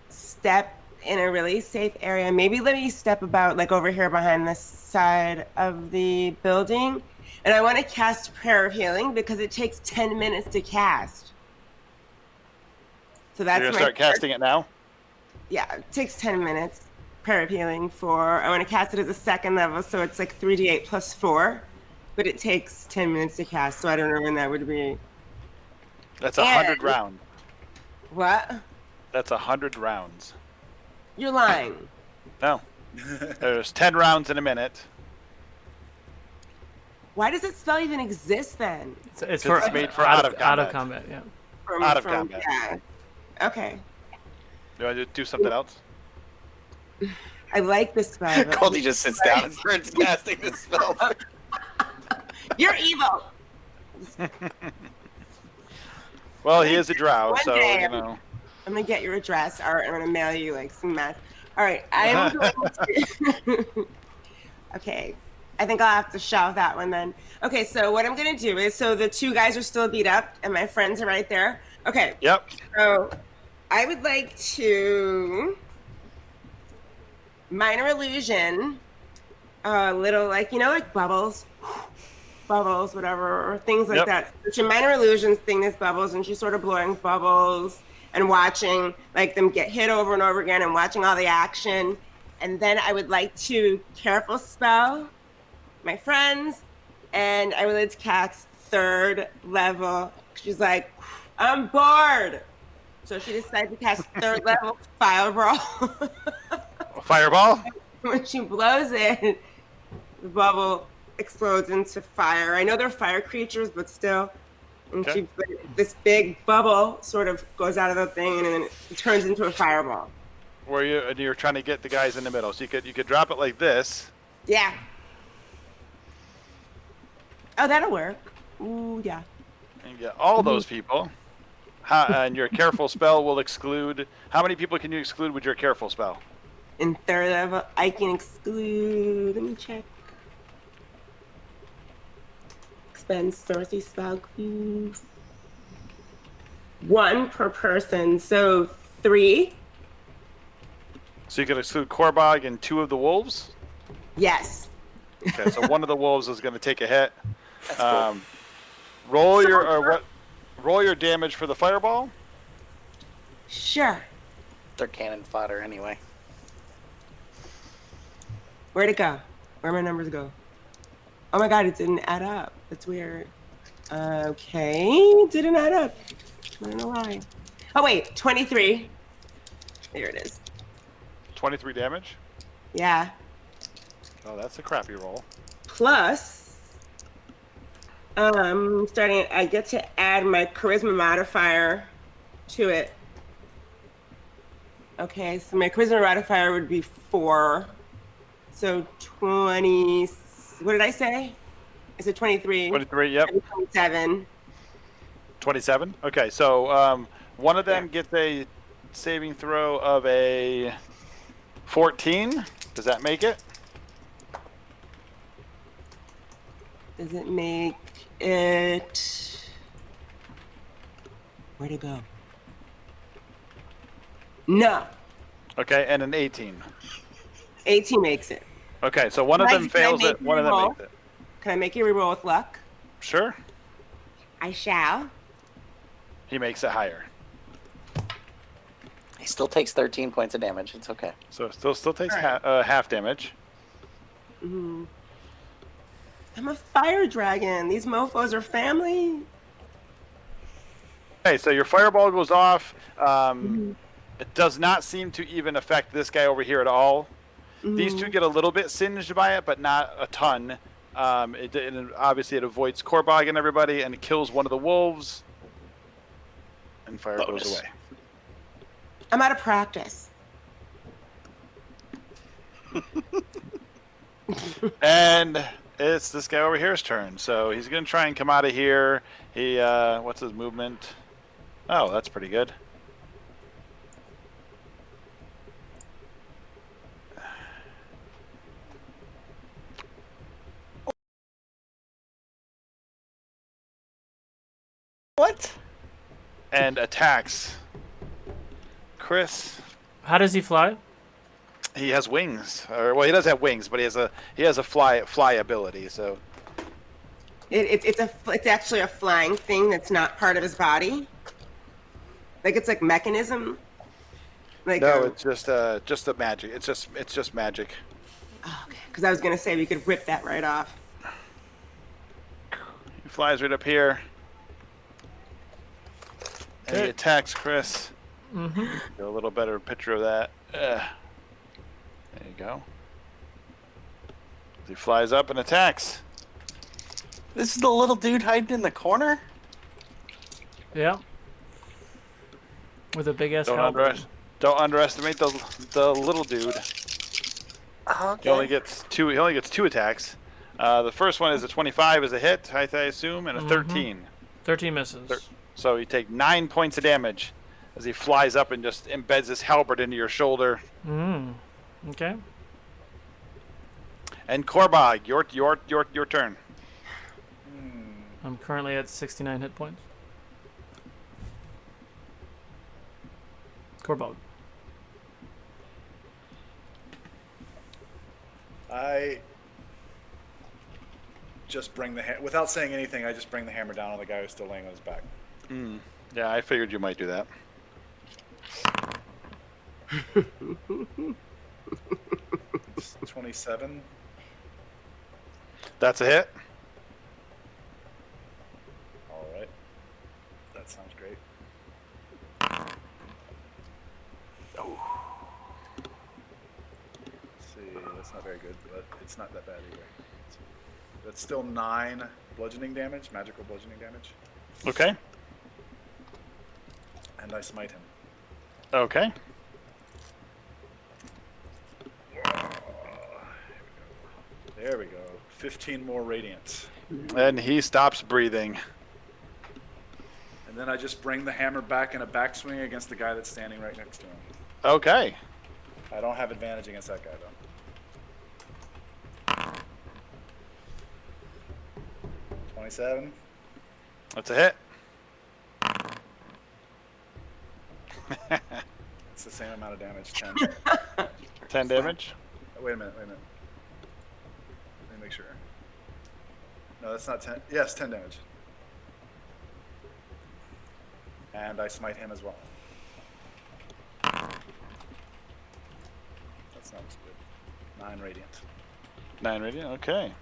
Speaker 5: step in a really safe area. Maybe let me step about like over here behind this side of the building. And I want to cast Prayer of Healing because it takes 10 minutes to cast. So that's
Speaker 1: You're
Speaker 5: my
Speaker 1: gonna start casting it now?
Speaker 5: Yeah, it takes 10 minutes. Prayer of Healing I want to cast it as a second level, so it's like 3d8 plus 4. But it takes 10 minutes to cast, so I don't know when that would be.
Speaker 1: That's 100 rounds.
Speaker 5: What?
Speaker 1: That's 100 rounds.
Speaker 5: You're lying.
Speaker 1: No. There's 10 rounds in a minute.
Speaker 5: Why does this spell even exist then?
Speaker 4: It's
Speaker 1: made for out of
Speaker 4: combat. Yeah.
Speaker 1: Out of combat.
Speaker 5: Yeah. Okay.
Speaker 1: Do I do something else?
Speaker 5: I like this spell. but-
Speaker 2: Goldie just sits down and starts casting this spell.
Speaker 5: You're evil.
Speaker 1: Well, he is a drow,
Speaker 5: One
Speaker 1: so,
Speaker 5: day
Speaker 1: you know.
Speaker 5: I'm gonna get your address, or I'm gonna mail you like some mess. All right, I am going to. Okay, I think I'll have to shelve that one then. Okay, so what I'm gonna do is, so the two guys are still beat up, and my friends are right there. Okay.
Speaker 1: Yep.
Speaker 5: So I would like to minor illusion, a little like like bubbles, whatever, or things like
Speaker 1: Yep.
Speaker 5: that. So minor illusions thing is bubbles, and she's sort of blowing bubbles and watching like them get hit over and over again, and watching all the action. And then I would like to careful spell my friends, and I would like to cast 3rd level. She's like, I'm bored. So she decides to cast 3rd level Fireball.
Speaker 1: Fireball?
Speaker 5: When she blows it, the bubble explodes into fire. I know they're fire creatures, but still. And
Speaker 1: Okay.
Speaker 5: this big bubble sort of goes out of the thing, and then it turns into a fireball.
Speaker 1: Where you're trying to get the guys in the middle. So you could drop it like this.
Speaker 5: Yeah. Oh, that'll work. Ooh, yeah.
Speaker 1: And get all those people. And your careful spell will exclude. How many people can you exclude with your careful spell?
Speaker 5: In 3rd level, I can exclude. Let me check. Expend sorcery spell clues. 1 per person, so 3.
Speaker 1: So you could exclude Korbog and 2 of the wolves.
Speaker 5: Yes.
Speaker 1: Okay, so 1 of the wolves is going to take a hit.
Speaker 2: That's cool.
Speaker 1: Roll Roll your damage for the fireball.
Speaker 5: Sure.
Speaker 2: They're cannon fodder anyway.
Speaker 5: Where'd it go? Where'd my numbers go? Oh my god, it didn't add up. That's weird. Okay, didn't add up. I don't know why. Oh wait, 23. There it is.
Speaker 1: 23 damage.
Speaker 5: Yeah.
Speaker 1: Oh, that's a crappy roll.
Speaker 5: Plus, I get to add my charisma modifier to it. Okay, so my charisma modifier would be 4. So 20. What did I say? I said 23.
Speaker 1: 23. Yep.
Speaker 5: 27.
Speaker 1: 27. Okay, so one of them gets a saving throw of a 14. Does that make it?
Speaker 5: Does it make it? Where'd it go? No.
Speaker 1: Okay, and an 18.
Speaker 5: 18 makes it.
Speaker 1: Okay, so one of them fails it, one of them makes it.
Speaker 5: Can I make you reroll with luck?
Speaker 1: Sure.
Speaker 5: I shall.
Speaker 1: He makes it higher.
Speaker 2: He still takes 13 points of damage. It's okay.
Speaker 1: So it still takes
Speaker 5: Alright.
Speaker 1: half damage.
Speaker 5: Mm-hmm. I'm a fire dragon. These mofos are family.
Speaker 1: Okay, so your fireball goes off. It does not seem to even affect this guy over here at all. These two get a little bit singed by it, but not a ton. Obviously, it avoids Korbog and everybody, and it kills one of the wolves. And fire goes away.
Speaker 5: I'm out of practice.
Speaker 1: And it's this guy over here's turn. So he's going to try and come out of here. He, what's his movement? Oh, that's pretty good.
Speaker 2: What?
Speaker 1: And attacks Chris.
Speaker 4: How does he fly?
Speaker 1: He has wings, or well, he does have wings, but he has a fly ability. So
Speaker 5: It's actually a flying thing that's not part of his body. Like it's like mechanism. Like
Speaker 1: no, it's just a magic. It's just magic.
Speaker 5: Oh, okay, because I was gonna say we could rip that right off.
Speaker 1: He flies right up here. And he
Speaker 4: Okay.
Speaker 1: attacks Chris.
Speaker 4: Mm-hmm.
Speaker 1: Get a little better picture of that. There you go. He flies up and attacks.
Speaker 2: This is the little dude hiding in the corner?
Speaker 4: Yeah. With a big ass
Speaker 1: Don't
Speaker 4: halberd.
Speaker 1: underestimate the little dude.
Speaker 2: Okay.
Speaker 1: He only gets two attacks. The first one is a 25 as a hit, I assume, and a 13.
Speaker 4: 13 misses.
Speaker 1: So you take 9 points of damage as he flies up and just embeds his halberd into your shoulder.
Speaker 4: Okay.
Speaker 1: And Korbog, your turn.
Speaker 4: I'm currently at 69 hit points. Korbog.
Speaker 3: I just bring without saying anything. I just bring the hammer down on the guy who's still laying on his back.
Speaker 1: Yeah, I figured you might do that.
Speaker 3: It's 27.
Speaker 1: That's a hit.
Speaker 3: All right. That sounds great. Oh. Let's see, that's not very good, but it's not that bad either. That's still 9 bludgeoning damage, magical bludgeoning damage,
Speaker 1: Okay.
Speaker 3: and I smite him.
Speaker 1: Okay.
Speaker 3: There we go. 15 more radiant.
Speaker 1: And he stops breathing.
Speaker 3: And then I just bring the hammer back in a backswing against the guy that's standing right next to him.
Speaker 1: Okay.
Speaker 3: I don't have advantage against that guy, though. 27.
Speaker 1: That's a hit.
Speaker 3: the same amount of damage. 10.
Speaker 1: 10 damage.
Speaker 3: Wait a minute. Let me make sure. No, that's not 10. Yes, 10 damage. And I smite him as well. That sounds good. 9 radiant.
Speaker 1: 9 radiant. Okay.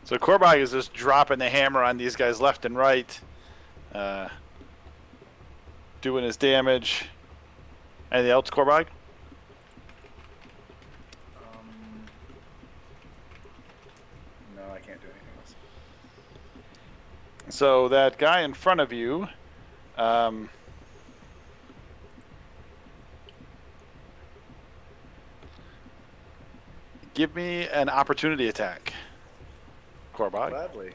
Speaker 1: So Korbog is just dropping the hammer on these guys left and right, doing his damage. Anything else, Korbog?
Speaker 3: No, I can't do anything else.
Speaker 1: So that guy in front of you, give me an opportunity attack, Korbog.
Speaker 3: Gladly.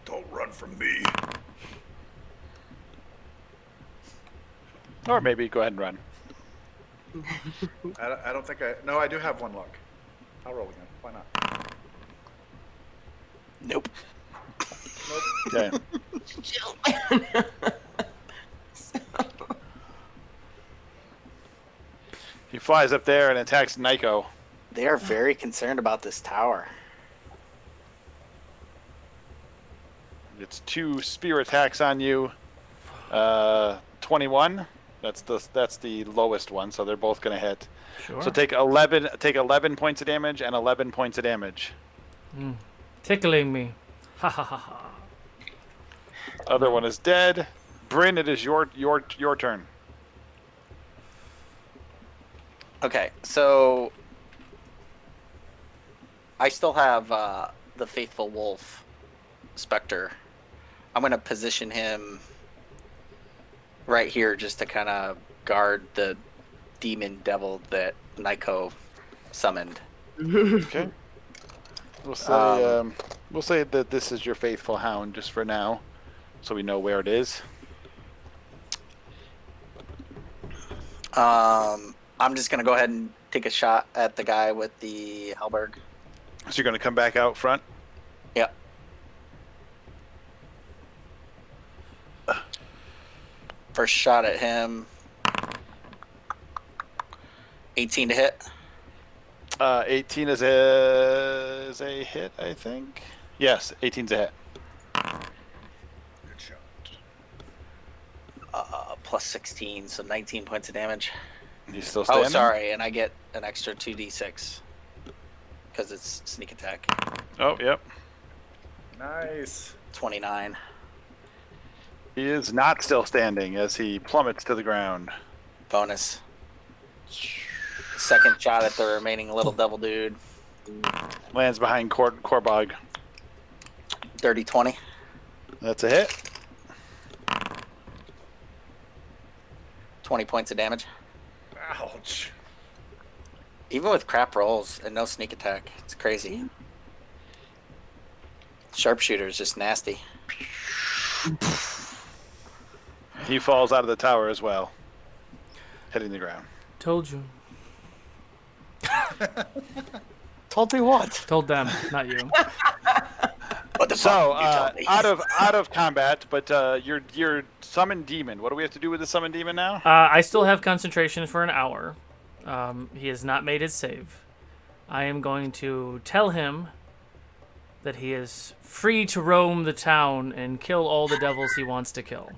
Speaker 3: Don't run from me.
Speaker 1: Or maybe go ahead and run.
Speaker 3: I don't think I... No, I do have 1 luck. I'll roll again. Why not?
Speaker 2: Nope.
Speaker 1: Okay. He flies up there and attacks Nico.
Speaker 2: They are very concerned about this tower.
Speaker 1: It's 2 spear attacks on you. 21. That's the lowest one, so they're both gonna hit.
Speaker 4: Sure.
Speaker 1: So take 11 points of damage and 11 points of damage.
Speaker 4: Tickling me. Ha ha ha ha.
Speaker 1: Other one is dead. Bryn, it is your turn.
Speaker 2: Okay, so I still have the faithful wolf specter. I'm gonna position him right here just to kind of guard the demon devil that Nico summoned.
Speaker 1: Okay. We'll say that this is your faithful hound just for now, so we know where it is.
Speaker 2: I'm just gonna go ahead and take a shot at the guy with the halberd.
Speaker 1: So you're gonna come back out front.
Speaker 2: Yep. First shot at him. 18 to hit.
Speaker 1: 18 is a hit, I think. Yes, 18's a hit.
Speaker 3: Good shot.
Speaker 2: Plus 16, so 19 points of damage.
Speaker 1: He's still standing.
Speaker 2: Oh, sorry, and I get an extra 2d6 because it's sneak attack.
Speaker 1: Oh, yep.
Speaker 3: Nice.
Speaker 2: 29.
Speaker 1: He is not still standing as he plummets to the ground.
Speaker 2: Bonus. Second shot at the remaining little devil dude.
Speaker 1: Lands behind Korbog.
Speaker 2: Dirty 20.
Speaker 1: That's a hit.
Speaker 2: 20 points of damage.
Speaker 3: Ouch.
Speaker 2: Even with crap rolls and no sneak attack, it's crazy. Sharpshooter is just nasty.
Speaker 1: He falls out of the tower as well, hitting the ground.
Speaker 4: Told you.
Speaker 2: Told me what?
Speaker 4: Told them, not you.
Speaker 2: What the
Speaker 1: So,
Speaker 2: fuck? You told me.
Speaker 1: out of combat, but your summoned demon. What do we have to do with the summoned demon now?
Speaker 4: I still have concentration for an hour. He has not made his save. I am going to tell him that he is free to roam the town and kill all the devils he wants to kill.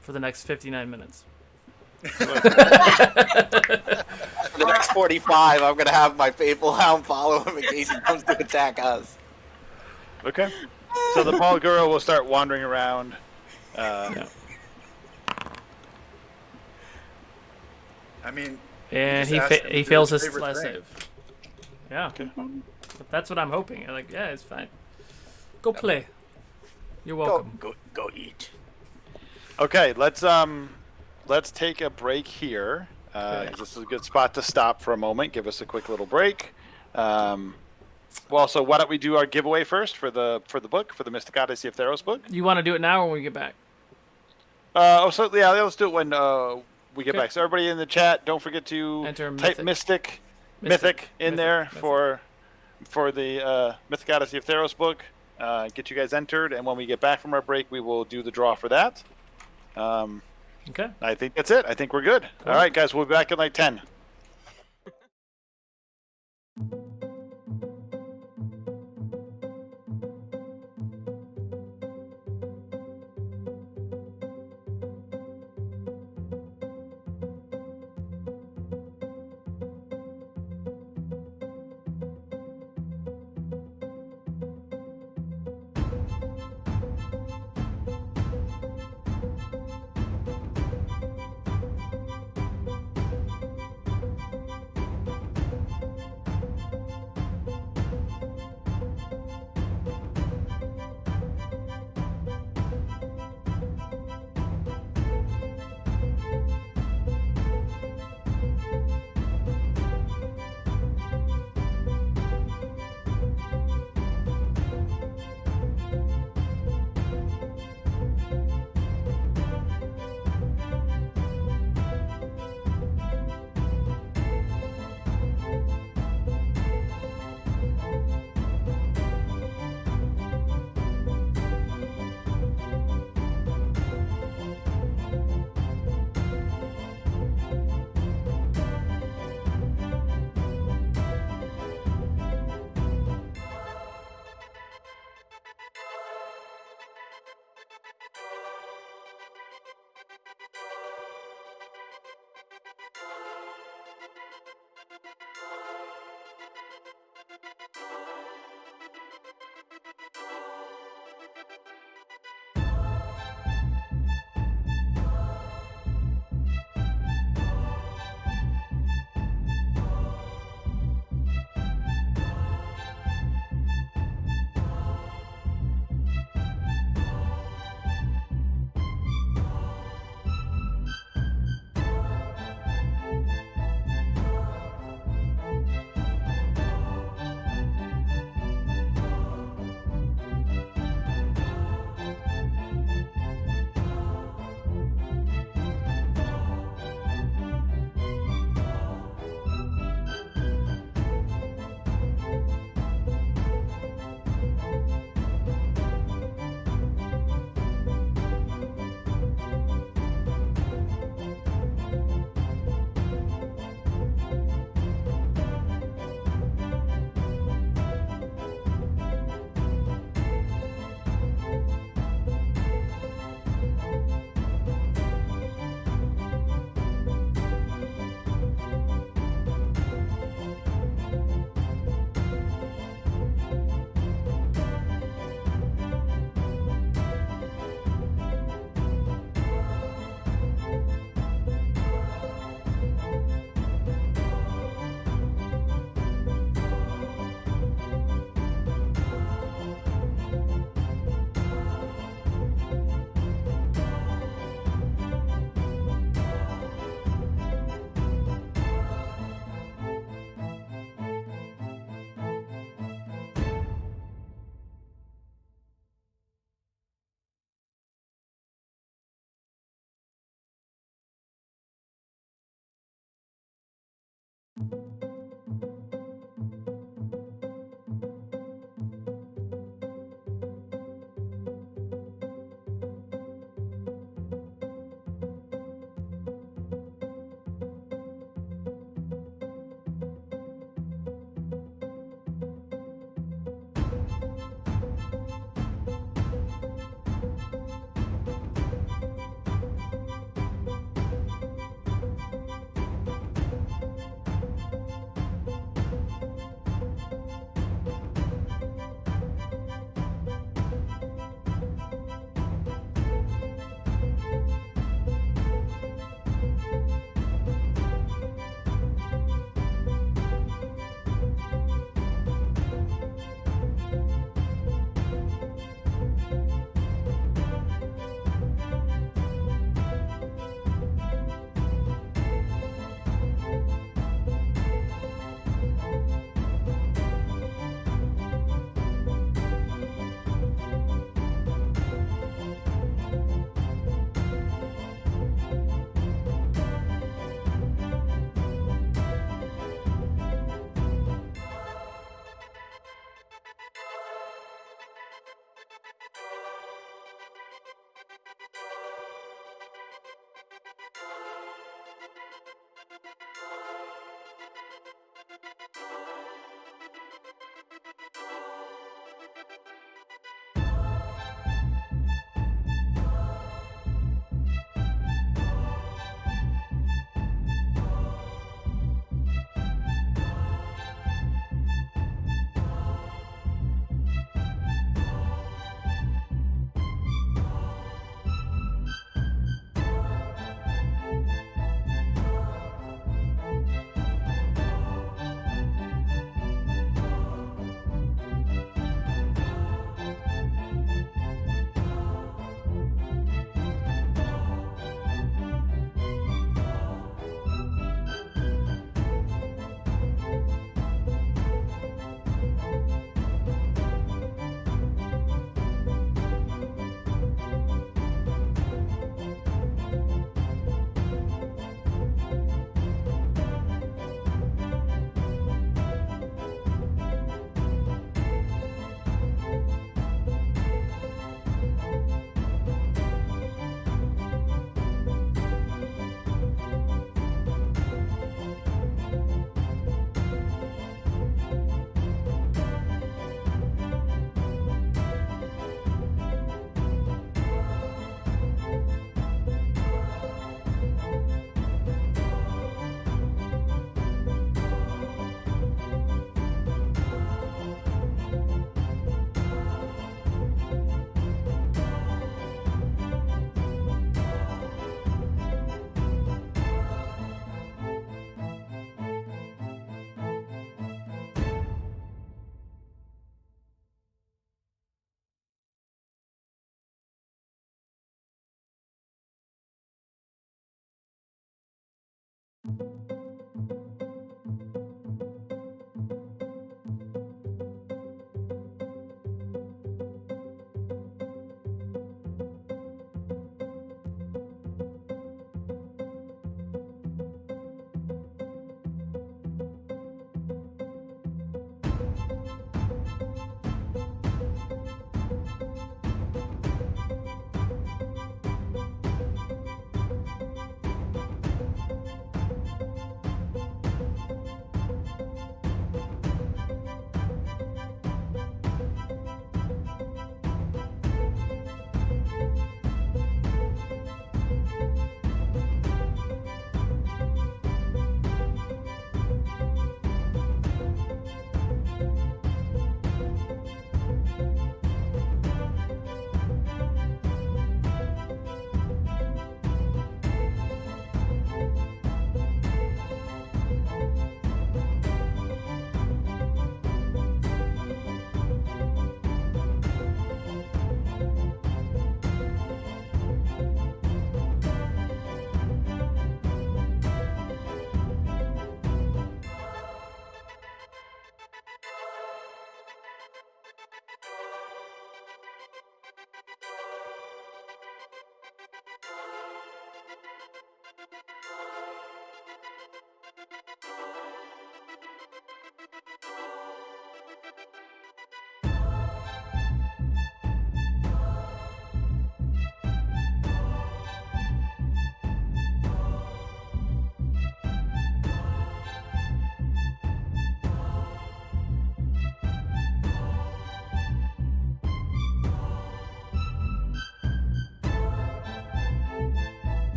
Speaker 4: For the next 59 minutes.
Speaker 2: For the next 45, I'm going to have my faithful hound follow him in case he comes to attack us.
Speaker 1: Okay. So the Paul Guru will start wandering around.
Speaker 4: Yeah.
Speaker 3: I mean,
Speaker 4: And
Speaker 3: you just asked him to
Speaker 4: he
Speaker 3: do
Speaker 4: fails
Speaker 3: his
Speaker 4: his
Speaker 3: favorite
Speaker 4: last
Speaker 3: thing.
Speaker 4: save. Yeah. But that's what I'm hoping. I'm like, yeah, it's fine. Go play. You're welcome.
Speaker 2: Go eat.
Speaker 1: Okay, let's take a break here. 'Cause this is a good spot to stop for a moment. Give us a quick little break. Well, so why don't we do our giveaway first for the book, for the Mystic Odyssey of Theros book?
Speaker 4: You want to do it now or when we get back?
Speaker 1: So yeah, let's do it when we get
Speaker 4: Okay.
Speaker 1: back. So everybody in the chat, don't forget to
Speaker 4: Enter
Speaker 1: type Mythic in there
Speaker 4: Mythic.
Speaker 1: for the Mythic Odyssey of Theros book. get you guys entered, and when we get back from our break, we will do the draw for that.
Speaker 4: Okay.
Speaker 1: I think that's it. I think we're good.
Speaker 4: Cool.
Speaker 1: All right, guys, we'll be back in like 10.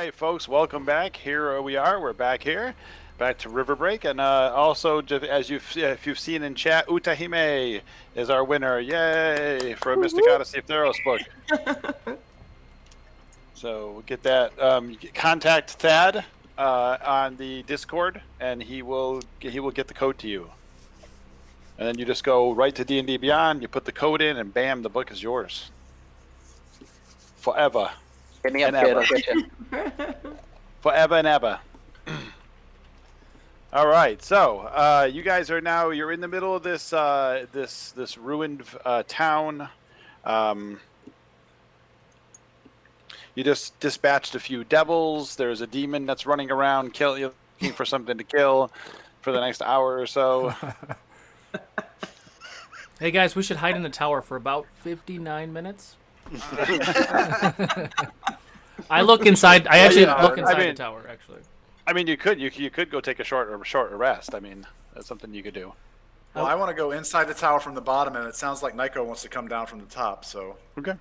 Speaker 1: right, folks, welcome back. Here we are. We're back here, back to Riverbreak, and also, as if you've seen in chat, Utahime is our winner. Yay for a Mystic Odyssey of Theros book. So we'll get that. Contact Thad on the Discord, and he will get the code to you. And then you just go right to D&D Beyond. You put the code in, and bam, the book is yours forever.
Speaker 2: Give me a
Speaker 1: And
Speaker 2: bid,
Speaker 1: ever.
Speaker 2: I'll get you.
Speaker 1: Forever and ever. All right, so you guys you're in the middle of this this ruined town. You just dispatched a few devils. There's a demon that's running around looking for something to kill for the next hour or so.
Speaker 4: Hey guys, we should hide in the tower for about 59 minutes. I look inside. I actually look inside the tower. Actually,
Speaker 1: I mean, you could go take a short rest. I mean, that's something you could do.
Speaker 3: Well, I want to go inside the tower from the bottom, and it sounds like Nico wants to come down from the top. So
Speaker 1: Okay.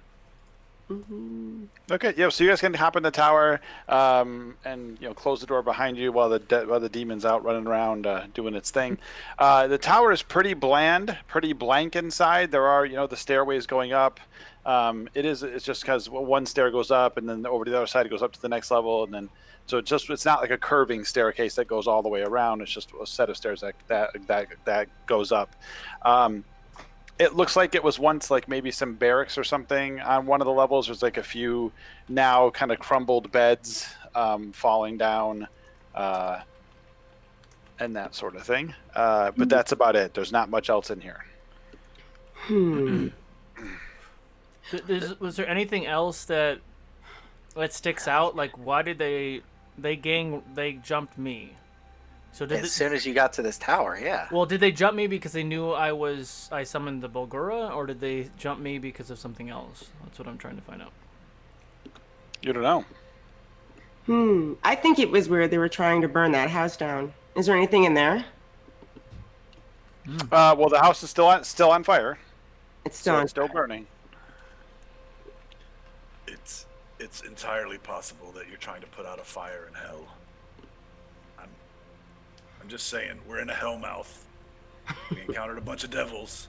Speaker 1: Okay. Yeah. So you guys can hop in the tower, and close the door behind you while the demon's out running around doing its thing. The tower is pretty bland, pretty blank inside. There are the stairways going up. It's just because one stair goes up, and then over to the other side it goes up to the next level, and then so it's not like a curving staircase that goes all the way around. It's just a set of stairs that goes up. It looks like it was once like maybe some barracks or something on one of the levels. There's like a few now kind of crumbled beds falling down and that sort of thing. But that's about it. There's not much else in here.
Speaker 4: was there anything else that sticks out? Like, why did they jumped me? So
Speaker 2: As soon as you got to this tower, yeah.
Speaker 4: Well, did they jump me because they knew I summoned the Bulgura, or did they jump me because of something else? That's what I'm trying to find out.
Speaker 1: You don't know.
Speaker 5: I think it was weird they were trying to burn that house down. Is there anything in there?
Speaker 1: Well, the house is still on fire.
Speaker 5: It's still on.
Speaker 1: It's still burning.
Speaker 3: it's entirely possible that you're trying to put out a fire in hell. I'm just saying, we're in a hellmouth. We encountered a bunch of devils,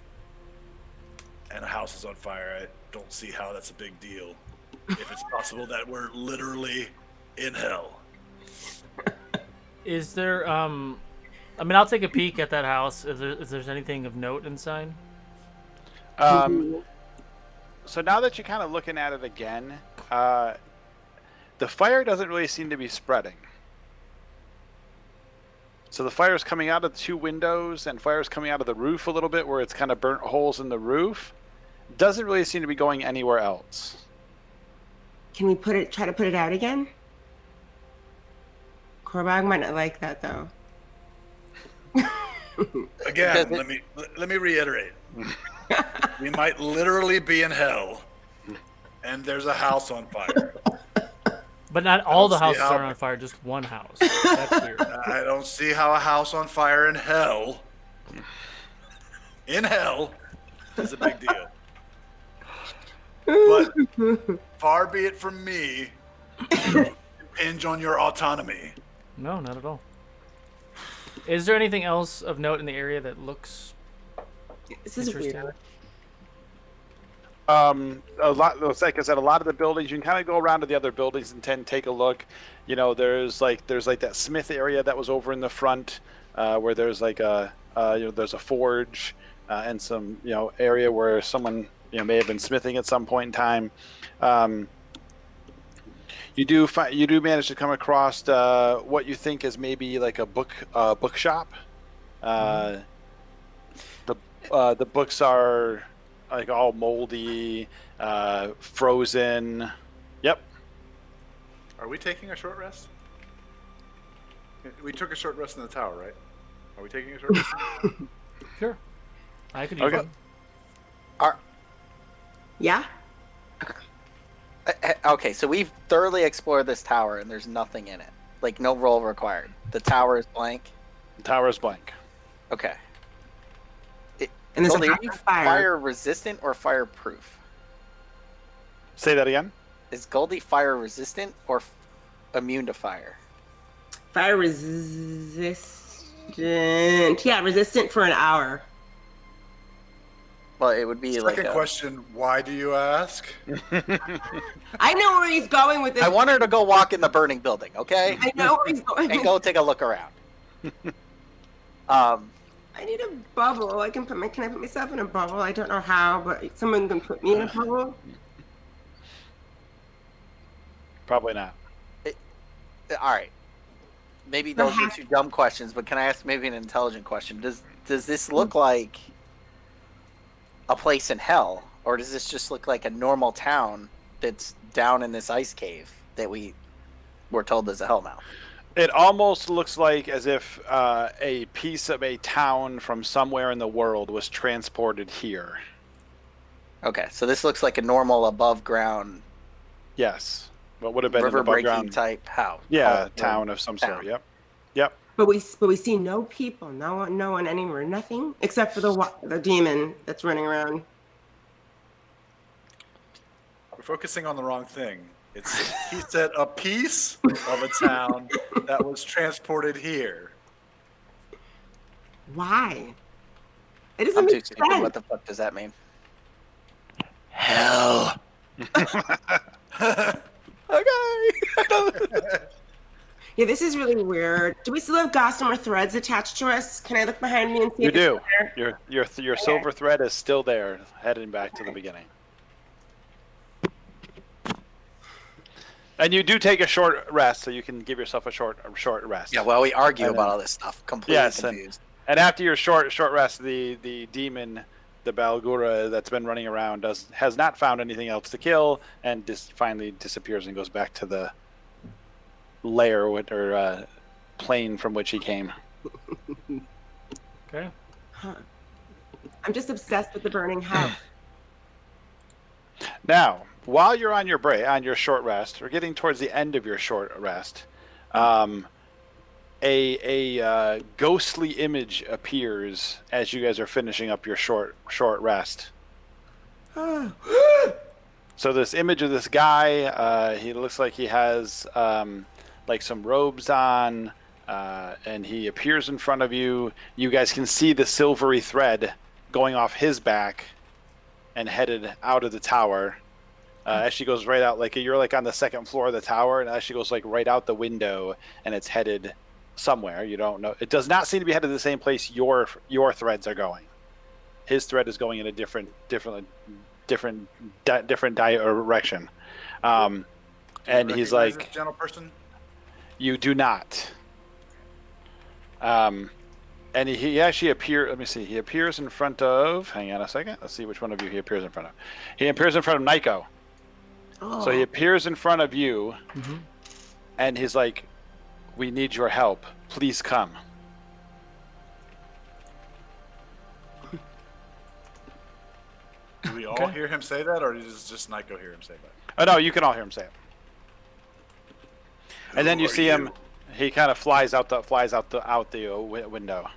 Speaker 3: and a house is on fire. I don't see how that's a big deal. If it's possible that we're literally in hell.
Speaker 4: Is there I mean, I'll take a peek at that house. Is there's anything of note inside?
Speaker 1: So now that you're kind of looking at it again, the fire doesn't really seem to be spreading. So the fire is coming out of the two windows, and fire is coming out of the roof a little bit, where it's kind of burnt holes in the roof. Doesn't really seem to be going anywhere else.
Speaker 5: Can we try to put it out again? Korbag might not like that though.
Speaker 3: Again, let me reiterate. We might literally be in hell, and there's a house on fire.
Speaker 4: But not all the houses are on fire, just one house. That's weird.
Speaker 3: I don't see how a house on fire in hell is a big deal. But far be it from me to impinge on your autonomy.
Speaker 4: No, not at all. Is there anything else of note in the area that looks
Speaker 5: This is
Speaker 4: interesting?
Speaker 5: weird.
Speaker 1: Like I said, a lot of the buildings, you can kind of go around to the other buildings and take a look. There's like that smith area that was over in the front, where there's like there's a forge and some area where someone may have been smithing at some point in time. You do manage to come across what you think is maybe like a bookshop. The books are like all moldy, frozen. Yep.
Speaker 3: Are we taking a short rest? We took a short rest in the tower, right? Are we taking a short rest?
Speaker 4: Sure. I could use
Speaker 1: Okay.
Speaker 4: one.
Speaker 5: Yeah?
Speaker 2: Okay, so we've thoroughly explored this tower, and there's nothing in it. Like, no roll required. The tower is blank.
Speaker 1: The tower is blank.
Speaker 2: Okay.
Speaker 5: And there's
Speaker 2: Goldie,
Speaker 5: a
Speaker 2: are
Speaker 5: house
Speaker 2: you
Speaker 5: on fire.
Speaker 2: fire resistant or fireproof?
Speaker 1: Say that again.
Speaker 2: Is Goldie fire resistant or immune to fire?
Speaker 5: Fire resistant. Yeah, resistant for an hour.
Speaker 2: Well, it would be like
Speaker 3: Second question, why do you ask?
Speaker 5: I know where he's going with this.
Speaker 2: I want her to go walk in the burning building, okay?
Speaker 5: I know where he's going.
Speaker 2: And go take a look around. Um,
Speaker 5: I need a bubble. Can I put myself in a bubble? I don't know how, but someone can put me in a bubble.
Speaker 1: Probably not.
Speaker 2: all right. Maybe those are two dumb questions, but can I ask maybe an intelligent question? Does this look like a place in hell, or does this just look like a normal town that's down in this ice cave that we were told is a hellmouth?
Speaker 1: It almost looks like as if a piece of a town from somewhere in the world was transported here.
Speaker 2: Okay, so this looks like a normal above ground.
Speaker 1: Yes. What would have been an above
Speaker 2: River-breaking
Speaker 1: ground
Speaker 2: type house.
Speaker 1: Yeah, town of some sort. Yep.
Speaker 5: But we see no people, no one anywhere, nothing except for the demon that's running around.
Speaker 3: We're focusing on the wrong thing. He said a piece of a town that was transported here.
Speaker 5: Why? It doesn't
Speaker 2: I'm too
Speaker 5: make
Speaker 2: stupid.
Speaker 5: sense.
Speaker 2: What the fuck does that mean? Hell. Okay.
Speaker 5: Yeah, this is really weird. Do we still have gossamer threads attached to us? Can I look behind me and see?
Speaker 1: You
Speaker 5: if it's
Speaker 1: do.
Speaker 5: there?
Speaker 1: Your silver thread is still there, heading back to the beginning. And you do take a short rest, so you can give yourself a short rest.
Speaker 2: Yeah, well, we argue about all this stuff. Completely confused.
Speaker 1: And after your short rest, the demon, the Balgura that's been running around, has not found anything else to kill, and finally disappears and goes back to the lair or plane from which he came.
Speaker 4: Okay.
Speaker 5: Huh. I'm just obsessed with the burning house.
Speaker 1: Now, while you're on your short rest, or getting towards the end of your short rest, a ghostly image appears as you guys are finishing up your short rest. So this image of this guy, he looks like he has like some robes on, and he appears in front of you. You guys can see the silvery thread going off his back and headed out of the tower. Actually goes right out, like you're like on the second floor of the tower, and it actually goes like right out the window, and it's headed somewhere. You don't know. It does not seem to be headed to the same place your threads are going. His thread is going in a different direction. And he's like,
Speaker 3: this gentle person?
Speaker 1: you do not. And he actually appears. Let me see. He appears in front of. Hang on a second. Let's see which one of you he appears in front of. He appears in front of Nico.
Speaker 5: Oh.
Speaker 1: So he appears in front of you,
Speaker 4: Mm-hmm.
Speaker 1: and he's like, "We need your help. Please come."
Speaker 3: Do we all hear him say that, or does just Nico hear him say that?
Speaker 1: Oh no, you can all hear him say it. And then
Speaker 3: Who
Speaker 1: you
Speaker 3: are
Speaker 1: see him. He kind of flies out the window.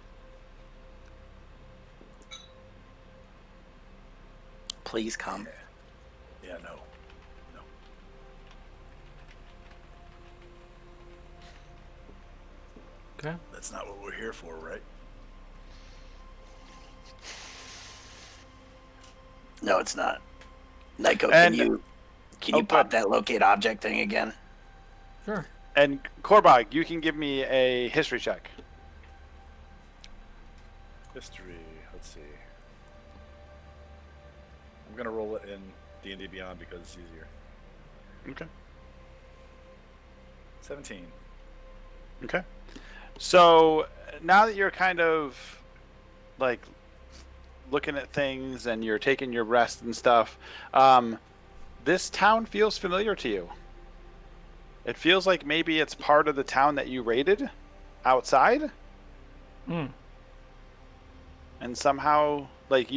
Speaker 2: Please come.
Speaker 3: Yeah, no.
Speaker 4: Okay.
Speaker 3: That's not what we're here for, right?
Speaker 2: No, it's not. Nico,
Speaker 1: And-
Speaker 2: can you pop that locate object thing again?
Speaker 4: Sure.
Speaker 1: And Korbog, you can give me a history check.
Speaker 3: History. Let's see. I'm gonna roll it in D&D Beyond because it's easier.
Speaker 1: Okay.
Speaker 3: 17.
Speaker 1: Okay. So now that you're kind of like looking at things and you're taking your rest and stuff, this town feels familiar to you. It feels like maybe it's part of the town that you raided outside.
Speaker 4: Mm.
Speaker 1: And somehow, like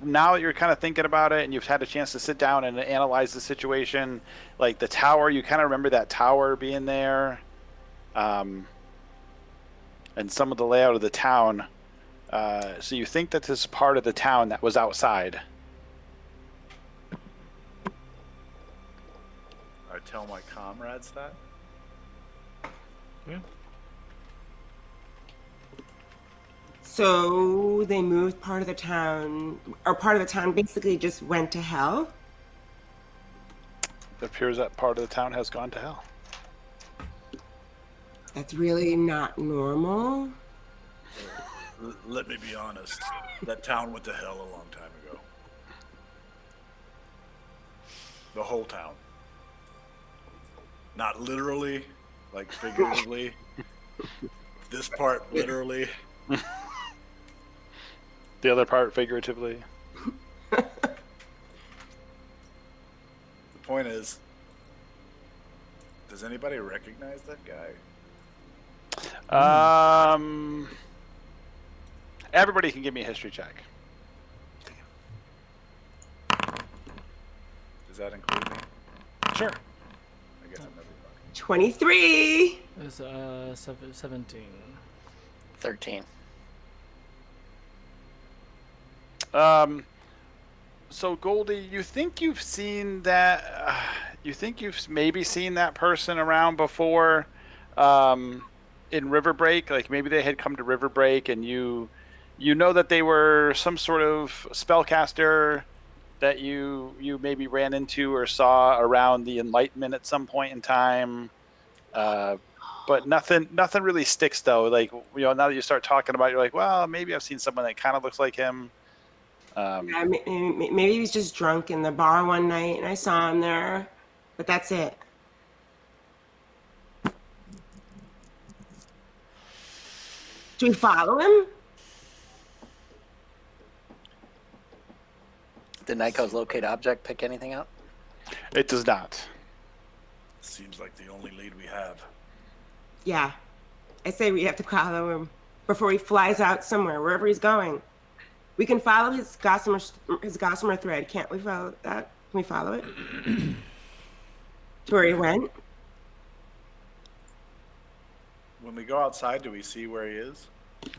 Speaker 1: now that you're kind of thinking about it and you've had a chance to sit down and analyze the situation, like the tower, you kind of remember that tower being there. And some of the layout of the town. So you think that this is part of the town that was outside.
Speaker 3: I tell my comrades that.
Speaker 4: Okay.
Speaker 5: So they moved part of the town, or part of the town basically just went to hell.
Speaker 1: It appears that part of the town has gone to hell.
Speaker 5: That's really not normal.
Speaker 3: Let me be honest. That town went to hell a long time ago. The whole town. Not literally, like figuratively. This part literally.
Speaker 1: The other part figuratively.
Speaker 3: The point is, does anybody recognize that guy?
Speaker 1: Everybody can give me a history check.
Speaker 3: Does that include me?
Speaker 1: Sure.
Speaker 3: I guess I'm everybody.
Speaker 5: 23.
Speaker 4: It's 17.
Speaker 2: 13.
Speaker 1: So Goldie, you think you've seen that? You think you've maybe seen that person around before, in Riverbreak? Like maybe they had come to Riverbreak, and you know that they were some sort of spellcaster that you maybe ran into or saw around the Enlightenment at some point in time. But nothing really sticks though. Like now that you start talking about it, you're like, well, maybe I've seen someone that kind of looks like him.
Speaker 5: Yeah, maybe he was just drunk in the bar one night and I saw him there, but that's it. Do we follow him?
Speaker 2: Did Nyko's locate object pick anything up?
Speaker 1: It does not.
Speaker 3: Seems like the only lead we have.
Speaker 5: Yeah. I say we have to follow him before he flies out somewhere, wherever he's going. We can follow his gossamer thread. Can't we follow that? Can we follow it? To where he went?
Speaker 3: When we go outside, do we see where he is?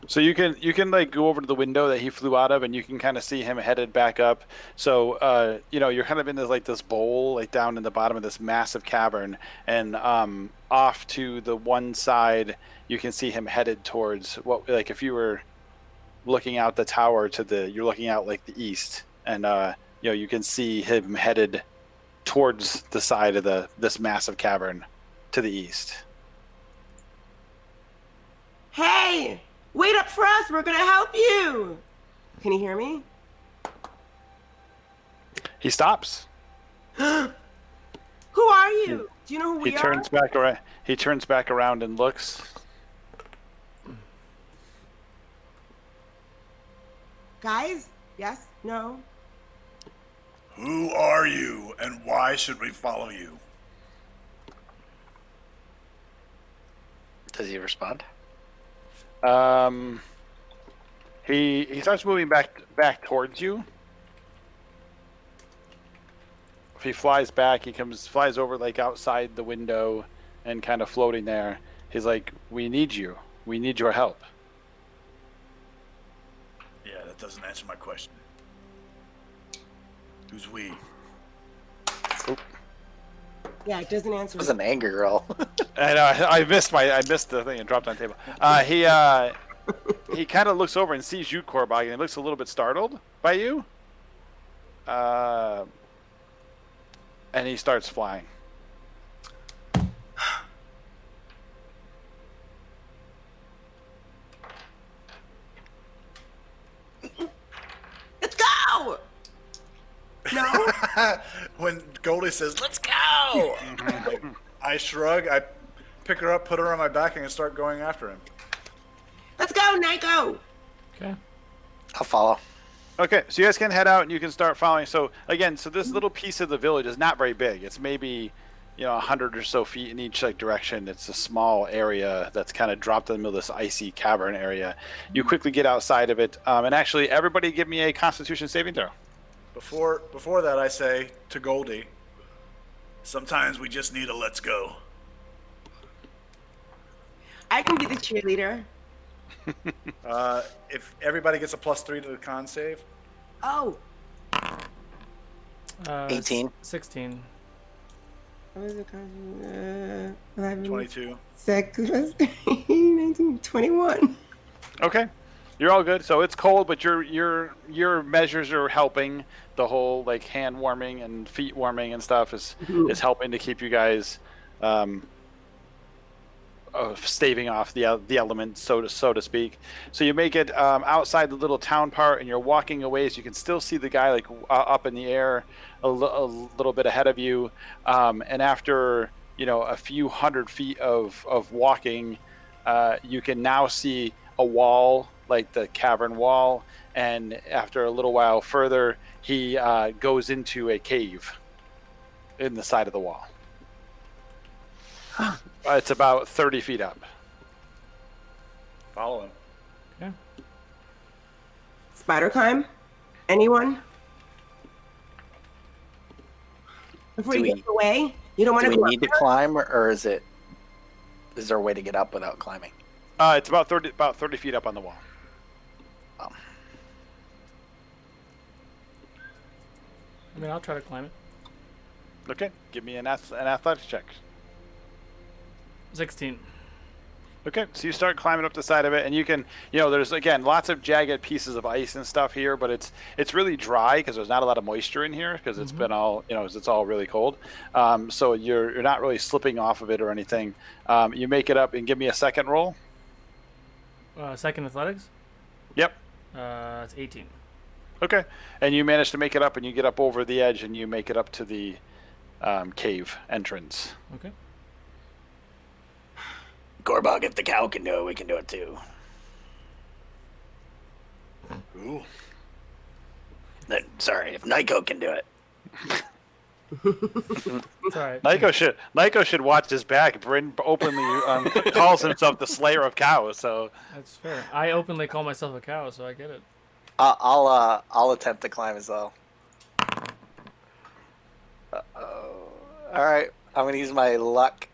Speaker 1: So you can like go over to the window that he flew out of, and you can kind of see him headed back up. So you're kind of in this bowl, like down in the bottom of this massive cavern, and off to the one side you can see him headed towards what, like if you were looking out the tower you're looking out like the east, and you can see him headed towards the side of this massive cavern to the east.
Speaker 5: Hey, wait up for us. We're going to help you. Can you hear me?
Speaker 1: He stops.
Speaker 5: Who are you? Do you know who we
Speaker 1: He turns back around. He turns back around and looks.
Speaker 5: Guys? Yes? No?
Speaker 3: Who are you, and why should we follow you?
Speaker 2: Does he respond?
Speaker 1: He starts moving back towards you. If he flies back, flies over like outside the window and kind of floating there. He's like, "We need you. We need your help."
Speaker 3: Yeah, that doesn't answer my question. Who's we?
Speaker 1: Oop.
Speaker 5: Yeah, it doesn't answer.
Speaker 2: It was an anger roll.
Speaker 1: I missed the thing and dropped it on the table. He kind of looks over and sees you, Korbog, and he looks a little bit startled by you. And he starts flying.
Speaker 5: Let's go! No?
Speaker 3: When Goldie says, "Let's go," I shrug, I pick her up, put her on my back, and start going after him.
Speaker 5: Let's go, Nyko!
Speaker 4: Okay.
Speaker 2: I'll follow.
Speaker 1: Okay, so you guys can head out and you can start following. So again, this little piece of the village is not very big. It's maybe 100 or so feet in each direction. It's a small area that's kind of dropped in the middle of this icy cavern area. You quickly get outside of it, and actually, everybody give me a Constitution saving throw.
Speaker 3: Before that, I say to Goldie, sometimes we just need a let's go.
Speaker 5: I can be the cheerleader.
Speaker 3: If everybody gets a +3 to the con save,
Speaker 5: Oh,
Speaker 2: 18.
Speaker 4: 16.
Speaker 5: What was it? 11,
Speaker 3: 22.
Speaker 5: 6, 19, 21.
Speaker 1: Okay, you're all good. So it's cold, but your measures are helping. The whole like hand warming and feet warming and stuff is helping to keep you guys staving off the elements, so to speak. So you make it outside the little town part, and you're walking away. So you can still see the guy like up in the air, a little bit ahead of you. And after a few 100 feet of walking, you can now see a wall, like the cavern wall. And after a little while further, he goes into a cave in the side of the wall. It's about 30 feet up.
Speaker 3: Follow him.
Speaker 4: Okay.
Speaker 5: Spider climb? Anyone? Before
Speaker 2: Do
Speaker 5: you
Speaker 2: we-
Speaker 5: get away? You don't want
Speaker 2: Do
Speaker 5: to
Speaker 2: we
Speaker 5: go
Speaker 2: need to climb, or is there a way to get up without climbing?
Speaker 1: It's about 30 feet up on the wall.
Speaker 2: Oh.
Speaker 4: I mean, I'll try to climb it.
Speaker 1: Okay, give me an athletics check.
Speaker 4: 16.
Speaker 1: Okay, so you start climbing up the side of it, and you can, there's again lots of jagged pieces of ice and stuff here, but it's really dry because there's not a lot of moisture in here because it's been all, it's all really cold. So you're not really slipping off of it or anything. You make it up and give me a second roll.
Speaker 4: Second athletics?
Speaker 1: Yep.
Speaker 4: It's 18.
Speaker 1: Okay, and you manage to make it up, and you get up over the edge, and you make it up to the cave entrance.
Speaker 4: Okay.
Speaker 2: Gorbog, if the cow can do it, we can do it too.
Speaker 3: Ooh.
Speaker 2: Sorry, if Nyko can do it.
Speaker 4: It's alright.
Speaker 1: Nyko should watch his back. Bryn openly calls himself the Slayer of Cows. So
Speaker 4: That's fair. I openly call myself a cow, so I get it.
Speaker 2: I'll attempt to climb as well. Uh-oh. All right, I'm gonna use my luck.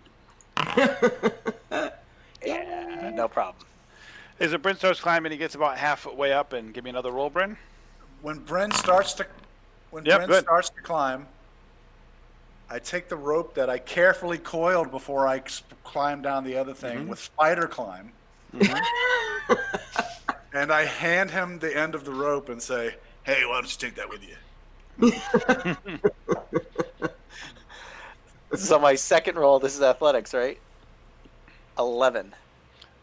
Speaker 2: Yeah, no problem.
Speaker 1: as Bryn starts climbing, he gets about halfway up, and give me another roll, Bryn.
Speaker 3: When Bryn starts to climb, I take the rope that I carefully coiled before I climb down the other thing with spider climb, and I hand him the end of the rope and say, "Hey, why don't you take that with you?"
Speaker 2: So my second roll, this is athletics, right? 11.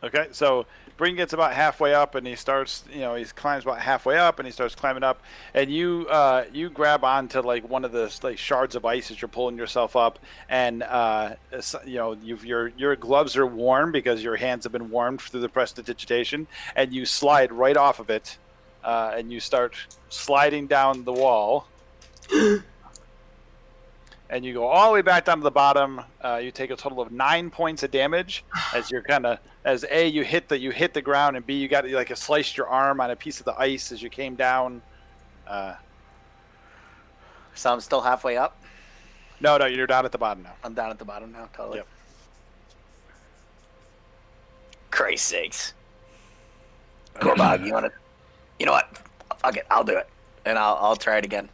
Speaker 1: Okay, so Bryn gets about halfway up, and he starts, he climbs about halfway up, and he starts climbing up, and you grab onto like one of the like shards of ice as you're pulling yourself up, and your gloves are warm because your hands have been warmed through the prestidigitation, and you slide right off of it, and you start sliding down the wall. And you go all the way back down to the bottom. You take a total of 9 points of damage as you're you hit the ground, and B, you got like sliced your arm on a piece of the ice as you came down.
Speaker 2: So I'm still halfway up.
Speaker 1: No, you're down at the bottom now.
Speaker 2: I'm down at the bottom now, totally.
Speaker 1: Yep.
Speaker 2: Christ's sakes. Gorbog, you know what? Fuck it, I'll do it. And I'll try it again.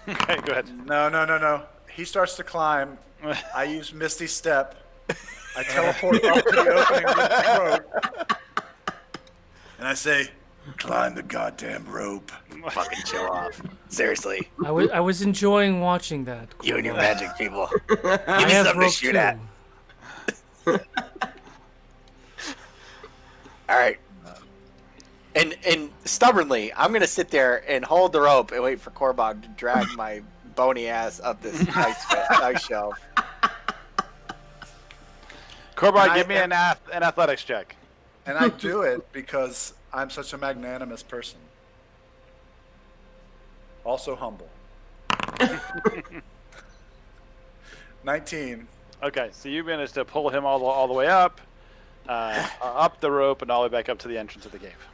Speaker 1: Okay, go ahead.
Speaker 3: No. He starts to climb. I use Misty Step. I teleport up to the opening with the rope. And I say, "Climb the goddamn rope."
Speaker 2: Fucking chill off. Seriously.
Speaker 4: I was enjoying watching that.
Speaker 2: You and your magic people. Give me
Speaker 4: I have
Speaker 2: something to
Speaker 4: rope
Speaker 2: shoot
Speaker 4: too.
Speaker 2: at. All right. And stubbornly, I'm gonna sit there and hold the rope and wait for Gorbog to drag my bony ass up this ice shelf.
Speaker 1: Gorbog, give me an athletics check.
Speaker 3: And I do it because I'm such a magnanimous person. Also humble. 19.
Speaker 1: Okay, so you managed to pull him all the way up, up the rope, and all the way back up to the entrance of the cave.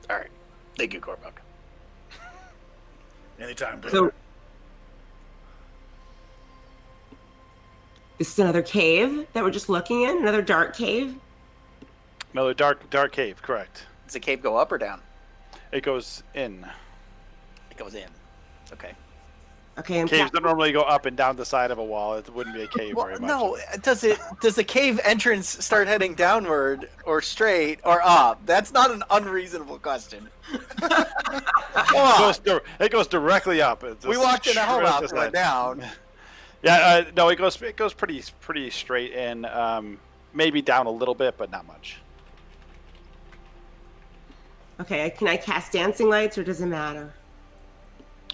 Speaker 2: All right. Thank you, Gorbog.
Speaker 3: Anytime, brother.
Speaker 5: So, this is another cave that we're just looking in? Another dark cave?
Speaker 1: No, the dark cave, correct.
Speaker 2: Does the cave go up or down?
Speaker 1: It goes in.
Speaker 2: It goes in. Okay.
Speaker 5: Okay,
Speaker 1: Caves don't normally go up and down the side of a wall. It wouldn't be a cave
Speaker 2: Well,
Speaker 1: very much.
Speaker 2: no, does the cave entrance start heading downward or straight or up? That's not an unreasonable question.
Speaker 1: It goes directly up. It's
Speaker 2: We
Speaker 1: just
Speaker 2: walked in a home
Speaker 1: straight
Speaker 2: out
Speaker 1: this
Speaker 2: and went
Speaker 1: way.
Speaker 2: down.
Speaker 1: Yeah, no, it goes pretty straight in. Maybe down a little bit, but not much.
Speaker 5: Okay, can I cast dancing lights or does it matter?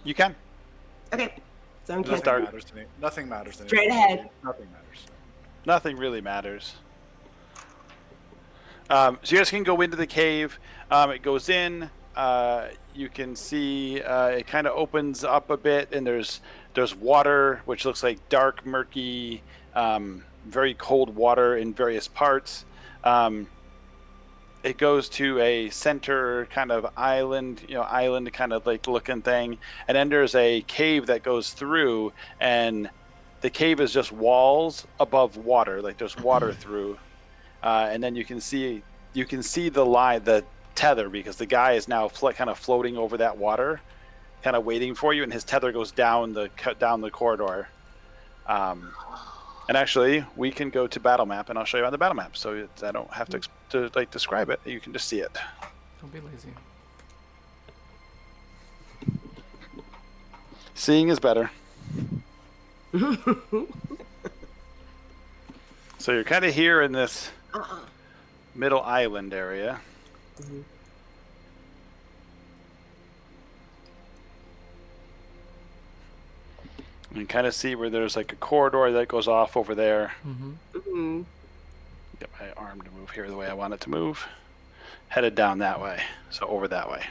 Speaker 1: You can.
Speaker 5: Okay, so I'm
Speaker 1: Let's
Speaker 5: casting.
Speaker 1: start.
Speaker 3: Matters to me. Nothing matters to me.
Speaker 5: Straight ahead.
Speaker 3: Nothing matters.
Speaker 1: Nothing really matters. So you guys can go into the cave. It goes in. You can see it kind of opens up a bit, and there's water, which looks like dark, murky, very cold water in various parts. It goes to a center kind of island kind of like looking thing, and then there's a cave that goes through, and the cave is just walls above water, like there's water through, and then you can see the tether, because the guy is now kind of floating over that water, kind of waiting for you, and his tether goes down the corridor. And actually, we can go to battle map, and I'll show you on the battle map, so I don't have to describe it. You can just see it.
Speaker 4: Don't be lazy.
Speaker 1: Seeing is better. So you're kind of here in this middle island area. You can kind of see where there's like a corridor that goes off over there. Get my arm to move here the way I want it to move. Headed down that way, so over that way.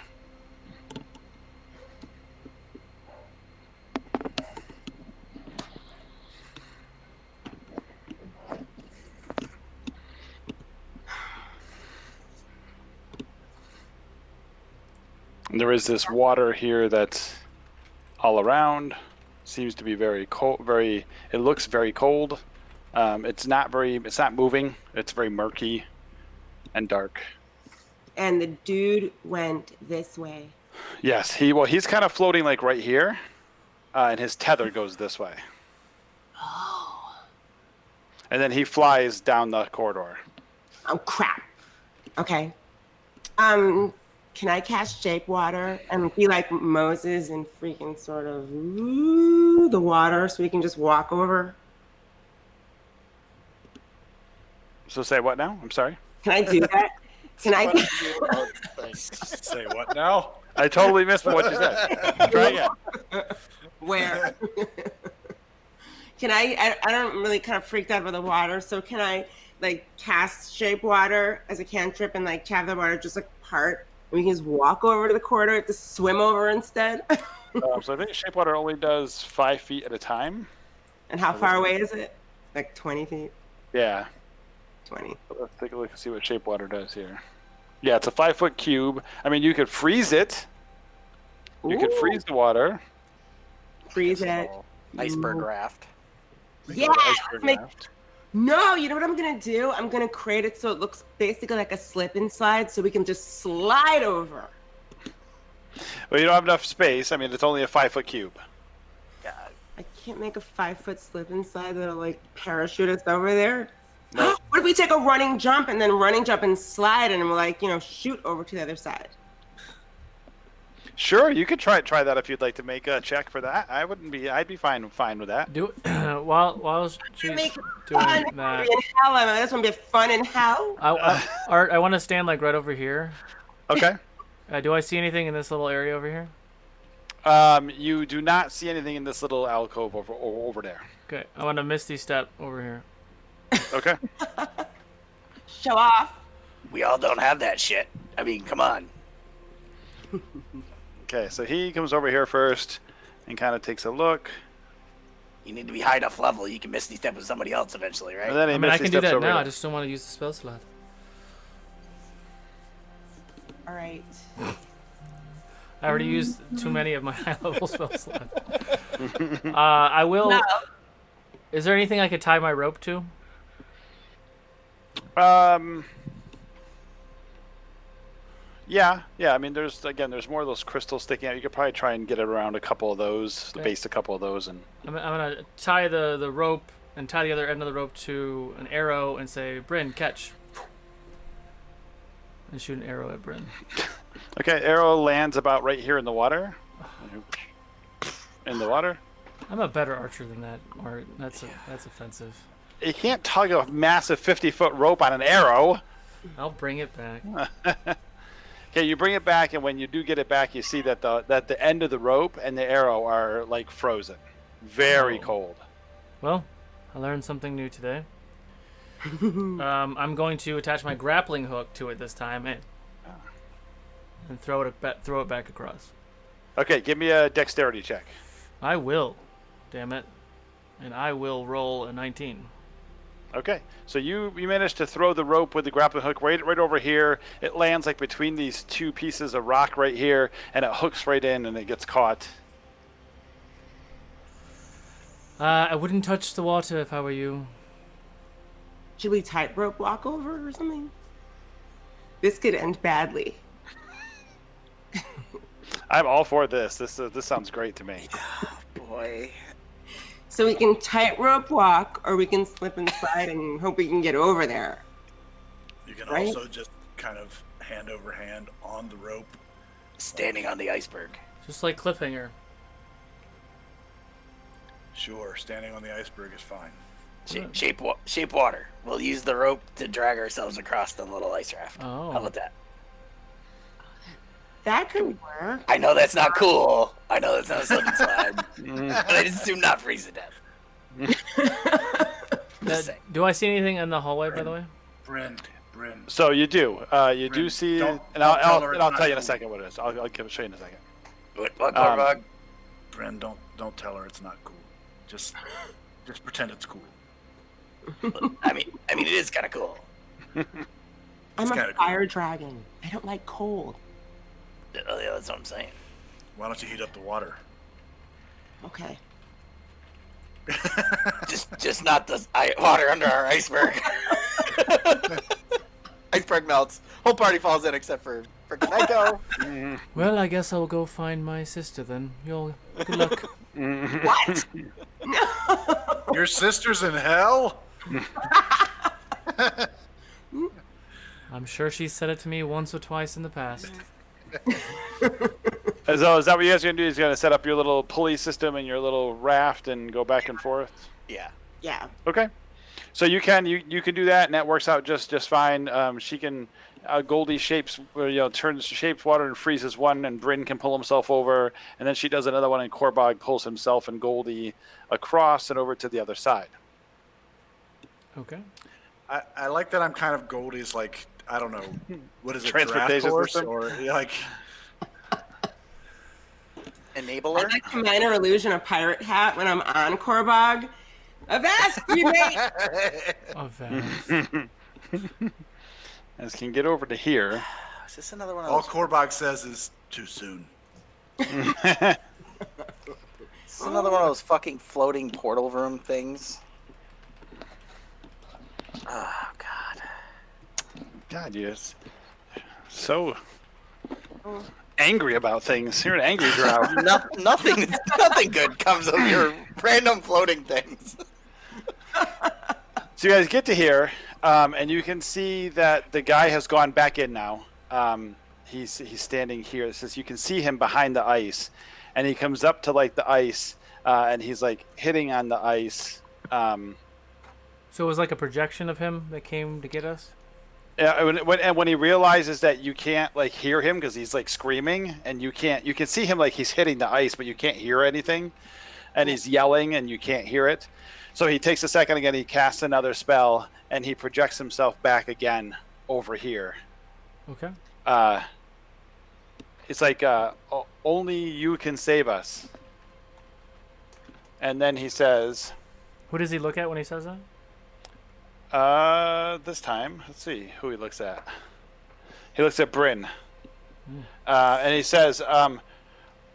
Speaker 1: And there is this water here that's all around. Seems to be very cold. It looks very cold. It's not moving. It's very murky and dark.
Speaker 5: And the dude went this way.
Speaker 1: Yes, he's kind of floating like right here, and his tether goes this way.
Speaker 5: Oh.
Speaker 1: And then he flies down the corridor.
Speaker 5: Oh crap. Okay. Can I cast shape water and be like Moses and freaking sort of the water so we can just walk over?
Speaker 1: So say what now? I'm sorry.
Speaker 5: Can I do that? Can I?
Speaker 3: Say what now?
Speaker 1: I totally missed what you said. Try again.
Speaker 5: Where? Can I don't really kind of freaked out by the water, so can I like cast shape water as a cantrip and like have the water just like part? We can just walk over to the corridor to swim over instead.
Speaker 1: So I think shape water only does 5 feet at a time.
Speaker 5: And how far away is it? Like 20 feet?
Speaker 1: Yeah.
Speaker 5: 20.
Speaker 1: Let's take a look and see what shape water does here. Yeah, it's a 5-foot cube. I mean, you could freeze it. You could freeze the water.
Speaker 5: Freeze it.
Speaker 2: Iceberg raft.
Speaker 5: Yeah. No, you know what I'm going to do? I'm going to create it so it looks basically like a slip and slide so we can just slide over.
Speaker 1: Well, you don't have enough space. I mean, it's only a 5-foot cube.
Speaker 5: I can't make a 5-foot slip and slide that'll like parachute us over there.
Speaker 1: No.
Speaker 5: What if we take a running jump and then running jump and slide and we're like, shoot over to the other side?
Speaker 1: Sure, you could try that if you'd like to make a check for that. I'd be fine with that.
Speaker 4: Do while she's
Speaker 5: Make
Speaker 4: doing
Speaker 5: fun
Speaker 4: that.
Speaker 5: in hell. I mean, this one be fun in hell.
Speaker 4: Art, I want to stand like right over here.
Speaker 1: Okay.
Speaker 4: Do I see anything in this little area over here?
Speaker 1: You do not see anything in this little alcove over there.
Speaker 4: Okay, I want to misty step over here.
Speaker 1: Okay.
Speaker 5: Show off.
Speaker 2: We all don't have that shit. I mean, come on.
Speaker 1: Okay, so he comes over here first and kind of takes a look.
Speaker 2: You need to be high enough level. You can misty step with somebody else eventually, right?
Speaker 1: And then he
Speaker 4: I mean, I
Speaker 1: misty
Speaker 4: can do
Speaker 1: steps
Speaker 4: that
Speaker 1: over
Speaker 4: now.
Speaker 1: here.
Speaker 4: I just don't want to use the spell slot.
Speaker 5: All right.
Speaker 4: I already used too many of my high level spell slots. I will.
Speaker 5: No.
Speaker 4: Is there anything I could tie my rope to?
Speaker 1: Yeah. I mean, there's more of those crystals sticking out. You could probably try and get around a couple of those,
Speaker 4: Okay.
Speaker 1: base a couple of those, and
Speaker 4: I'm gonna tie the rope and tie the other end of the rope to an arrow and say, "Bryn, catch," and shoot an arrow at Bryn.
Speaker 1: okay. Arrow lands about right here in the water. In the water.
Speaker 4: I'm a better archer than that, Art. That's offensive.
Speaker 1: You can't tug a massive 50-foot rope on an arrow.
Speaker 4: I'll bring it back.
Speaker 1: Okay, you bring it back, and when you do get it back, you see that the end of the rope and the arrow are like frozen, very
Speaker 4: Oh.
Speaker 1: cold.
Speaker 4: Well, I learned something new today. I'm going to attach my grappling hook to it this time, and throw it back across.
Speaker 1: Okay, give me a dexterity check.
Speaker 4: I will, damn it, and I will roll a 19.
Speaker 1: Okay, so you managed to throw the rope with the grappling hook right over here. It lands like between these two pieces of rock right here, and it hooks right in, and it gets caught.
Speaker 4: I wouldn't touch the water if I were you.
Speaker 5: Should we tightrope walk over or something? This could end badly.
Speaker 1: I'm all for this. This sounds great to me.
Speaker 2: Boy.
Speaker 5: So we can tightrope walk, or we can slip and slide and hope we can get over there.
Speaker 3: You can
Speaker 5: Right?
Speaker 3: also just kind of hand over hand on the rope.
Speaker 2: Standing on the iceberg.
Speaker 4: Just like Cliffhanger.
Speaker 3: Sure, standing on the iceberg is fine.
Speaker 2: Shape water. We'll use the rope to drag ourselves across the little ice raft.
Speaker 4: Oh.
Speaker 2: How about that?
Speaker 5: That could work.
Speaker 2: I know that's not cool. I know that's not a slip and slide. But I just do not freeze to death. Just saying.
Speaker 4: Do I see anything in the hallway, by the way?
Speaker 3: Bryn.
Speaker 1: So you do. You do see,
Speaker 3: don't
Speaker 1: and I'll
Speaker 3: tell her it's
Speaker 1: tell
Speaker 3: not
Speaker 1: you in a
Speaker 3: cool.
Speaker 1: second what it is. I'll show you in a second.
Speaker 2: What Corvog?
Speaker 3: Bryn, don't tell her it's not cool. Just pretend it's cool.
Speaker 2: I mean, it is kind of cool.
Speaker 5: I'm
Speaker 3: It's
Speaker 5: a
Speaker 3: kinda cool.
Speaker 5: fire dragon. I don't like cold.
Speaker 2: Oh, yeah, that's what I'm saying.
Speaker 3: Why don't you heat up the water?
Speaker 5: Okay.
Speaker 2: Just not the water under our iceberg. Iceberg melts. Whole party falls in except for freaking Nico.
Speaker 4: Well, I guess I'll go find my sister then. Good luck.
Speaker 5: What?
Speaker 3: Your sister's in hell?
Speaker 4: I'm sure she said it to me once or twice in the past.
Speaker 1: So is that what you guys are gonna do? Is you gonna set up your little pulley system and your little raft and go back and forth?
Speaker 2: Yeah.
Speaker 5: Yeah.
Speaker 1: Okay. So you can do that, and that works out just fine. She can Goldie shapes shapes water and freezes one, and Bryn can pull himself over, and then she does another one, and Korbog pulls himself and Goldie across and over to the other side.
Speaker 4: Okay.
Speaker 3: I like that I'm kind of Goldie's, like, I don't know, what is it, draft
Speaker 1: Transportation
Speaker 3: horse?
Speaker 1: system?
Speaker 3: Or, like,
Speaker 2: Enabler.
Speaker 5: I like the minor illusion of pirate hat when I'm on Korbog. Avast, you mate!
Speaker 4: Oh, Vast.
Speaker 1: As can get over to here.
Speaker 2: Is this another one of
Speaker 3: all
Speaker 2: those?
Speaker 3: Korbog says is, too soon.
Speaker 2: Is this another one of those fucking floating portal room things? Oh God.
Speaker 1: God, you're so angry about things. You're an angry drow.
Speaker 2: Nothing good comes of your random floating things.
Speaker 1: So you guys get to here, and you can see that the guy has gone back in now. He's standing here. It says you can see him behind the ice, and he comes up to like the ice, and he's like hitting on the ice.
Speaker 4: So it was like a projection of him that came to get us?
Speaker 1: Yeah, when he realizes that you can't like hear him because he's like screaming, and you can see him like he's hitting the ice, but you can't hear anything, and he's yelling and you can't hear it. So he takes a second again. He casts another spell, and he projects himself back again over here.
Speaker 4: Okay.
Speaker 1: It's like only you can save us. And then he says,
Speaker 4: Who does he look at when he says that?
Speaker 1: this time, let's see who he looks at. He looks at Bryn. And he says,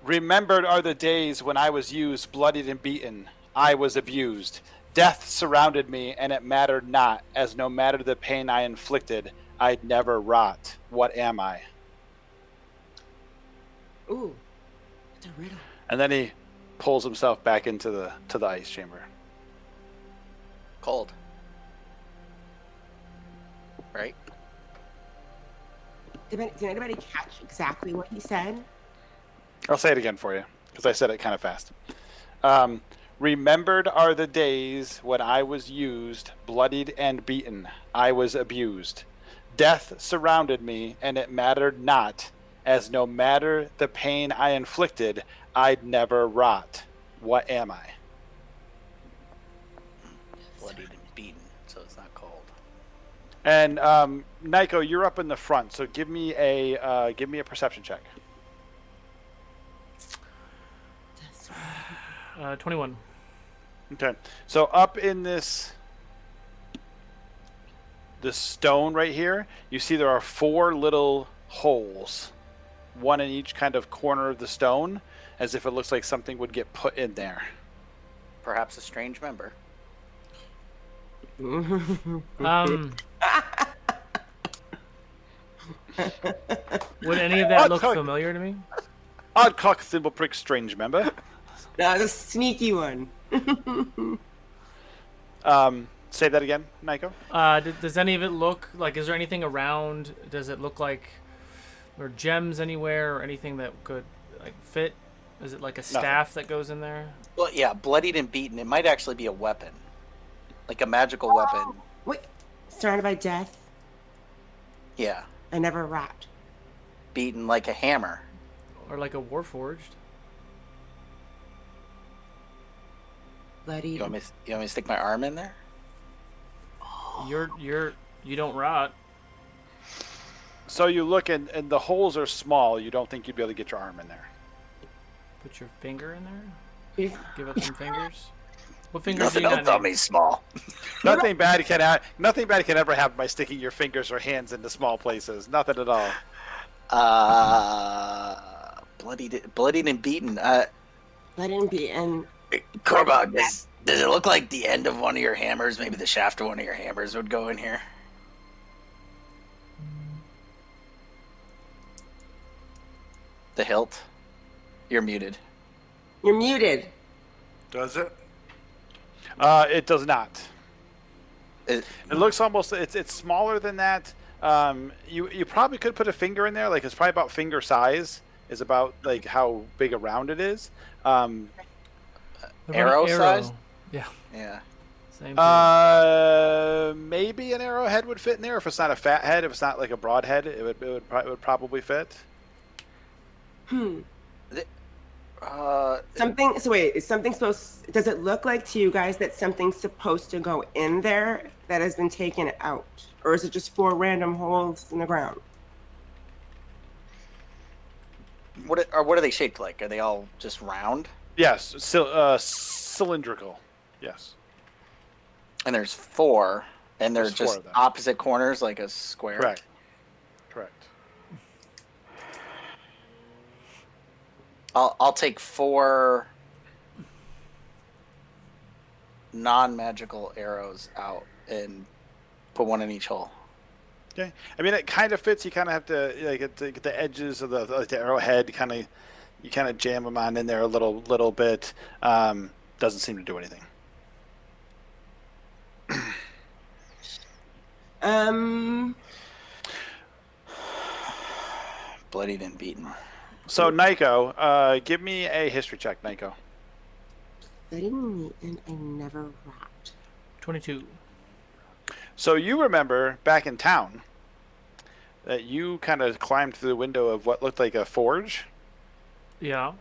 Speaker 1: remembered are the days when I was used, bloodied and beaten. I was abused. Death surrounded me, and it mattered not, as no matter the pain I inflicted, I'd never rot. What am I?
Speaker 5: Ooh, it's a riddle.
Speaker 1: And then he pulls himself back into the ice chamber.
Speaker 2: Cold. Right?
Speaker 5: Did anybody catch exactly what he said?
Speaker 1: I'll say it again for you, because I said it kind of fast. Remembered are the days when I was used, bloodied and beaten. I was abused. Death surrounded me, and it mattered not, as no matter the pain I inflicted, I'd never rot. What am I?
Speaker 2: Bloodied and beaten, so it's not cold.
Speaker 1: And Nico, you're up in the front, so give me a perception check.
Speaker 4: 21.
Speaker 1: Okay, so up in this stone right here, you see there are 4 little holes, one in each kind of corner of the stone, as if it looks like something would get put in there.
Speaker 2: Perhaps a strange member.
Speaker 4: Would any of that
Speaker 1: Odd
Speaker 4: look
Speaker 1: cock.
Speaker 4: familiar to me?
Speaker 1: Odd cock, thimble prick, strange member.
Speaker 5: No, the sneaky one.
Speaker 1: Say that again, Nico.
Speaker 4: Does any of it look like? Is there anything around? Does it look like there are gems anywhere or anything that could like fit? Is it like a staff that goes in there?
Speaker 2: Well, yeah, bloodied and beaten. It might actually be a weapon, like a magical weapon.
Speaker 5: Wait, surrounded by death.
Speaker 2: Yeah,
Speaker 5: I never rot.
Speaker 2: beaten like a hammer.
Speaker 4: Or like a warforged?
Speaker 5: Bloody.
Speaker 2: You want me to stick my arm in there?
Speaker 4: You don't rot.
Speaker 1: So you look and the holes are small. You don't think you'd be able to get your arm in there.
Speaker 4: Put your finger in there.
Speaker 5: Please.
Speaker 4: Give it some fingers. What fingers
Speaker 2: Nothing
Speaker 4: do you
Speaker 2: else
Speaker 4: got?
Speaker 2: on me small.
Speaker 1: Nothing bad can ever happen by sticking your fingers or hands into small places. Nothing at all.
Speaker 2: Bloodied and beaten.
Speaker 5: Let him be. And
Speaker 2: Corbog, does it look like the end of one of your hammers? Maybe the shaft of one of your hammers would go in here. The hilt. You're muted.
Speaker 5: you're muted.
Speaker 3: Does it?
Speaker 1: It does not.
Speaker 2: It-
Speaker 1: It looks almost. It's smaller than that. You probably could put a finger in there. Like it's probably about finger size. Is about like how big around it is.
Speaker 4: What about an
Speaker 2: Arrow sized?
Speaker 4: Yeah.
Speaker 2: Yeah.
Speaker 4: Same thing.
Speaker 1: Maybe an arrowhead would fit in there if it's not a fat head. If it's not like a broad head, it would probably fit.
Speaker 5: Something. So wait, is something supposed? Does it look like to you guys that something's supposed to go in there that has been taken out, or is it just 4 random holes in the ground?
Speaker 2: What are they shaped like? Are they all just round?
Speaker 1: Yes, cylindrical. Yes.
Speaker 2: And there's 4, and they're
Speaker 1: There's 4
Speaker 2: just
Speaker 1: of them.
Speaker 2: opposite corners, like a square.
Speaker 1: Correct.
Speaker 2: I'll take 4 non-magical arrows out and put one in each hole.
Speaker 1: Okay. I mean, it kind of fits. You kind of have to get the edges of the arrowhead. You kind of jam them on in there a little bit. Doesn't seem to do anything.
Speaker 2: Bloodied and beaten.
Speaker 1: So Nico, give me a history check, Nico.
Speaker 5: Letting and I never rot.
Speaker 4: 22.
Speaker 1: So you remember back in town that you kind of climbed through the window of what looked like a forge.
Speaker 4: Yeah.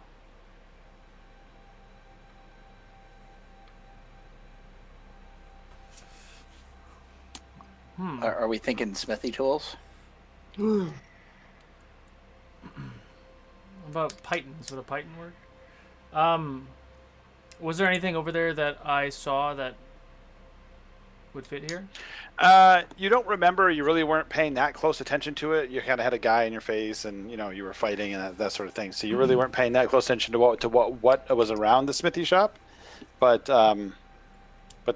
Speaker 2: Are we thinking smithy tools?
Speaker 5: Hmm.
Speaker 4: What about pythons? Would a python work? Was there anything over there that I saw that would fit here?
Speaker 1: You don't remember. You really weren't paying that close attention to it. You kind of had a guy in your face, and you were fighting and that sort of thing. So you really weren't paying that close attention to what was around the smithy shop. But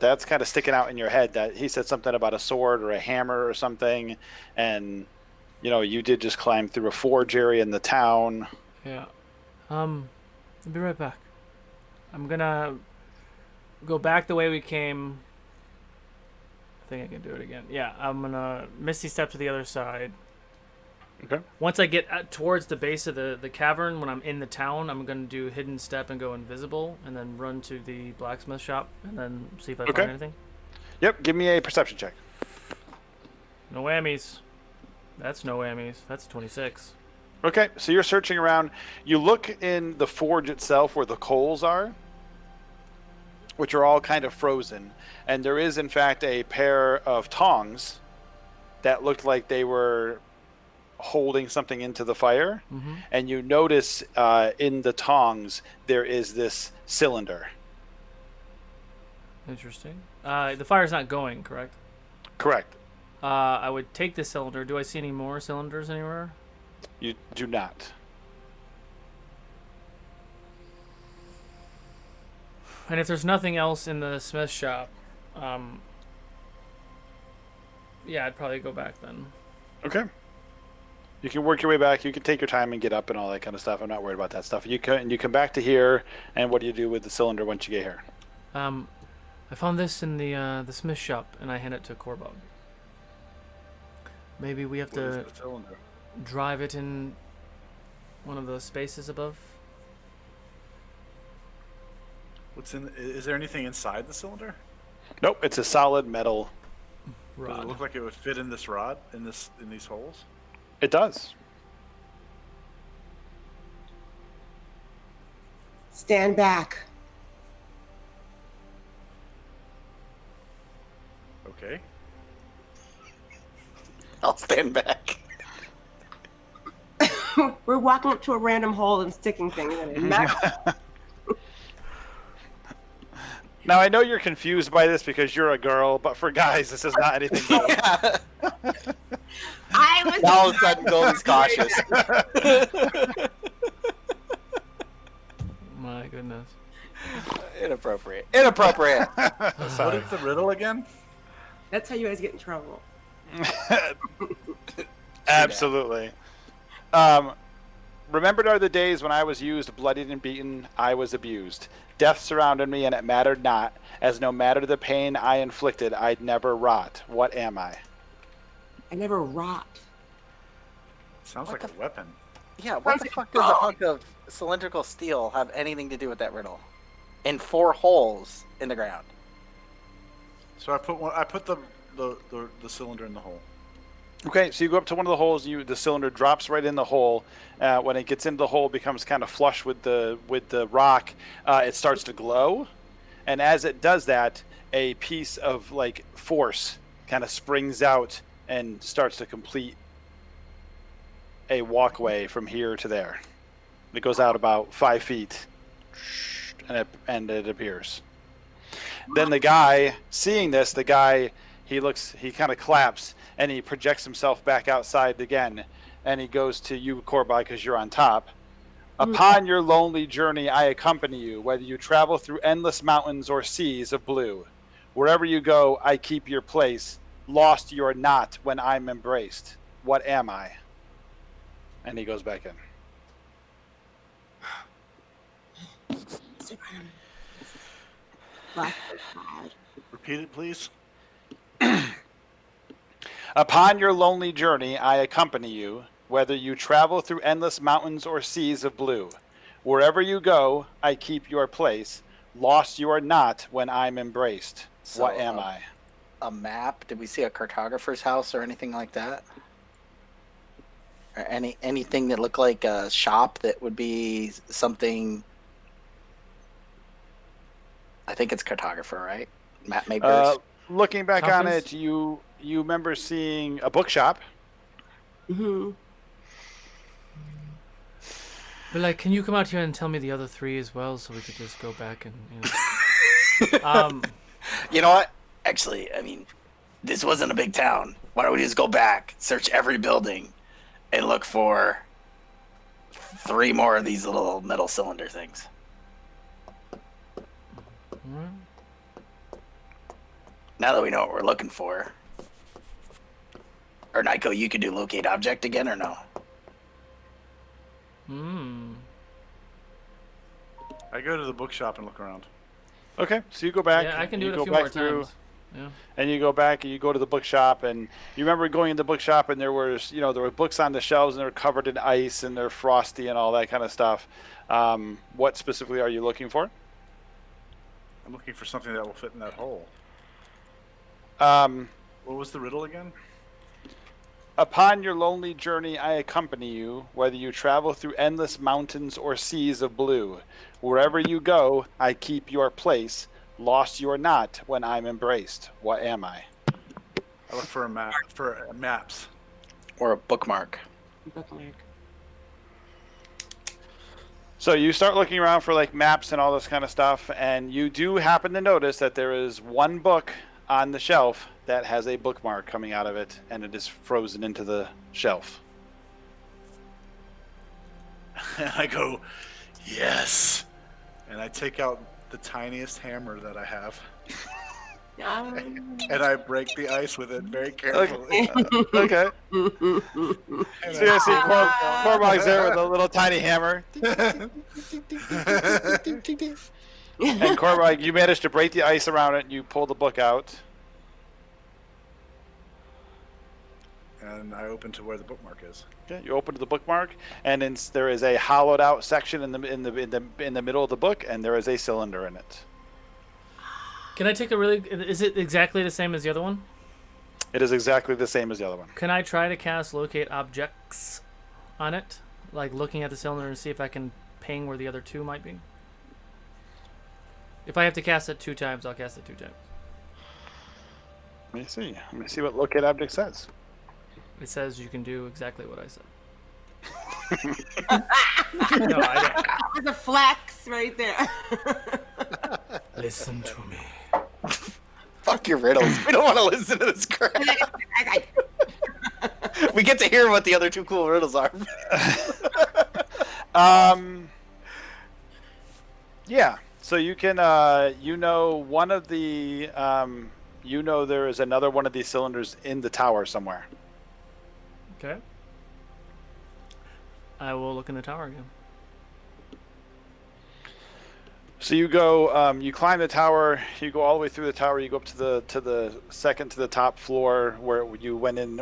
Speaker 1: that's kind of sticking out in your head that he said something about a sword or a hammer or something, and you did just climb through a forge area in the town.
Speaker 4: Yeah. I'll be right back. I'm gonna go back the way we came. I think I can do it again. Yeah, I'm gonna misty step to the other side.
Speaker 1: Okay.
Speaker 4: Once I get towards the base of the cavern, when I'm in the town, I'm gonna do hidden step and go invisible, and then run to the blacksmith shop, and then see if I
Speaker 1: Okay.
Speaker 4: find anything.
Speaker 1: Yep. Give me a perception check.
Speaker 4: No whammies. That's no whammies. That's 26.
Speaker 1: Okay. So you're searching around. You look in the forge itself where the coals are, which are all kind of frozen, and there is in fact a pair of tongs that looked like they were holding something into the fire,
Speaker 4: Mm-hmm.
Speaker 1: and you notice in the tongs there is this cylinder.
Speaker 4: Interesting. The fire's not going, correct?
Speaker 1: Correct.
Speaker 4: I would take the cylinder. Do I see any more cylinders anywhere?
Speaker 1: You do not.
Speaker 4: And if there's nothing else in the smith shop, yeah, I'd probably go back then.
Speaker 1: Okay. You can work your way back. You can take your time and get up and all that kind of stuff. I'm not worried about that stuff. You come back to here, and what do you do with the cylinder once you get here?
Speaker 4: I found this in the smith shop, and I hand it to Korbog. Maybe we have
Speaker 3: What is
Speaker 4: to
Speaker 3: the cylinder?
Speaker 4: drive it in one of the spaces above.
Speaker 3: What's in? Is there anything inside the cylinder?
Speaker 1: Nope. It's a solid metal.
Speaker 3: Does it
Speaker 4: Rod.
Speaker 3: look like it would fit in this rod in these holes?
Speaker 1: It does.
Speaker 5: Stand back.
Speaker 3: Okay.
Speaker 2: I'll stand back.
Speaker 5: We're walking up to a random hole and sticking things in it. Matt,
Speaker 1: Now I know you're confused by this because you're a girl, but for guys, this is not anything. New.
Speaker 5: I was.
Speaker 2: All of a sudden, Goldie's cautious.
Speaker 4: My goodness.
Speaker 2: Inappropriate. Inappropriate.
Speaker 3: What is the riddle again?
Speaker 5: That's how you guys get in trouble.
Speaker 1: Absolutely. Remembered are the days when I was used, bloodied and beaten, I was abused. Death surrounded me, and it mattered not, as no matter the pain I inflicted, I'd never rot. What am I?
Speaker 5: I never rot.
Speaker 3: Sounds
Speaker 2: What
Speaker 3: like
Speaker 2: the
Speaker 3: a weapon.
Speaker 2: Yeah, what the fuck does a hunk of cylindrical steel have anything to do with that riddle? In 4 holes in the ground.
Speaker 3: So I put the cylinder in the hole.
Speaker 1: Okay, so you go up to one of the holes. The cylinder drops right in the hole. When it gets into the hole, it becomes kind of flush with the rock. It starts to glow, and as it does that, a piece of like force kind of springs out and starts to complete a walkway from here to there. It goes out about 5 feet, and it appears. Then the guy, seeing this, he kind of claps, and he projects himself back outside again, and he goes to you, Korbai, because you're on top. Upon your lonely journey, I accompany you, whether you travel through endless mountains or seas of blue. Wherever you go, I keep your place. Lost you are not when I'm embraced. What am I? And he goes back in.
Speaker 3: Repeat it, please.
Speaker 1: Upon your lonely journey, I accompany you, whether you travel through endless mountains or seas of blue. Wherever you go, I keep your place. Lost you are not when I'm embraced.
Speaker 2: So,
Speaker 1: what am I?
Speaker 2: A map? Did we see a cartographer's house or anything like that? Or anything that looked like a shop that would be something? I think it's cartographer, right? Map makers.
Speaker 1: Looking back on
Speaker 4: Compass?
Speaker 1: it, you remember seeing a bookshop.
Speaker 5: Mm-hmm.
Speaker 4: But like, can you come out here and tell me the other 3 as well, so we could just go back and
Speaker 2: You know what? Actually, I mean, this wasn't a big town. Why don't we just go back, search every building, and look for 3 more of these little metal cylinder things? Now that we know what we're looking for. Or Nyko, you could do locate object again or no?
Speaker 3: I go to the bookshop and look around.
Speaker 1: Okay, so you go back.
Speaker 4: Yeah, I can
Speaker 1: and
Speaker 4: do
Speaker 1: you
Speaker 4: it a
Speaker 1: go
Speaker 4: few
Speaker 1: back
Speaker 4: more
Speaker 1: through,
Speaker 4: times. Yeah.
Speaker 1: and you go back and you go to the bookshop, and you remember going in the bookshop, and there were books on the shelves, and they're covered in ice, and they're frosty, and all that kind of stuff. What specifically are you looking for?
Speaker 3: I'm looking for something that will fit in that hole.
Speaker 1: Um,
Speaker 3: What was the riddle again?
Speaker 1: Upon your lonely journey, I accompany you, whether you travel through endless mountains or seas of blue. Wherever you go, I keep your place. Lost you are not when I'm embraced. What am I?
Speaker 3: I look for a map for maps.
Speaker 2: Or a bookmark.
Speaker 5: Bookmark.
Speaker 1: So you start looking around for like maps and all this kind of stuff, and you do happen to notice that there is one book on the shelf that has a bookmark coming out of it, and it is frozen into the shelf.
Speaker 3: And I go, yes. And I take out the tiniest hammer that I have, and I break the ice with it very carefully.
Speaker 1: Okay.
Speaker 3: And
Speaker 1: So you see Cormac's there with a little tiny hammer. And Cormac, you managed to break the ice around it, and you pull the book out.
Speaker 3: And I open to where the bookmark is.
Speaker 1: Okay, you open to the bookmark, and there is a hollowed out section in the middle of the book, and there is a cylinder in it.
Speaker 4: Can I take a really? Is it exactly the same as the other one?
Speaker 1: It is exactly the same as the other one.
Speaker 4: Can I try to cast locate objects on it, like looking at the cylinder and see if I can ping where the other two might be? If I have to cast it 2 times, I'll cast it 2 times.
Speaker 1: Let me see. Let me see what locate object says.
Speaker 4: It says you can do exactly what I said. No, I don't.
Speaker 5: There's a flex right there.
Speaker 4: Listen to me.
Speaker 2: Fuck your riddles. We don't want to listen to this crap. We get to hear what the other 2 cool riddles are.
Speaker 1: Yeah. So you can, one of the, there is another one of these cylinders in the tower somewhere.
Speaker 4: Okay. I will look in the tower again.
Speaker 1: So you go, you climb the tower, you go all the way through the tower, you go up to the second to the top floor where you went in,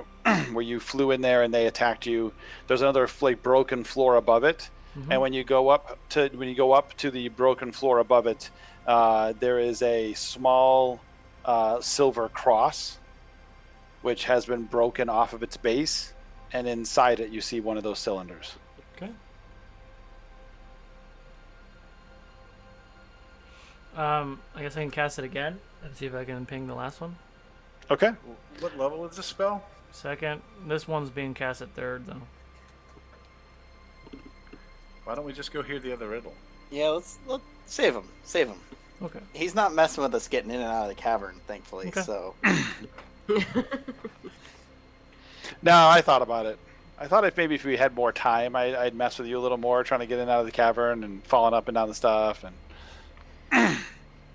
Speaker 1: where you flew in there and they attacked you. There's another like broken floor above it, and when you go up to the broken floor above it, there is a small silver cross, which has been broken off of its base, and inside it you see one of those cylinders.
Speaker 4: Okay. I guess I can cast it again and see if I can ping the last one.
Speaker 1: Okay.
Speaker 3: What level is this spell?
Speaker 4: Second. This one's being cast at 3rd, though.
Speaker 3: Why don't we just go hear the other riddle?
Speaker 2: Yeah, let's save him. Save him.
Speaker 4: Okay.
Speaker 2: He's not messing with us getting in and out of the cavern, thankfully.
Speaker 4: Okay.
Speaker 2: So
Speaker 1: No, I thought about it. I thought if we had more time, I'd mess with you a little more, trying to get in and out of the cavern and falling up and down the stuff. And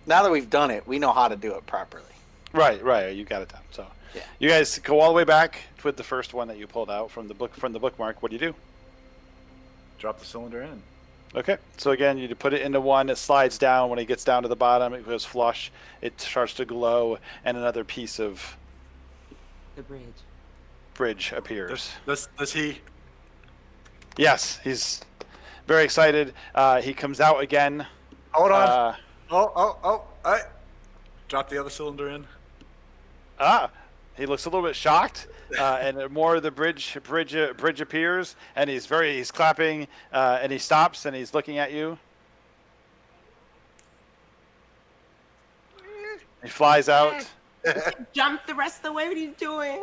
Speaker 2: now that we've done it, we know how to do it properly.
Speaker 1: right, you got it done. So
Speaker 2: Yeah.
Speaker 1: you guys go all the way back with the first one that you pulled out from the bookmark. What do you do?
Speaker 3: Drop the cylinder in.
Speaker 1: Okay, so again, you put it into one. It slides down. When it gets down to the bottom, it goes flush. It starts to glow, and another piece of
Speaker 5: The
Speaker 1: bridge appears.
Speaker 3: Does he?
Speaker 1: Yes, he's very excited. He comes out again.
Speaker 3: Hold on. I drop the other cylinder in.
Speaker 1: He looks a little bit shocked, and more of the bridge appears, and he's clapping, and he stops and he's looking at you. He flies out.
Speaker 5: Jump the rest of the way. What are you doing?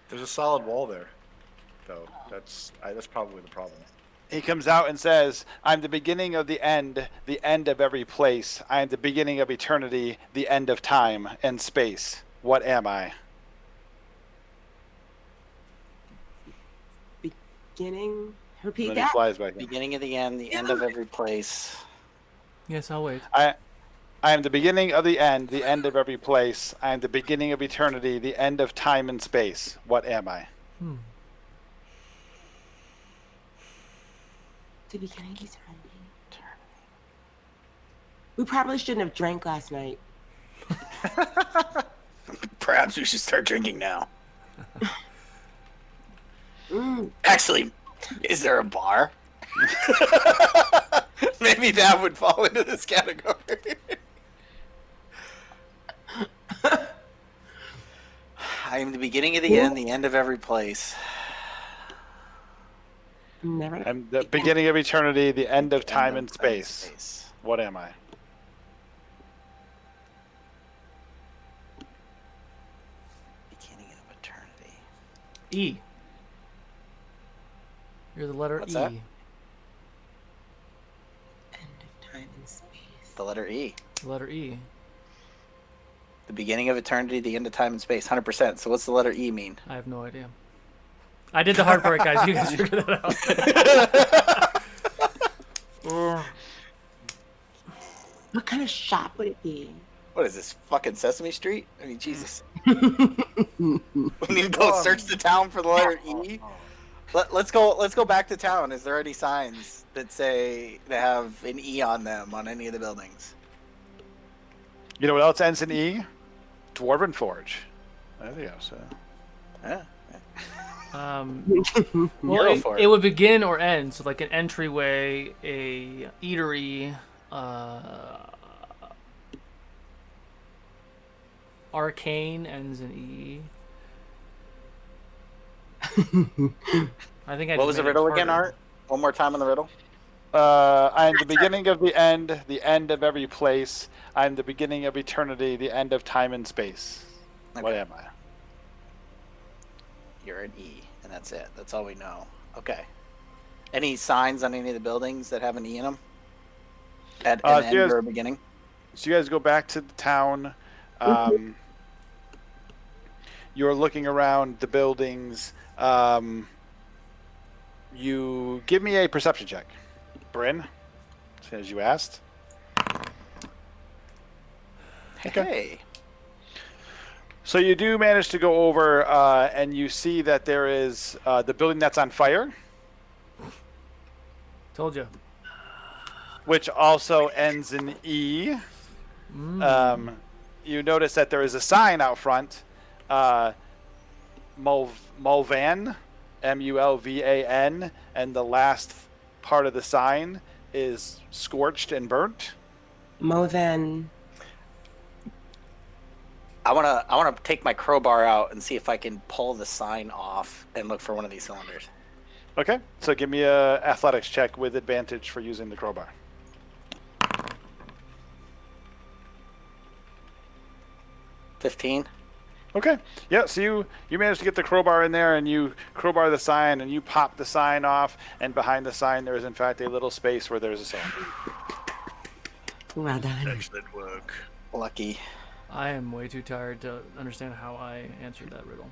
Speaker 3: There's a solid wall there, though. That's probably the problem.
Speaker 1: He comes out and says, "I'm the beginning of the end of every place. I am the beginning of eternity, the end of time and space. What am I?"
Speaker 5: Beginning. Repeat
Speaker 1: And then he
Speaker 5: that.
Speaker 1: flies back in.
Speaker 2: Beginning of the end, the end of every place.
Speaker 4: Yes, I'll wait.
Speaker 1: I am the beginning of the end of every place. I am the beginning of eternity, the end of time and space. What am I?
Speaker 5: The beginning of eternity. We probably shouldn't have drank last night.
Speaker 2: Perhaps we should start drinking now.
Speaker 5: Mm.
Speaker 2: Actually, is there a bar? Maybe that would fall into this category. I am the beginning of the end, the end of every place.
Speaker 5: Never.
Speaker 1: I'm the beginning of eternity, the end of time
Speaker 2: End
Speaker 1: and
Speaker 2: of
Speaker 1: space. What am I?
Speaker 2: Beginning of eternity.
Speaker 4: E. You're the letter
Speaker 2: What's
Speaker 4: E.
Speaker 2: that?
Speaker 5: End of time and space.
Speaker 2: The letter E.
Speaker 4: The letter E.
Speaker 2: The beginning of eternity, the end of time and space. 100%. So what's the letter E mean?
Speaker 4: I have no idea. I did the hard part, guys. You guys figured that out.
Speaker 5: What kind of shop would it be?
Speaker 2: What is this, fucking Sesame Street? I mean, Jesus. We need to go search the town for the letter E. Let's go back to town. Is there any signs that say they have an E on them on any of the buildings?
Speaker 1: You know what else ends in E? Dwarven Forge. There you go. So.
Speaker 2: Yeah.
Speaker 4: Well,
Speaker 2: Go for
Speaker 4: it
Speaker 2: it.
Speaker 4: would begin or end. So like an entryway, a eatery, arcane ends in E. I think I
Speaker 2: What
Speaker 4: just
Speaker 2: was the
Speaker 4: made it
Speaker 2: riddle again,
Speaker 4: harder.
Speaker 2: Art? One more time on the riddle.
Speaker 1: I'm the beginning of the end of every place. I'm the beginning of eternity, the end of time and space. What
Speaker 2: Okay.
Speaker 1: am I?
Speaker 2: You're an E, and that's it. That's all we know. Okay. Any signs on any of the buildings that have an E in them? At an end
Speaker 1: yes.
Speaker 2: or a beginning?
Speaker 1: So you guys go back to the town. You're looking around the buildings. You give me a perception check, Bryn, as you asked.
Speaker 2: Hey.
Speaker 1: So you do manage to go over, and you see that there is the building that's on fire,
Speaker 4: Told you.
Speaker 1: which also ends in E. You notice that there is a sign out front, Mulvan, Mulvan, and the last part of the sign is scorched and burnt.
Speaker 5: Moven.
Speaker 2: I wanna take my crowbar out and see if I can pull the sign off and look for one of these cylinders.
Speaker 1: Okay, so give me a athletics check with advantage for using the crowbar.
Speaker 2: 15.
Speaker 1: Okay, yeah, so you managed to get the crowbar in there, and you crowbar the sign, and you pop the sign off, and behind the sign there is in fact a little space where there's a cylinder.
Speaker 5: Well done.
Speaker 3: Excellent work.
Speaker 2: Lucky.
Speaker 4: I am way too tired to understand how I answered that riddle.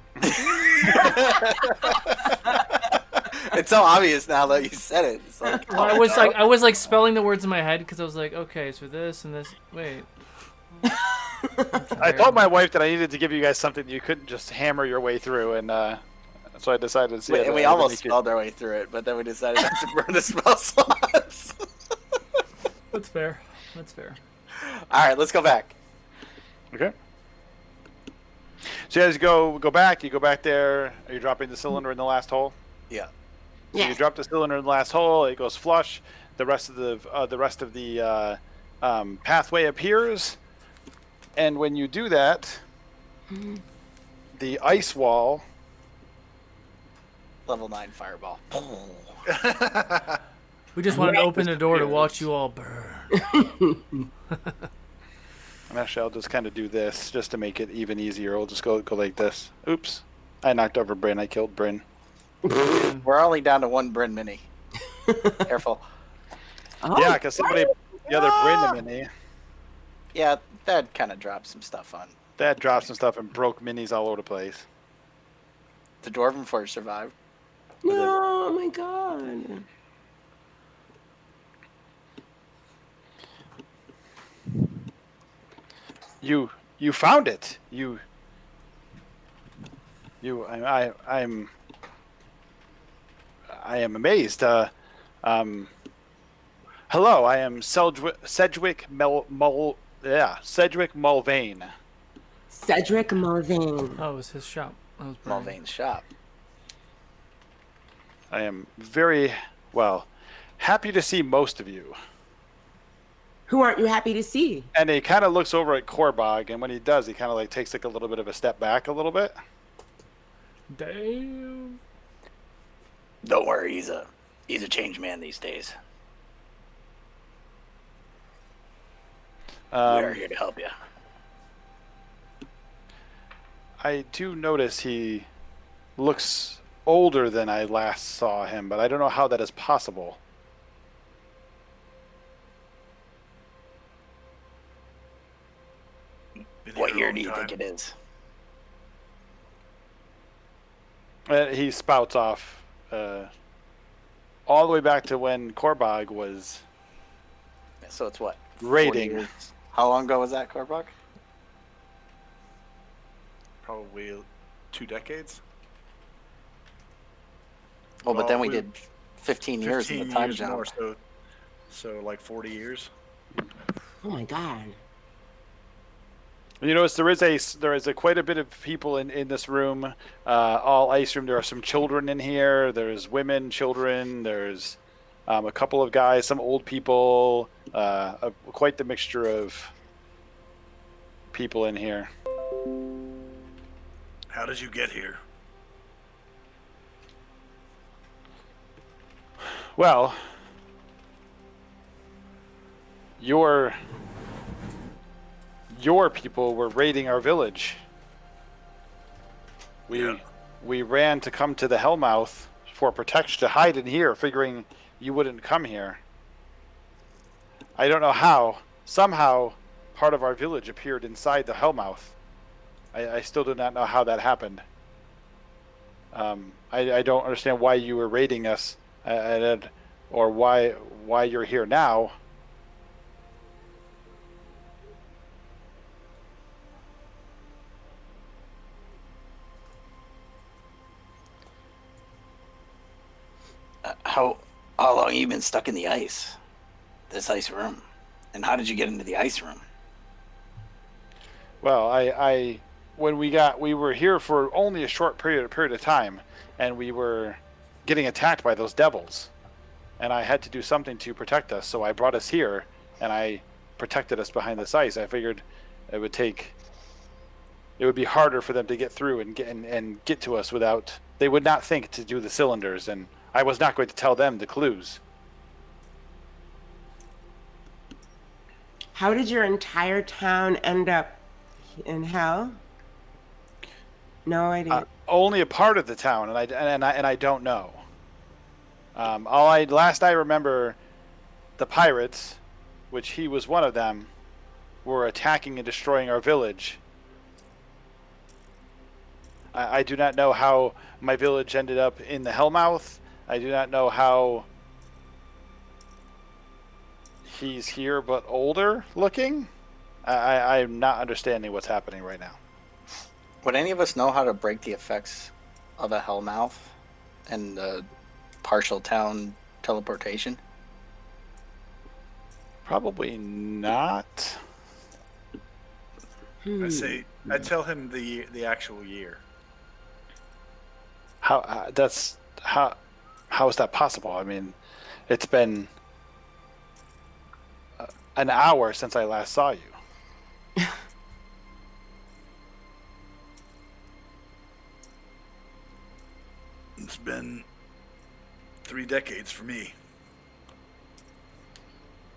Speaker 2: It's so obvious now that you said it. It's like,
Speaker 4: Well, I was like spelling the words in my head because I was like, okay, so this and this. Wait.
Speaker 1: I told my wife that I needed to give you guys something you couldn't just hammer your way through, and so I decided to see it.
Speaker 2: and we almost spelled our way through it, but then we decided not to burn the spell slots.
Speaker 4: That's fair. That's fair.
Speaker 2: All right, let's go back.
Speaker 1: Okay. So you guys go back. You go back there. Are you dropping the cylinder in the last hole?
Speaker 2: Yeah.
Speaker 1: So
Speaker 5: Yeah.
Speaker 1: you drop the cylinder in the last hole. It goes flush. The rest of the pathway appears, and when you do that, the ice wall.
Speaker 2: Level 9 fireball.
Speaker 4: We just wanted to open the door to watch you all burn.
Speaker 1: And actually, I'll just kind of do this just to make it even easier. We'll just go like this. Oops. I knocked over Bryn. I killed Bryn.
Speaker 2: We're only down to one Bryn mini. Careful.
Speaker 5: Oh,
Speaker 1: Yeah, because somebody the other Bryn mini
Speaker 2: Yeah, that kind of dropped some stuff on.
Speaker 1: that dropped some stuff and broke minis all over the place.
Speaker 2: The Dwarven Forge survived.
Speaker 5: no, oh my god.
Speaker 1: You found it. I am amazed. Hello, I am Sedgwick Mulvane.
Speaker 5: Cedric Mulvane.
Speaker 4: Oh, it was his shop. That was Brian.
Speaker 2: Mulvane's shop.
Speaker 1: I am very, well, happy to see most of you.
Speaker 5: Who aren't you happy to see?
Speaker 1: And he kind of looks over at Korbog, and when he does, he kind of like takes like a little bit of a step back a little bit.
Speaker 4: Damn.
Speaker 2: Don't worry, he's a changed man these days. We are here to help you.
Speaker 1: I do notice he looks older than I last saw him, but I don't know how that is possible.
Speaker 3: Been
Speaker 2: What
Speaker 3: here a
Speaker 2: year
Speaker 3: long
Speaker 2: do you
Speaker 3: time.
Speaker 2: think it is?
Speaker 1: He spouts off all the way back to when Korbog was
Speaker 2: So it's what? 40
Speaker 1: raiding.
Speaker 2: years? How long ago was that, Korbog?
Speaker 3: Probably 2 decades.
Speaker 2: Well, but then we
Speaker 3: we-
Speaker 2: did 15 years in
Speaker 3: 15
Speaker 2: the time
Speaker 3: years
Speaker 2: jump.
Speaker 3: more, so like 40 years.
Speaker 5: Oh my god.
Speaker 1: You notice there is quite a bit of people in this room. All ice room. There are some children in here. There's women, children. There's a couple of guys, some old people. Quite the mixture of people in here.
Speaker 3: How did you get here?
Speaker 1: Well, your people were raiding our village.
Speaker 3: Yeah.
Speaker 1: We ran to come to the Hellmouth for protection, to hide in here, figuring you wouldn't come here. I don't know how. Somehow, part of our village appeared inside the Hellmouth. I still do not know how that happened. I don't understand why you were raiding us, or why you're here now.
Speaker 2: How long have you been stuck in the ice? This ice room? And how did you get into the ice room?
Speaker 1: Well, when we were here for only a short period of time, and we were getting attacked by those devils, and I had to do something to protect us. So I brought us here, and I protected us behind this ice. I figured it would be harder for them to get through and get to us without. They would not think to do the cylinders, and I was not going to tell them the clues.
Speaker 5: How did your entire town end up in hell? No idea.
Speaker 1: Only a part of the town, and I don't know. Last I remember, the pirates, which he was one of them, were attacking and destroying our village. I do not know how my village ended up in the Hellmouth. I do not know how he's here but older looking. I'm not understanding what's happening right now.
Speaker 2: Would any of us know how to break the effects of a hellmouth and the partial town teleportation?
Speaker 1: Probably not.
Speaker 3: I tell him the actual year.
Speaker 1: How is that possible? I mean, it's been an hour since I last saw you.
Speaker 3: It's been 3 decades for me.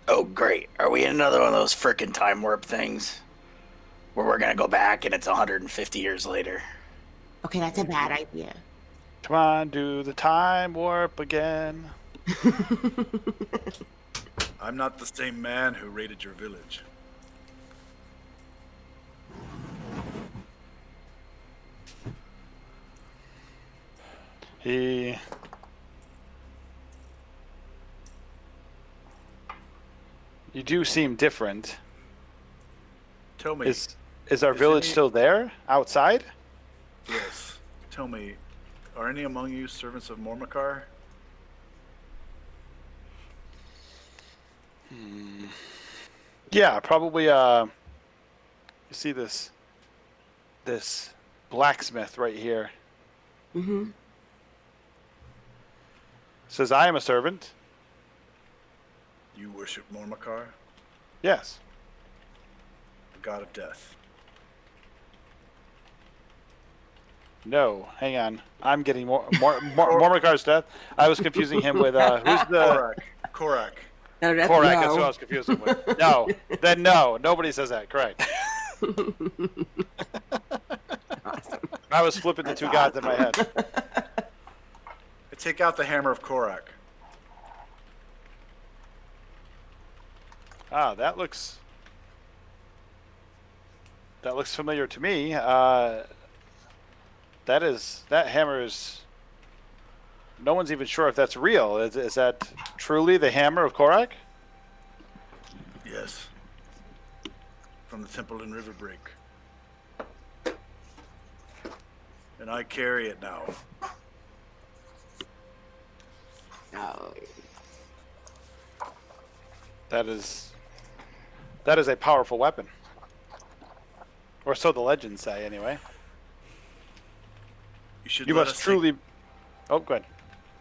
Speaker 2: Oh, great. Are we in another one of those frickin' time warp things? Where we're gonna go back and it's 150 years later?
Speaker 5: Okay, that's a bad idea.
Speaker 1: Come on, do the time warp again.
Speaker 3: I'm not the same man who raided your village.
Speaker 1: You do seem different.
Speaker 3: Tell me.
Speaker 1: Is our
Speaker 3: Is
Speaker 1: village
Speaker 3: any-
Speaker 1: still there? Outside?
Speaker 3: Yes. Tell me, are any among you servants of Mormakar?
Speaker 1: Yeah, probably. You see this blacksmith right here.
Speaker 5: Mm-hmm.
Speaker 1: Says, "I am a servant."
Speaker 3: You worship Mormakar,
Speaker 1: Yes.
Speaker 3: the god of death.
Speaker 1: No, hang on. I'm getting Mormakar's death. I was confusing him with who's the
Speaker 3: Korak.
Speaker 5: No, that's
Speaker 1: Korak? That's
Speaker 5: no.
Speaker 1: who I was confusing with. No, then no. Nobody says that. Correct.
Speaker 5: Awesome.
Speaker 1: I was flipping the two gods in my head.
Speaker 3: I take out the hammer of Korak.
Speaker 1: Ah, that looks familiar to me. That hammer is. No one's even sure if that's real. Is that truly the hammer of Korak?
Speaker 3: Yes. From the temple in Riverbreak. And I carry it now.
Speaker 5: Oh,
Speaker 1: That is a powerful weapon. Or so the legends say, anyway. You must truly. Oh, go ahead.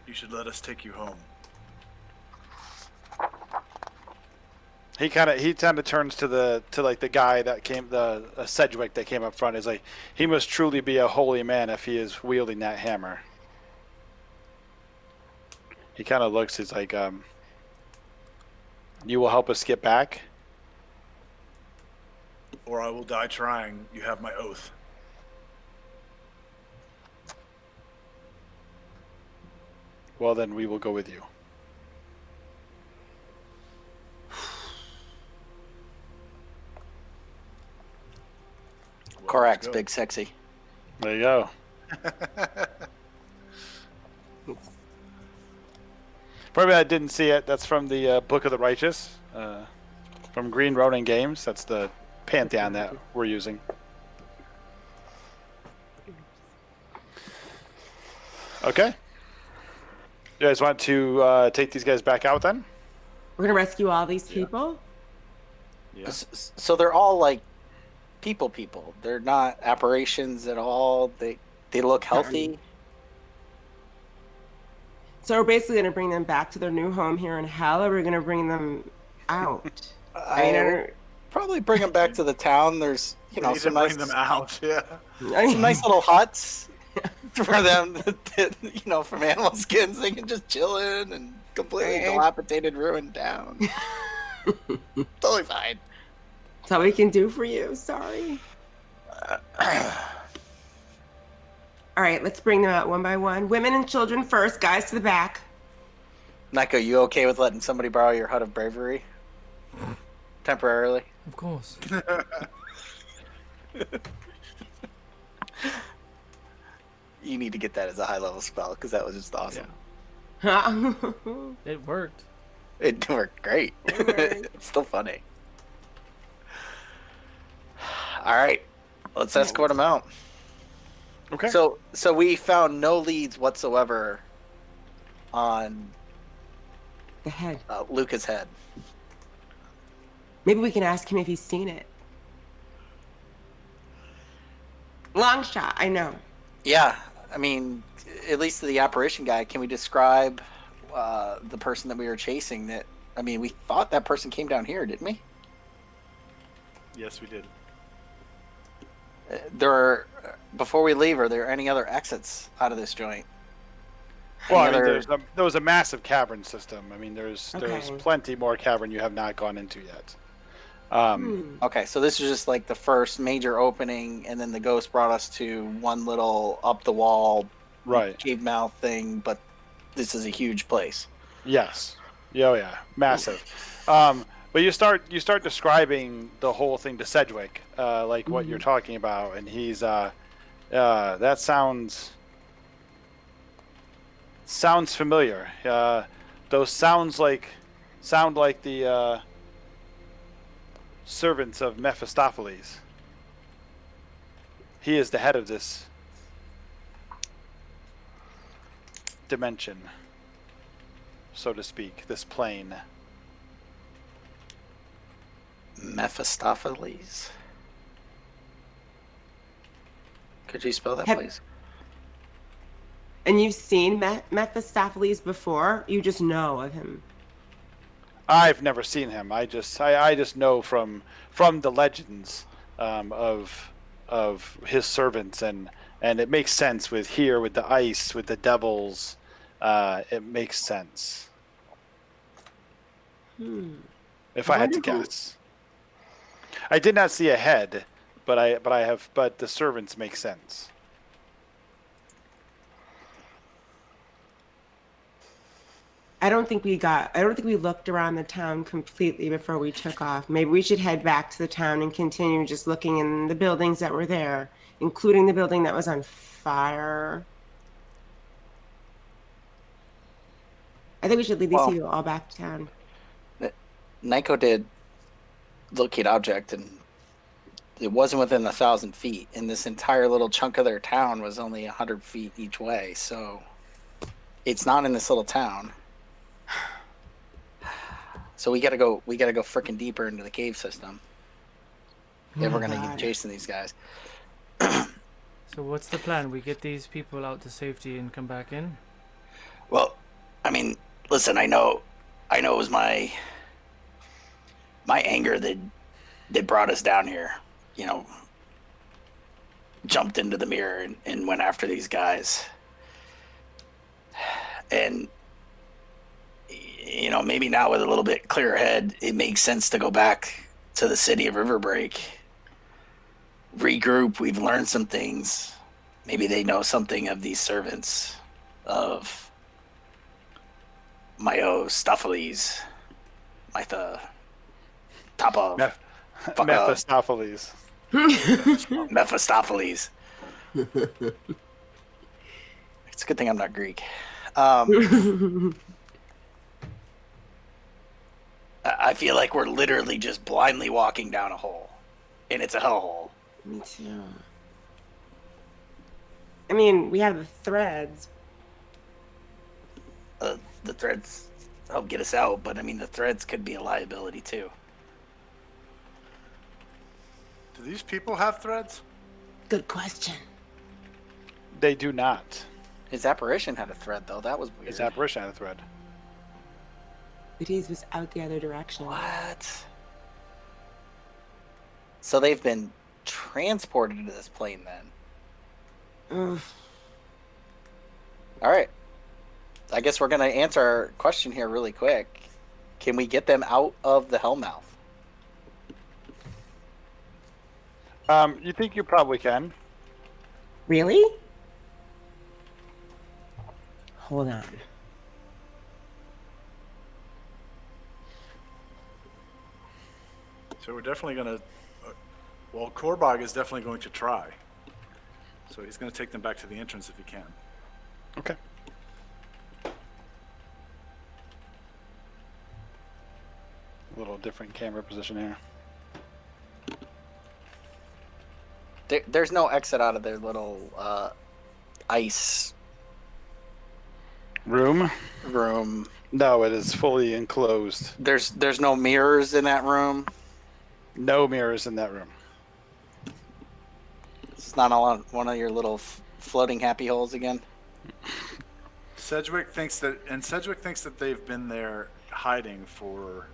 Speaker 3: You should let us take you home.
Speaker 1: He kind of turns to the guy that came, the Sedgwick that came up front. Is like, he must truly be a holy man if he is wielding that hammer. He kind of looks. He's like, you will help us get back.
Speaker 3: Or I will die trying. You have my oath.
Speaker 1: Well, then we will go with you.
Speaker 3: Well,
Speaker 2: Korak's
Speaker 3: let's go.
Speaker 2: big sexy.
Speaker 1: There you go. For everybody that didn't see it, that's from the Book of the Righteous, from Green Ronin Games. That's the pantheon that we're using. Okay. You guys want to take these guys back out then?
Speaker 5: we're gonna rescue all these people.
Speaker 3: Yeah.
Speaker 2: So they're all like people. They're not apparitions at all. They look healthy.
Speaker 5: So we're basically gonna bring them back to their new home here in hell, or we're gonna bring them out. I mean, I don't-
Speaker 2: Probably bring them back to the town. There's
Speaker 3: We need to
Speaker 2: some
Speaker 3: bring
Speaker 2: nice
Speaker 3: them out. Yeah.
Speaker 2: some nice little huts for them. From animal skins, they can just chill in and completely dilapidated, ruined town. Totally fine.
Speaker 5: That's all we can do for you. Sorry. All right, let's bring them out one by one. Women and children first. Guys to the back.
Speaker 2: Niko, you okay with letting somebody borrow your hut of bravery? Temporarily?
Speaker 4: Of course.
Speaker 2: You need to get that as a high level spell because that was just awesome.
Speaker 4: It worked.
Speaker 2: It worked great. It's still funny. All right, let's escort them out.
Speaker 1: Okay.
Speaker 2: So we found no leads whatsoever on
Speaker 5: The head.
Speaker 2: Luca's head.
Speaker 5: Maybe we can ask him if he's seen it. Long shot, I know.
Speaker 2: Yeah, I mean, at least to the apparition guy, can we describe the person that we were chasing? We thought that person came down here, didn't we?
Speaker 3: Yes, we did.
Speaker 2: Before we leave, are there any other exits out of this joint?
Speaker 1: Well,
Speaker 2: Any other-
Speaker 1: there was a massive cavern system. I mean, there's
Speaker 5: Okay.
Speaker 1: plenty more cavern you have not gone into yet.
Speaker 2: Okay, so this is just like the first major opening, and then the ghost brought us to one little up the wall
Speaker 1: Right.
Speaker 2: cave mouth thing, but this is a huge place.
Speaker 1: Yes. Oh yeah, massive. But you start describing the whole thing to Sedgwick, like what you're talking about, and he's that sounds familiar. Those sound like the servants of Mephistopheles. He is the head of this dimension, so to speak, this plane.
Speaker 2: Mephistopheles. Could you spell that,
Speaker 5: Have-
Speaker 2: please?
Speaker 5: And you've seen Mephistopheles before? You just know of him.
Speaker 1: I've never seen him. I just know from the legends of his servants, and it makes sense with the ice, with the devils. It makes sense. If I had to guess, I did not see a head, but the servants make sense.
Speaker 5: I don't think we looked around the town completely before we took off. Maybe we should head back to the town and continue just looking in the buildings that were there, including the building that was on fire. I think we should lead these people all back to town.
Speaker 2: Nico did locate object, and it wasn't within 1,000 feet, and this entire little chunk of their town was only 100 feet each way, so it's not in this little town. So we gotta go freaking deeper into the cave system if we're gonna keep chasing these guys.
Speaker 4: So what's the plan? We get these people out to safety and come back in?
Speaker 2: Well, I mean, listen, I know it was my anger that brought us down here. You know, jumped into the mirror and went after these guys. And, you know, maybe now with a little bit clearer head, it makes sense to go back to the city of Riverbreak. Regroup, we've learned some things. Maybe they know something of these servants of Mephistopheles.
Speaker 1: Mephistopheles.
Speaker 2: Mephistopheles. It's a good thing I'm not Greek. I feel like we're literally just blindly walking down a hole, and it's a hellhole.
Speaker 5: Me too. I mean, we have the threads.
Speaker 2: The threads help get us out, but I mean, the threads could be a liability too.
Speaker 3: Do these people have threads?
Speaker 5: Good question.
Speaker 1: They do not.
Speaker 2: His apparition had a thread, though. That was weird.
Speaker 1: His apparition had a thread.
Speaker 5: But he was out the other direction.
Speaker 2: What? So they've been transported to this plane then.
Speaker 5: Ugh.
Speaker 2: All right. I guess we're going to answer our question here really quick. Can we get them out of the Hellmouth?
Speaker 1: You think you probably can?
Speaker 5: Really? Hold on.
Speaker 3: So we're definitely going to... well, Korbog is definitely going to try. So he's going to take them back to the entrance if he can.
Speaker 1: Okay. A little different camera position here.
Speaker 2: There's no exit out of their little ice
Speaker 1: room. No, it is fully enclosed.
Speaker 2: There's no mirrors in that room.
Speaker 1: No mirrors in that room.
Speaker 2: It's not all on one of your little floating happy holes again.
Speaker 3: Sedgwick thinks that they've been there hiding for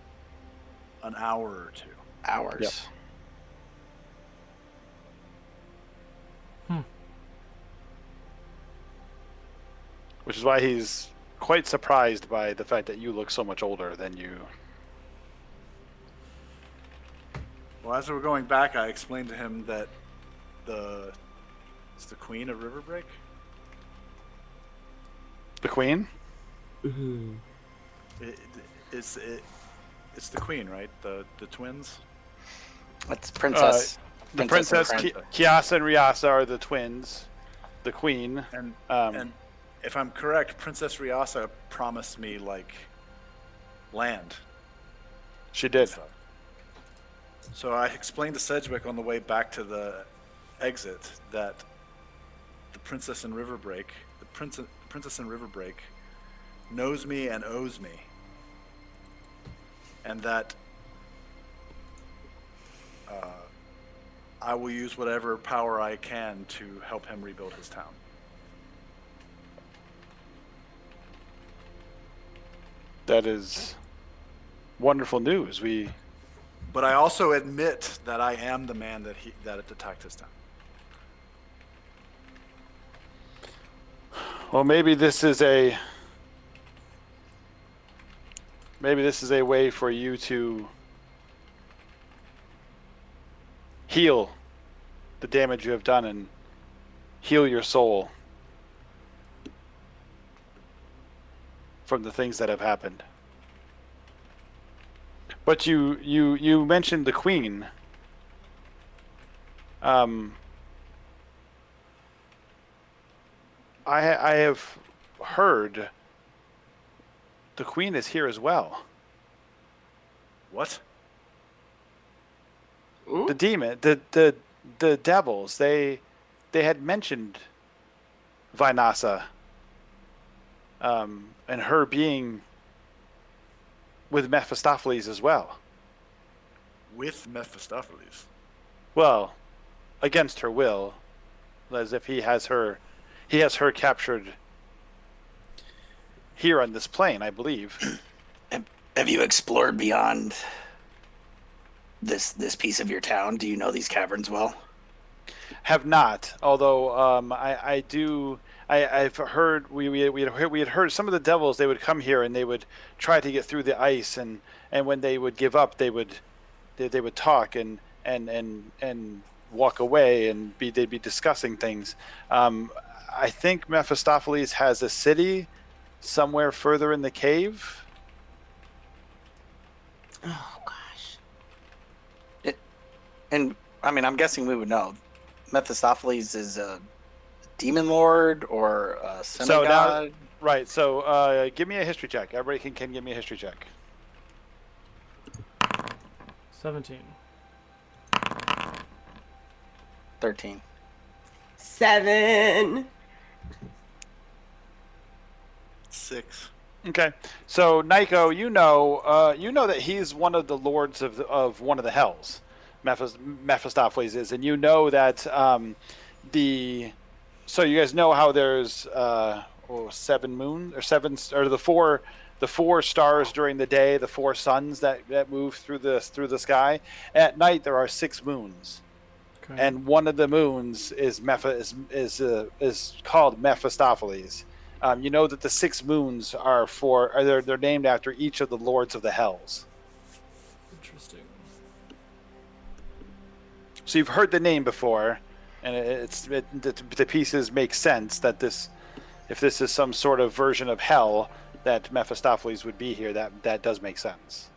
Speaker 3: an hour or two.
Speaker 2: Hours.
Speaker 1: Yep. Which is why he's quite surprised by the fact that you look so much older than you.
Speaker 3: Well, as we were going back, I explained to him that it's the Queen of Riverbreak.
Speaker 1: The Queen?
Speaker 5: Mm-hmm.
Speaker 3: It's the Queen, right? The twins.
Speaker 2: It's Princess.
Speaker 1: The Princess Kiasa and Riasa are the twins. The Queen.
Speaker 3: And if I'm correct, Princess Riasa promised me like land.
Speaker 1: She did.
Speaker 3: So I explained to Sedgwick on the way back to the exit that the Princess in Riverbreak, the Princess in Riverbreak, knows me and owes me, and that I will use whatever power I can to help him rebuild his town.
Speaker 1: That is wonderful news.
Speaker 3: But I also admit that I am the man that attacked his town.
Speaker 1: Well, maybe this is a way for you to heal the damage you have done and heal your soul from the things that have happened. But you mentioned the queen. I have heard the queen is here as well.
Speaker 3: What?
Speaker 1: The demon, the devils, they had mentioned Vinasa, and her being with Mephistopheles as well.
Speaker 3: With Mephistopheles?
Speaker 1: Well, against her will, as if he has her captured here on this plane, I believe.
Speaker 2: Have you explored beyond this piece of your town? Do you know these caverns well?
Speaker 1: Have not, although I do. I've heard we had heard some of the devils. They would come here and they would try to get through the ice, and when they would give up, they would talk and walk away, and they'd be discussing things. I think Mephistopheles has a city somewhere further in the cave.
Speaker 5: Oh gosh.
Speaker 2: And I mean, I'm guessing we would know. Mephistopheles is a demon lord or a semigod.
Speaker 1: Right. So give me a history check. Everybody can give me a history check.
Speaker 4: 17.
Speaker 2: 13.
Speaker 5: 7.
Speaker 3: 6.
Speaker 1: Okay. So Nico, you know that he's one of the lords of one of the hells. Mephistopheles is, and you know that so you guys know how there's 7 moons or the four stars during the day, the 4 suns that move through the sky. At night there are 6 moons.
Speaker 4: Okay.
Speaker 1: And one of the moons is called Mephistopheles. You know that the 6 moons they're named after each of the lords of the hells.
Speaker 4: Interesting.
Speaker 1: So you've heard the name before, and the pieces make sense that if this is some sort of version of hell, that Mephistopheles would be here. That does make sense.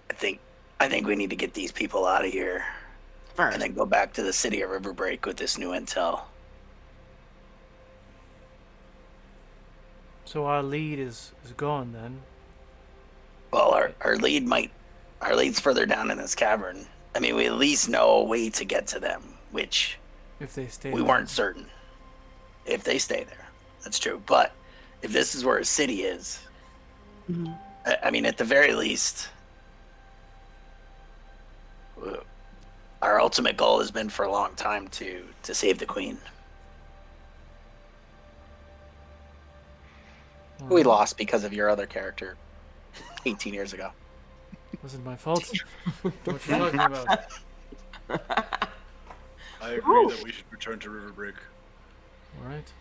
Speaker 2: I think we need to get these people out of here
Speaker 5: First.
Speaker 2: and then go back to the city of Riverbreak with this new intel.
Speaker 4: So our lead is gone then.
Speaker 2: Well, our lead's further down in this cavern. I mean, we at least know a way to get to them, which
Speaker 4: If they stay
Speaker 2: we
Speaker 4: there.
Speaker 2: weren't certain. If they stay there, that's true. But if this is where a city is, I mean, at the very least, our ultimate goal has been for a long time to save the queen. We lost because of your other character 18 years ago.
Speaker 4: Wasn't my fault. What are you talking about?
Speaker 3: I agree that we should return to Riverbreak.
Speaker 4: All right.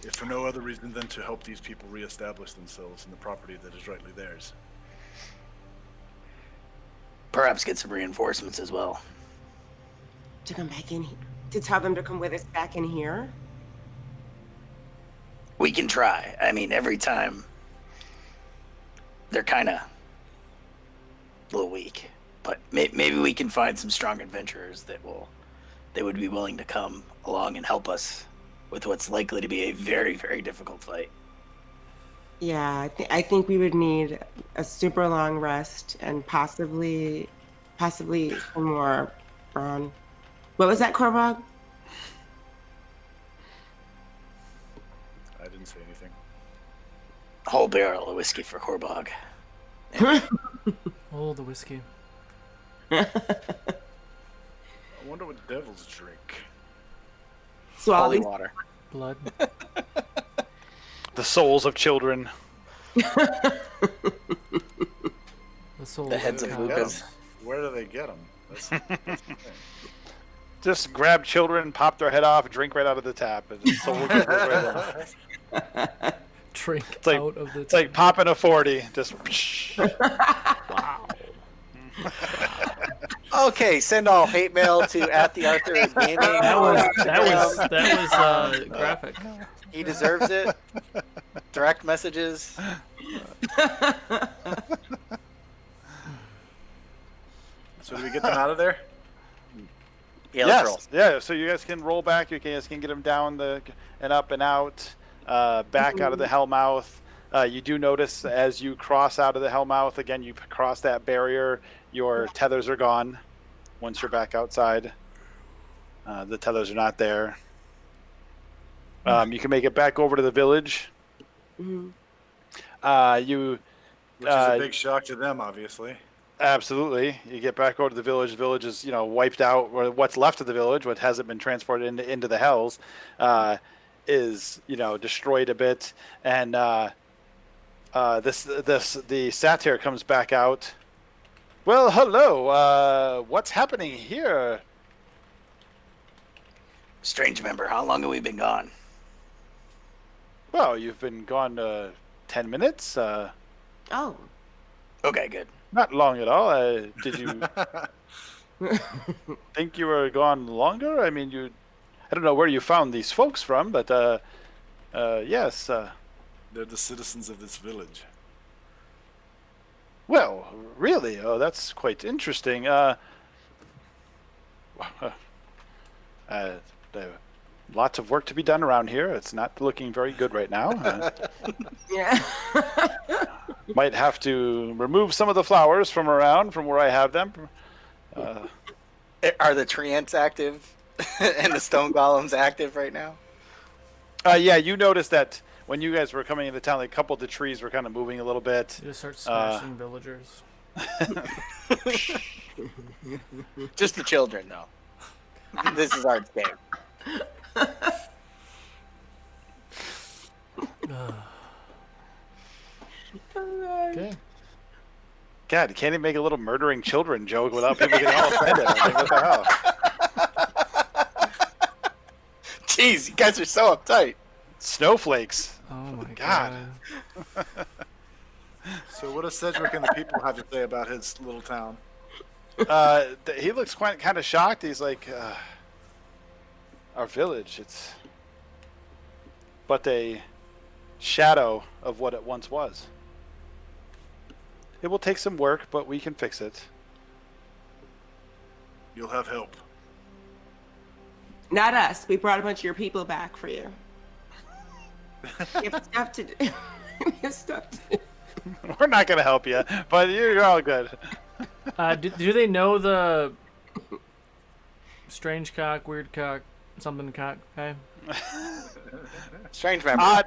Speaker 3: If for no other reason than to help these people reestablish themselves in the property that is rightly theirs.
Speaker 2: Perhaps get some reinforcements as well.
Speaker 5: To come back in, to tell them to come with us back in here.
Speaker 2: We can try. I mean, every time they're kind of a little weak, but maybe we can find some strong adventurers they would be willing to come along and help us with what's likely to be a very, very difficult fight.
Speaker 5: Yeah, I think we would need a super long rest and possibly some more brawn. What was that, Korbog?
Speaker 3: I didn't say anything.
Speaker 2: Whole barrel of whiskey for Horbog.
Speaker 4: Oh, the whiskey.
Speaker 3: I wonder what devils drink.
Speaker 5: Swallow
Speaker 2: Holy
Speaker 5: these.
Speaker 2: water.
Speaker 4: Blood.
Speaker 1: The souls of children.
Speaker 4: The soul.
Speaker 2: The heads of
Speaker 3: Where do they
Speaker 2: Lucas.
Speaker 3: get 'em? Where do they get them? That's the thing.
Speaker 1: Just grab children, pop their head off, drink right out of the tap. And the soul goes right in.
Speaker 4: Drink
Speaker 1: like-
Speaker 4: out of the.
Speaker 1: It's like popping a 40. Just.
Speaker 4: Wow.
Speaker 2: Okay, send all hate mail to @theArthurGaming.
Speaker 4: That was graphic.
Speaker 2: He deserves it. Direct messages.
Speaker 3: So do we get them out of there?
Speaker 2: Yeah, let's roll.
Speaker 1: Yes. Yeah. So you guys can roll back. You guys can get them down and up and out, back out of the hellmouth. You do notice as you cross out of the hellmouth again, you cross that barrier. Your tethers are gone. Once you're back outside, the tethers are not there. You can make it back over to the village.
Speaker 5: Mhm.
Speaker 1: You
Speaker 3: Which is a big shock to them, obviously.
Speaker 1: Absolutely. You get back over to the village. The village is, wiped out. Or what's left of the village, what hasn't been transported into the hells, is, destroyed a bit. And the satyr comes back out. Well, hello. What's happening here?
Speaker 2: Strange member, how long have we been gone?
Speaker 1: Well, you've been gone 10 minutes.
Speaker 5: Oh.
Speaker 2: Okay, good.
Speaker 1: Not long at all. Did you think you were gone longer? I mean, I don't know where you found these folks from, but yes.
Speaker 3: They're the citizens of this village.
Speaker 1: Well, really? Oh, that's quite interesting. Lots of work to be done around here. It's not looking very good right now.
Speaker 5: Yeah.
Speaker 1: Might have to remove some of the flowers from where I have them.
Speaker 2: Are the treants active and the stone golems active right now?
Speaker 1: Yeah, you noticed that when you guys were coming into town, like, a couple of the trees were kind of moving a little bit.
Speaker 4: You just start smashing villagers.
Speaker 2: Just the children, though. This is our game.
Speaker 4: Okay.
Speaker 1: God, you can't even make a little murdering children joke without people getting all offended. I mean, what the hell?
Speaker 2: Jeez, you guys are so uptight.
Speaker 1: Snowflakes.
Speaker 4: Oh my
Speaker 1: God.
Speaker 4: god.
Speaker 3: So what does Cedric and the people have to say about his little town?
Speaker 1: He looks kind of shocked. He's like, our village, it's but a shadow of what it once was. It will take some work, but we can fix it.
Speaker 3: You'll have help.
Speaker 5: Not us. We brought a bunch of your people back for you. We have stuff to do. We have stuff to do.
Speaker 1: We're not going to help you, but you're all good.
Speaker 4: Do they know the strange cock, weird cock, something cock? Okay.
Speaker 2: Strange member.
Speaker 1: Odd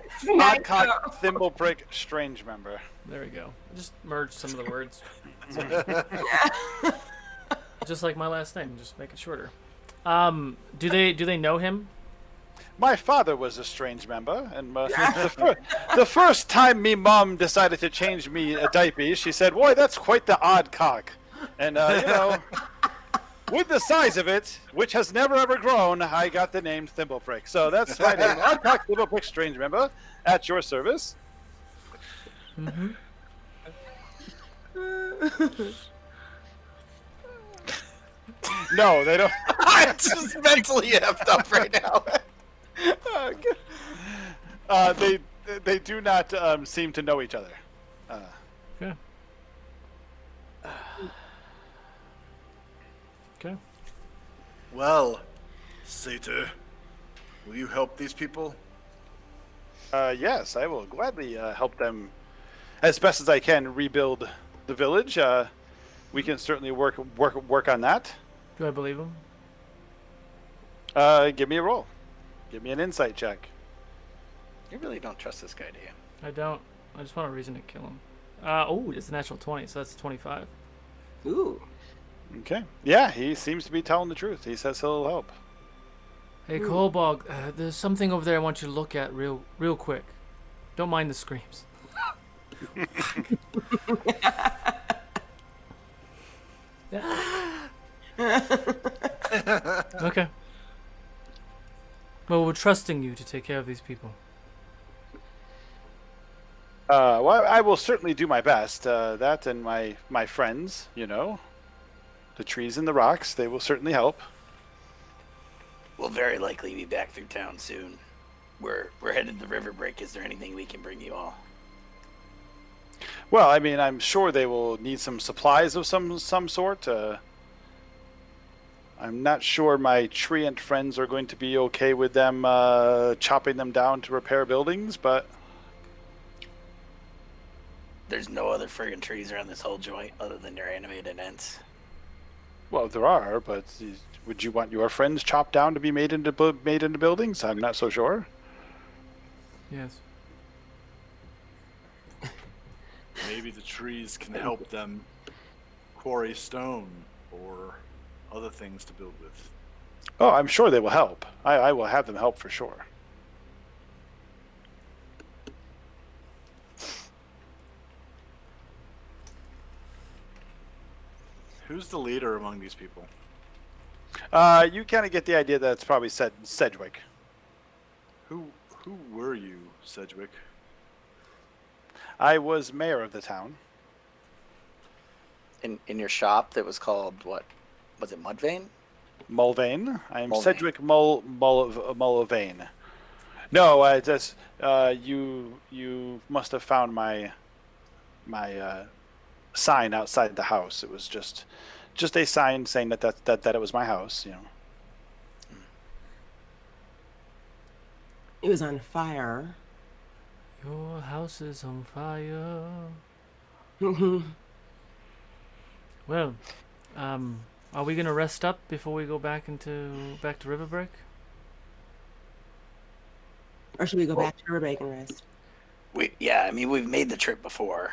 Speaker 1: cock, thimble prick, strange member.
Speaker 4: There we go. Just merge some of the words. Just like my last name. Just make it shorter. Do they know him?
Speaker 1: My father was a strange member, and the first time me mom decided to change me a diaper, she said, "Boy, that's quite the odd cock," and with the size of it, which has never ever grown, I got the name Thimbleprick. So that's my name, Odd Cock Thimbleprick, strange member, at your service.
Speaker 4: Mm-hmm.
Speaker 1: No, they don't.
Speaker 2: I'm just mentally effed up right now.
Speaker 1: They do not seem to know each other.
Speaker 4: Okay. Okay.
Speaker 3: Well, Satyr, will you help these people?
Speaker 1: Yes, I will gladly help them as best as I can rebuild the village. We can certainly work on that.
Speaker 4: Do I believe him?
Speaker 1: Give me a roll. Give me an insight check.
Speaker 2: You really don't trust this guy, do you?
Speaker 4: I don't. I just want a reason to kill him. It's a natural 20, so that's 25.
Speaker 5: Ooh.
Speaker 1: Okay. Yeah, he seems to be telling the truth. He says he'll help.
Speaker 4: Hey, Kolbog, there's something over there I want you to look at real quick. Don't mind the screams. Okay. Well, we're trusting you to take care of these people.
Speaker 1: Well, I will certainly do my best. That and my friends, the trees and the rocks, they will certainly help.
Speaker 2: We'll very likely be back through town soon. We're headed to Riverbreak. Is there anything we can bring you all?
Speaker 1: Well, I mean, I'm sure they will need some supplies of some sort. I'm not sure my treant friends are going to be okay with them chopping them down to repair buildings, but
Speaker 2: There's no other friggin' trees around this whole joint other than your animated ents.
Speaker 1: well, there are. But would you want your friends chopped down to be made into buildings? I'm not so sure.
Speaker 4: Yes.
Speaker 3: Maybe the trees can help them quarry stone or other things to build with.
Speaker 1: Oh, I'm sure they will help. I will have them help for sure.
Speaker 3: Who's the leader among these people?
Speaker 1: You kind of get the idea that it's probably Sedgwick.
Speaker 3: Who were you, Sedgwick?
Speaker 1: I was mayor of the town.
Speaker 2: In your shop that was called what? Was it Mudvayne?
Speaker 1: Mulvane. I am
Speaker 2: Mulvane.
Speaker 1: Sedgwick Mulvane. No, I just you must have found my sign outside the house. It was just a sign saying that it was my house.
Speaker 5: It was on fire.
Speaker 4: Your house is on fire. Well, are we gonna rest up before we go back to Riverbreak?
Speaker 5: Or should we go back to Riverbreak and rest?
Speaker 2: I mean, we've made the trip before.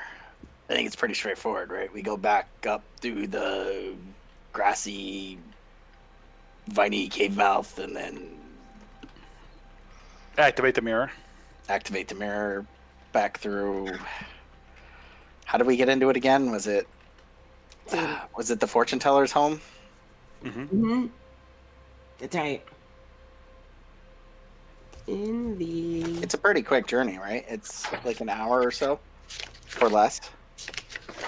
Speaker 2: I think it's pretty straightforward, right? We go back up through the grassy, viney cave mouth and then
Speaker 1: Activate the mirror.
Speaker 2: activate the mirror back through. How did we get into it again? Was it the fortune teller's home?
Speaker 5: Mm-hmm. That's right.
Speaker 2: It's a pretty quick journey, right? It's like an hour or so, or less.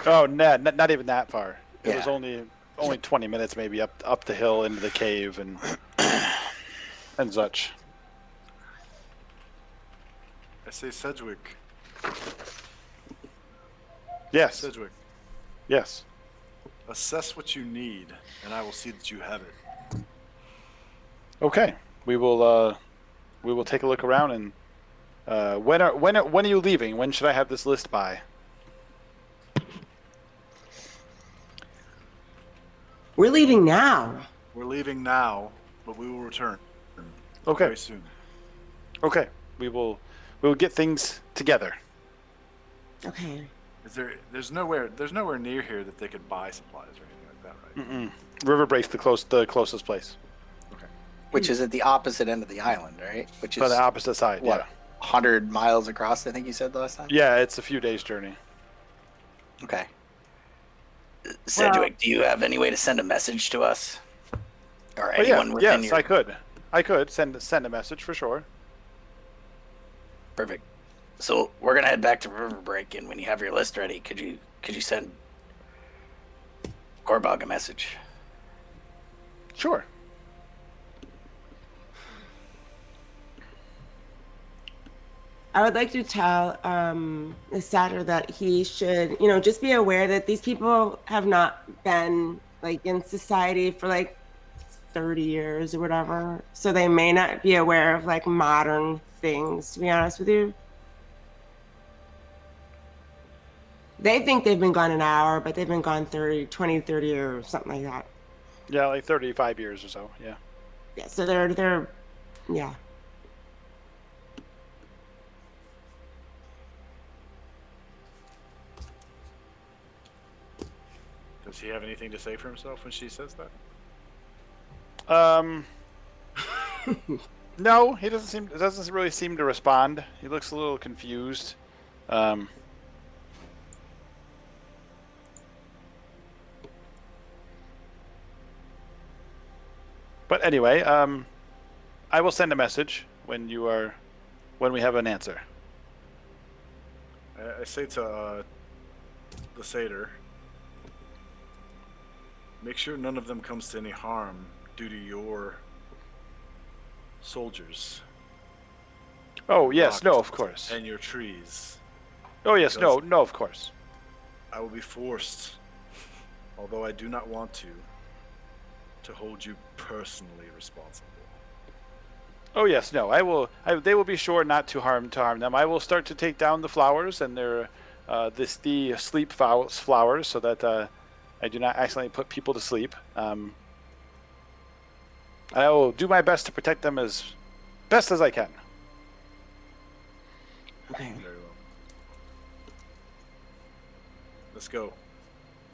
Speaker 1: Oh, not even that far. It
Speaker 2: Yeah.
Speaker 1: was only 20 minutes, maybe up the hill into the cave and such.
Speaker 3: I say Sedgwick.
Speaker 1: Yes.
Speaker 3: Sedgwick,
Speaker 1: Yes.
Speaker 3: assess what you need, and I will see that you have it.
Speaker 1: Okay. We will take a look around and when are you leaving? When should I have this list by?
Speaker 5: We're leaving now.
Speaker 3: We're leaving now, but we will return
Speaker 1: Okay.
Speaker 3: very soon.
Speaker 1: Okay. We will get things together.
Speaker 5: Okay.
Speaker 3: There's nowhere near here that they could buy supplies or anything like that, right?
Speaker 1: Riverbreak's the closest place.
Speaker 3: Okay.
Speaker 2: Which is at the opposite end of the island, right? Which is
Speaker 1: On the opposite side,
Speaker 2: what,
Speaker 1: yeah.
Speaker 2: 100 miles across, I think you said the last time?
Speaker 1: Yeah, it's a few days journey.
Speaker 2: Okay. Sedgwick, do you have any way to send a message to us? Or
Speaker 1: Oh, yeah.
Speaker 2: anyone within
Speaker 1: Yes,
Speaker 2: your...
Speaker 1: I could send a message for sure.
Speaker 2: Perfect. So we're gonna head back to Riverbreak, and when you have your list ready, could you send Gorbog a message?
Speaker 1: Sure.
Speaker 5: I would like to tell the Satyr that he should, just be aware that these people have not been like in society for like 30 years or whatever. So they may not be aware of like modern things, to be honest with you. They think they've been gone an hour, but they've been gone 20, 30 years, something like that.
Speaker 1: Yeah, like 35 years or so. Yeah.
Speaker 5: Yeah, so they're yeah.
Speaker 3: Does he have anything to say for himself when she says that?
Speaker 1: No, he doesn't seem. It doesn't really seem to respond. He looks a little confused. But anyway, I will send a message when we have an answer.
Speaker 3: I say to the satyr, make sure none of them comes to any harm due to your soldiers.
Speaker 1: Oh yes, no,
Speaker 3: rocks,
Speaker 1: of course.
Speaker 3: And your trees.
Speaker 1: Oh yes, no,
Speaker 3: because-
Speaker 1: no, of course.
Speaker 3: I will be forced, although I do not want to hold you personally responsible.
Speaker 1: Oh yes, no. I will. They will be sure not to harm them. I will start to take down the flowers and their the sleep flowers, so that I do not accidentally put people to sleep. I will do my best to protect them as best as I can.
Speaker 5: Okay.
Speaker 3: Very well. Let's go.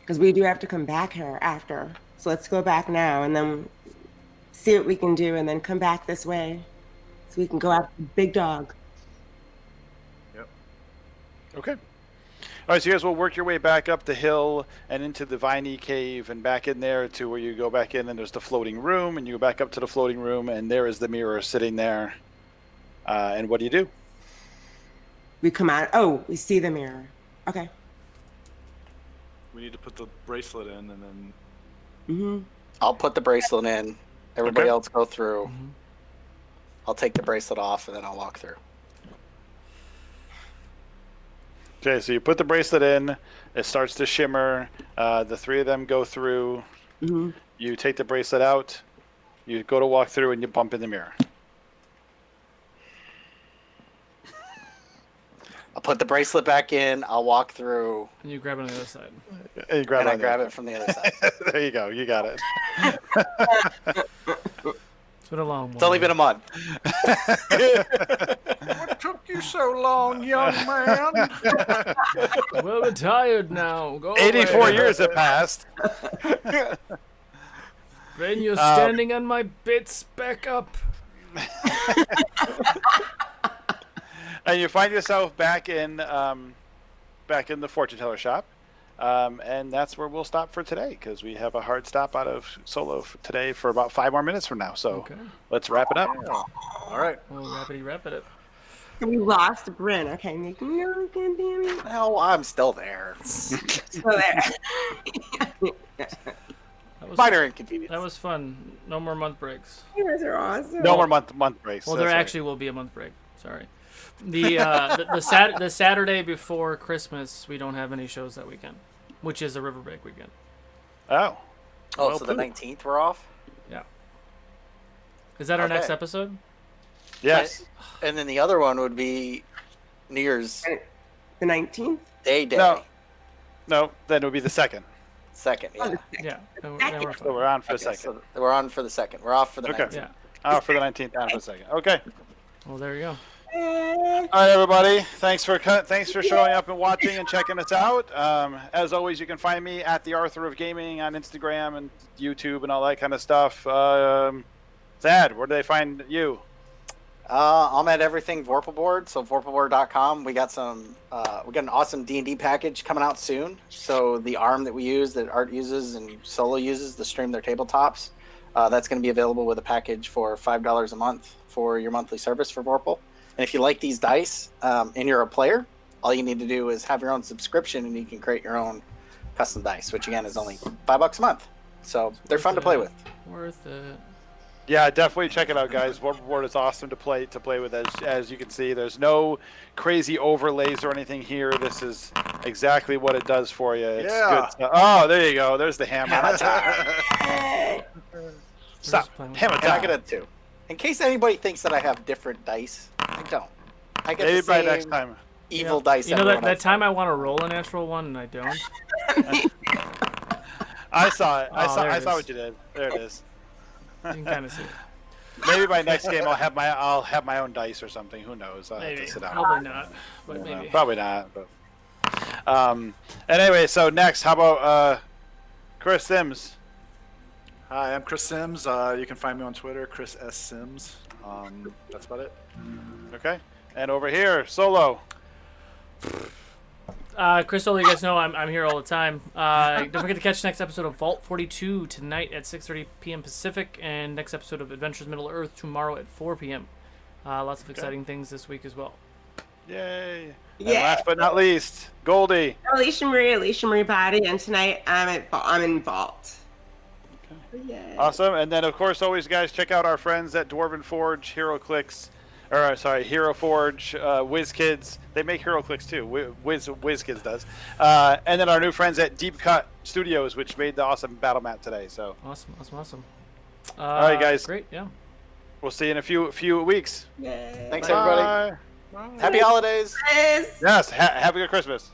Speaker 5: Because we do have to come back here after. So let's go back now and then see what we can do and then come back this way so we can go after the big dog.
Speaker 3: Yep.
Speaker 1: Okay. All right, so you guys will work your way back up the hill and into the viney cave and back in there to where you go back in, and there's the floating room, and you go back up to the floating room, and there is the mirror sitting there. And what do?
Speaker 5: We come out. Oh, we see the mirror. Okay.
Speaker 3: We need to put the bracelet in and then
Speaker 5: Mm-hmm.
Speaker 2: I'll put the bracelet in. Everybody
Speaker 1: Okay.
Speaker 2: else go through. I'll take the bracelet off and then I'll walk through.
Speaker 1: Okay, so you put the bracelet in, it starts to shimmer, the three of them go through,
Speaker 5: Mm-hmm.
Speaker 1: you take the bracelet out, you go to walk through, and you bump in the mirror.
Speaker 2: I'll put the bracelet back in. I'll walk through
Speaker 4: And you grab it on the other side.
Speaker 1: And you grab
Speaker 2: and I
Speaker 1: on
Speaker 2: grab
Speaker 1: there.
Speaker 2: it from the other side.
Speaker 1: There you go, you got it.
Speaker 4: It's been a long one.
Speaker 2: It's only been a month.
Speaker 3: what took you so long, young man?
Speaker 4: Well, we're tired now. Go
Speaker 1: 84
Speaker 4: away.
Speaker 1: years have passed.
Speaker 4: Bring your standing on my bits back up.
Speaker 1: And you find yourself back in the fortune teller shop, and that's where we'll stop for today because we have a hard stop out of solo today for about 5 more minutes from now. So
Speaker 4: Okay.
Speaker 1: let's wrap it up.
Speaker 3: All right.
Speaker 4: Well, rapidy wrap it up.
Speaker 5: We lost Bryn. Okay, making no damn it.
Speaker 2: No, I'm still there.
Speaker 5: So there.
Speaker 4: That was,
Speaker 2: Minor inconvenience.
Speaker 4: that was fun. No more month breaks.
Speaker 5: You guys are awesome.
Speaker 1: No more month breaks.
Speaker 4: Well, there
Speaker 1: that's right.
Speaker 4: actually will be a month break. Sorry. The the Saturday before Christmas, we don't have any shows that weekend, which is a Riverbreak weekend.
Speaker 1: Oh.
Speaker 2: Oh,
Speaker 1: Well
Speaker 2: so the
Speaker 1: put.
Speaker 2: 19th we're off?
Speaker 4: Yeah. Is that our next
Speaker 2: Okay.
Speaker 4: episode?
Speaker 1: Yes.
Speaker 2: And then the other one would be New Year's
Speaker 5: The 19th?
Speaker 2: Day.
Speaker 1: No, then it would be the second.
Speaker 2: Second, yeah.
Speaker 4: Yeah. Then we're
Speaker 1: So
Speaker 4: fine.
Speaker 1: we're on for the
Speaker 2: Okay,
Speaker 1: second.
Speaker 2: so we're on for the second. We're off for the
Speaker 1: Okay.
Speaker 2: 19th.
Speaker 4: Yeah.
Speaker 1: Oh, for the 19th, on for the second. Okay.
Speaker 4: Well, there you go.
Speaker 1: All right, everybody. Thanks for showing up and watching and checking us out. As always, you can find me at the Arthur of Gaming on Instagram and YouTube and all that kind of stuff. Thad, where do they find you?
Speaker 2: I'm at everything Vorpal Board, so vorpalboard.com. We got an awesome D&D package coming out soon. So the ARM that we use, that Art uses and Solo uses to stream their tabletops, that's going to be available with a package for $5 a month for your monthly service for Vorpal. And if you like these dice and you're a player, all you need to do is have your own subscription and you can create your own custom dice, which again is only $5 a month. So they're fun to play with.
Speaker 4: Worth it.
Speaker 1: Yeah, definitely check it out, guys. Warboard is awesome to play with. As you can see, there's no crazy overlays or anything here. This is exactly what it does for you. It's
Speaker 3: Yeah.
Speaker 1: good stuff. Oh, there you go. There's the hammer. Stop.
Speaker 4: Just playing with
Speaker 1: Hammer
Speaker 2: And I
Speaker 1: time.
Speaker 2: got two. In case anybody thinks that I have different dice, I don't. I get
Speaker 1: Maybe
Speaker 2: the
Speaker 1: by
Speaker 2: same
Speaker 1: next time.
Speaker 2: evil dice.
Speaker 4: You know that,
Speaker 2: everyone
Speaker 4: that
Speaker 2: else
Speaker 4: time I want to roll a natural one and I don't?
Speaker 1: I saw it.
Speaker 4: Oh, there
Speaker 1: I
Speaker 4: it
Speaker 1: saw
Speaker 4: is.
Speaker 1: what you did. There it is.
Speaker 4: You can kind of see it.
Speaker 1: Maybe by next game I'll have my own dice or something. Who knows? I'll have
Speaker 4: Maybe.
Speaker 1: to sit down.
Speaker 4: Probably not. But maybe.
Speaker 1: Probably not. But and anyway, so next, how about Chris Sims.
Speaker 3: Hi, I'm Chris Sims. You can find me on Twitter, Chris S. Sims. That's about it.
Speaker 1: Okay. And over here, Solo.
Speaker 4: Chris, you guys know I'm here all the time. Don't forget to catch the next episode of Vault 42 tonight at 6:30 p.m. Pacific, and next episode of Adventures Middle Earth tomorrow at 4 p.m. Lots of exciting things this week as well.
Speaker 1: Yay. And
Speaker 5: Yeah.
Speaker 1: last but not least, Goldie.
Speaker 5: Alicia Marie Body, and tonight I'm in Vault. Yeah.
Speaker 1: Awesome. And then, of course, always, guys, check out our friends at Dwarven Forge, Hero Forge, WizKids. They make HeroClix too. WizKids does. And then our new friends at Deep Cut Studios, which made the awesome battle mat today. So
Speaker 4: Awesome.
Speaker 1: All right, guys.
Speaker 4: Great, yeah.
Speaker 1: we'll see you in a few weeks.
Speaker 5: Yay.
Speaker 2: Thanks,
Speaker 1: Bye.
Speaker 2: everybody. Happy holidays.
Speaker 5: Yes.
Speaker 1: Yes. Have a good Christmas.